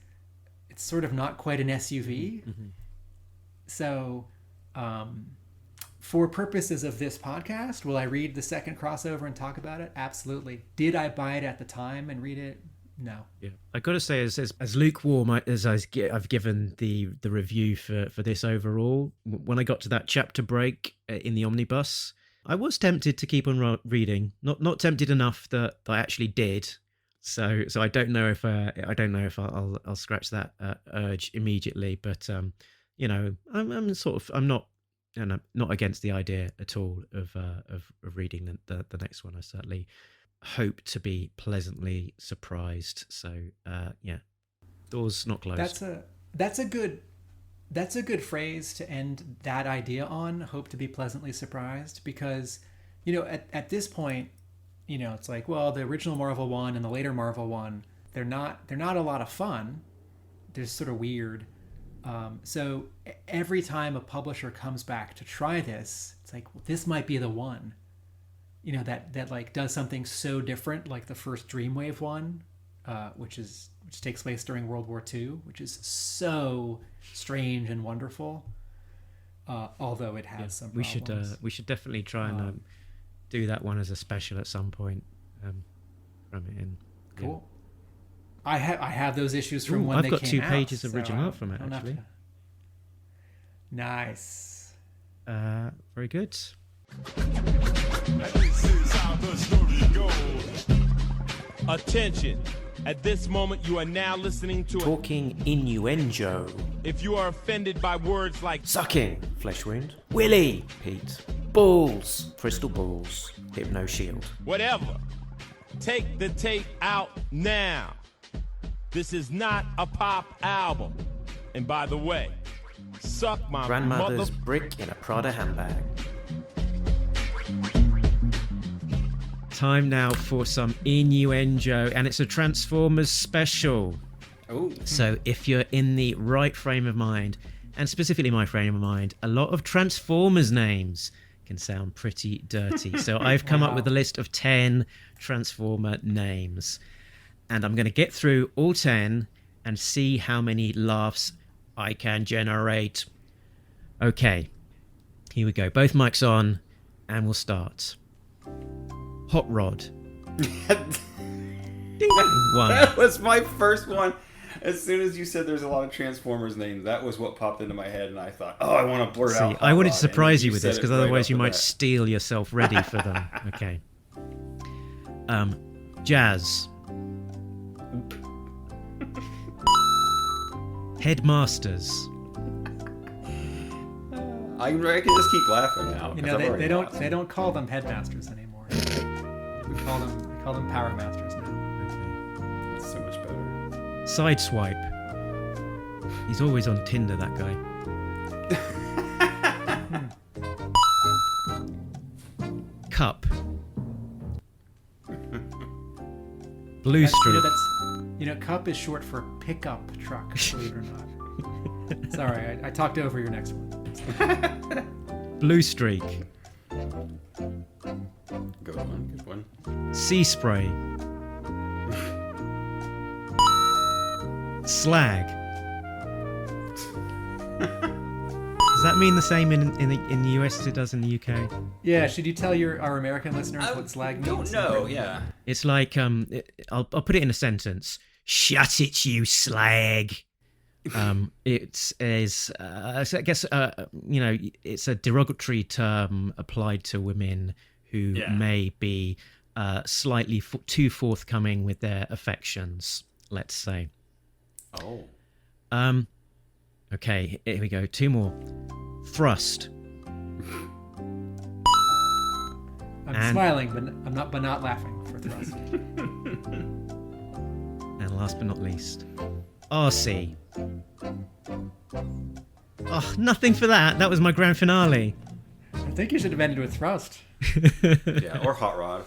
sort of not quite an SUV. Mm-hmm. So, for purposes of this podcast, will I read the second crossover and talk about it? Absolutely. Did I buy it at the time and read it? No. Yeah, I got to say, as lukewarm as I've given the review for this overall, when I got to that chapter break in the omnibus, I was tempted to keep on reading. Not tempted enough that I actually did. So I don't know if I'll scratch that urge immediately. But you know, I'm not against the idea at all of reading the next one. I certainly hope to be pleasantly surprised. So yeah, doors not closed. That's a good phrase to end that idea on. Hope to be pleasantly surprised, because you know at this point, you know, it's like, well, the original Marvel one and the later Marvel one, they're not a lot of fun. They're sort of weird. So every time a publisher comes back to try this, it's like, well, this might be the one, you know, that like does something so different, like the first Dreamwave one, which takes place during World War II, which is so strange and wonderful. Although it has some problems. We should definitely try and do that one as a special at some point. From it in. Cool. I have those issues from when they came out. I've got 2 pages of original art from it, actually. Nice. Very good. This is how the story goes. Attention. At this moment, you are now listening to Talking Innuen-Joe. If you are offended by words like sucking, flesh wound, willy, Pete, balls, crystal balls, hypno shield, whatever, take the tape out now. This is not a pop album. And by the way, suck my grandmother's brick in a Prada handbag. Time now for some Innuen-Joe, and it's a Transformers special. Ooh. So if you're in the right frame of mind, and specifically my frame of mind, a lot of Transformers names can sound pretty dirty. So I've come up with a list of 10 Transformer names, and I'm going to get through all 10 and see how many laughs I can generate. Okay, here we go. Both mics on, and we'll start. Hot Rod. ding, one. That was my first one. As soon as you said there's a lot of Transformers names, that was what popped into my head, and I thought, oh, I want to blurt out. I wanted to Hot Rod, surprise and you with this, said because it right otherwise off you the might bat. steal yourself ready for them. Okay. Jazz. Headmasters. I can just keep laughing now. You 'cause know, I've they already don't laughed. they don't call them headmasters anymore. We call them power masters now. That's so much better. Sideswipe. He's always on Tinder, that guy. Cup. Blue Streak. Cup is short for pickup truck, believe it or not. Sorry, I talked over your next one. Blue Streak. Good one. Sea Spray. Slag. Does that mean the same in the US as it does in the UK? Yeah, should you tell our American listeners what slag means? Don't know, yeah. It's like I'll put it in a sentence. Shut it, you slag. It is I guess it's a derogatory term applied to women who may be slightly too forthcoming with their affections, let's say. Oh. Okay, here we go. Two more. Thrust. I'm smiling, but not laughing for thrust. And last but not least, RC. Oh, nothing for that. That was my grand finale. I think you should have ended with thrust. Yeah, or Hot Rod.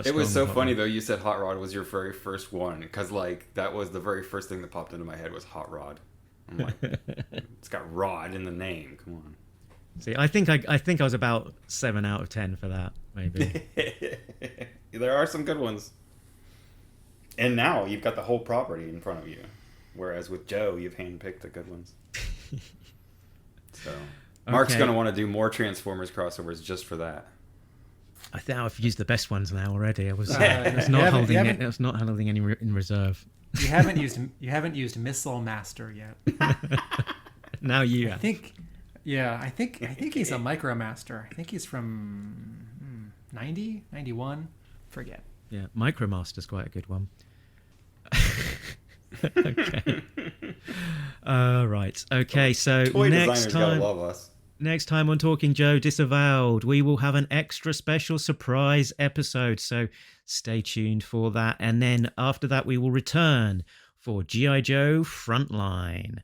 It was so funny though. You said Hot Rod was your very first one, because that was the very first thing that popped into my head was Hot Rod. I'm like, it's got Rod in the name. Come on. See, I think I was about 7 out of 10 for that, maybe. There are some good ones. And now you've got the whole property in front of you, whereas with Joe, you've handpicked the good ones. So Mark's going to want to do more Transformers crossovers just for that. I think I've used the best ones now already. I was not holding any in reserve. You haven't used Missile Master yet. Now you. I think he's a Micromaster. I think he's from 90, 91. Forget. Yeah, Micromaster's quite a good one. Okay. Right. Okay, so Toy designers gotta love us. Next time on Talking Joe Disavowed, we will have an extra special surprise episode, so stay tuned for that. And then after that, we will return for G.I. Joe Frontline.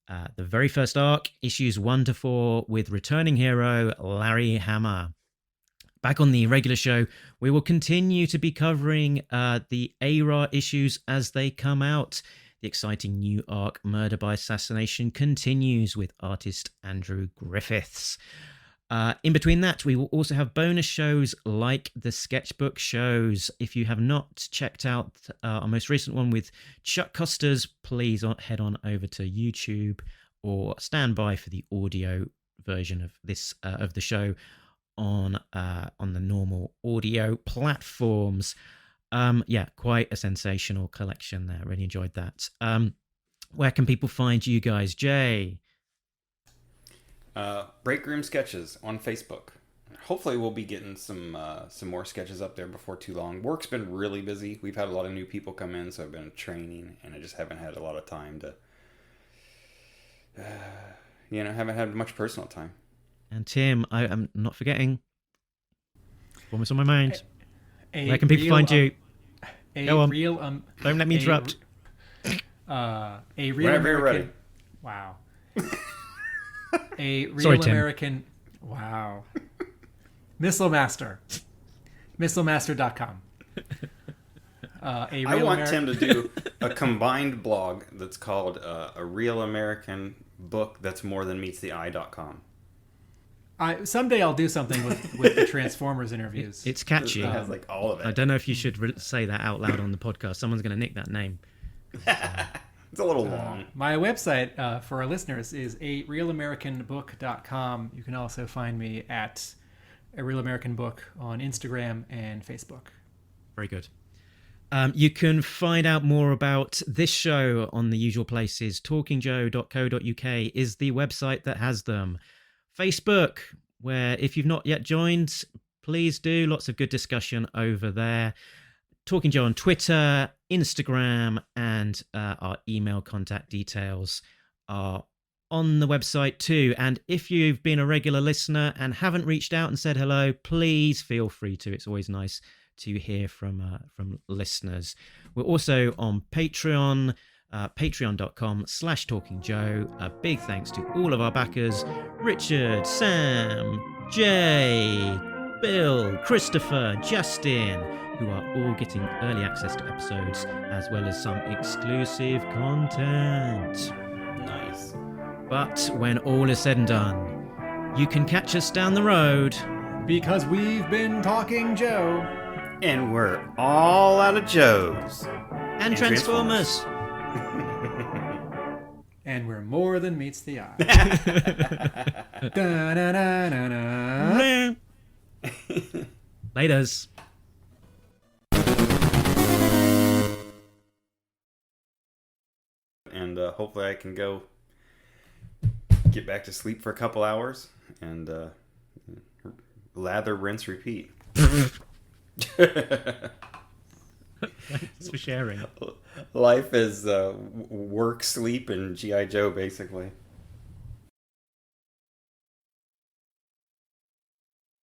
The very first arc, issues 1 to 4, with returning hero Larry Hama. Back on the regular show, we will continue to be covering the ARA issues as they come out. The exciting new arc, Murder by Assassination, continues with artist Andrew Griffiths. In between that, we will also have bonus shows like the sketchbook shows. If you have not checked out our most recent one with Chuck Costers, please head on over to YouTube or stand by for the audio version of this of the show on the normal audio platforms. Quite a sensational collection there. Really enjoyed that. Where can people find you guys, Jay? Break Room Sketches on Facebook. Hopefully we'll be getting some more sketches up there before too long. Work's been really busy. We've had a lot of new people come in, so I've been training, and I just haven't had a lot of time to, haven't had much personal time. And Tim, I'm not forgetting. One was on my mind. Where can people find you? Go on. Don't let me interrupt. A real Whenever American. you're ready. Wow. A real Sorry, Tim. American. Wow. Missile Master. MissileMaster.com. I want Tim to do a combined blog that's called A Real American Book That's More Than Meets the Eye.com. Someday I'll do something with the Transformers interviews. It's catchy. It has all of it. I don't know if you should say that out loud on the podcast. Someone's going to nick that name. It's a little long. My website for our listeners is arealamericanbook.com. You can also find me at A Real American Book on Instagram and Facebook. Very good. You can find out more about this show on the usual places. talkingjoe.co.uk is the website that has them. Facebook, where if you've not yet joined, please do. Lots of good discussion over there. Talking Joe on Twitter, Instagram, and our email contact details are on the website too. And if you've been a regular listener and haven't reached out and said hello, please feel free to. It's always nice to hear from listeners. We're also on Patreon, patreon.com/talkingjoe. A big thanks to all of our backers: Richard, Sam, Jay, Bill, Christopher, Justin, who are all getting early access to episodes as well as some exclusive content. Nice. But when all is said and done, you can catch us down the road. Because we've been Talking Joe. And we're all out of Joes. And Transformers. And we're more than meets the eye. Da-na-na-na-na. Laters. And hopefully I can go get back to sleep for a couple hours and lather, rinse, repeat. Thanks for sharing. Life is work, sleep, and G.I. Joe, basically.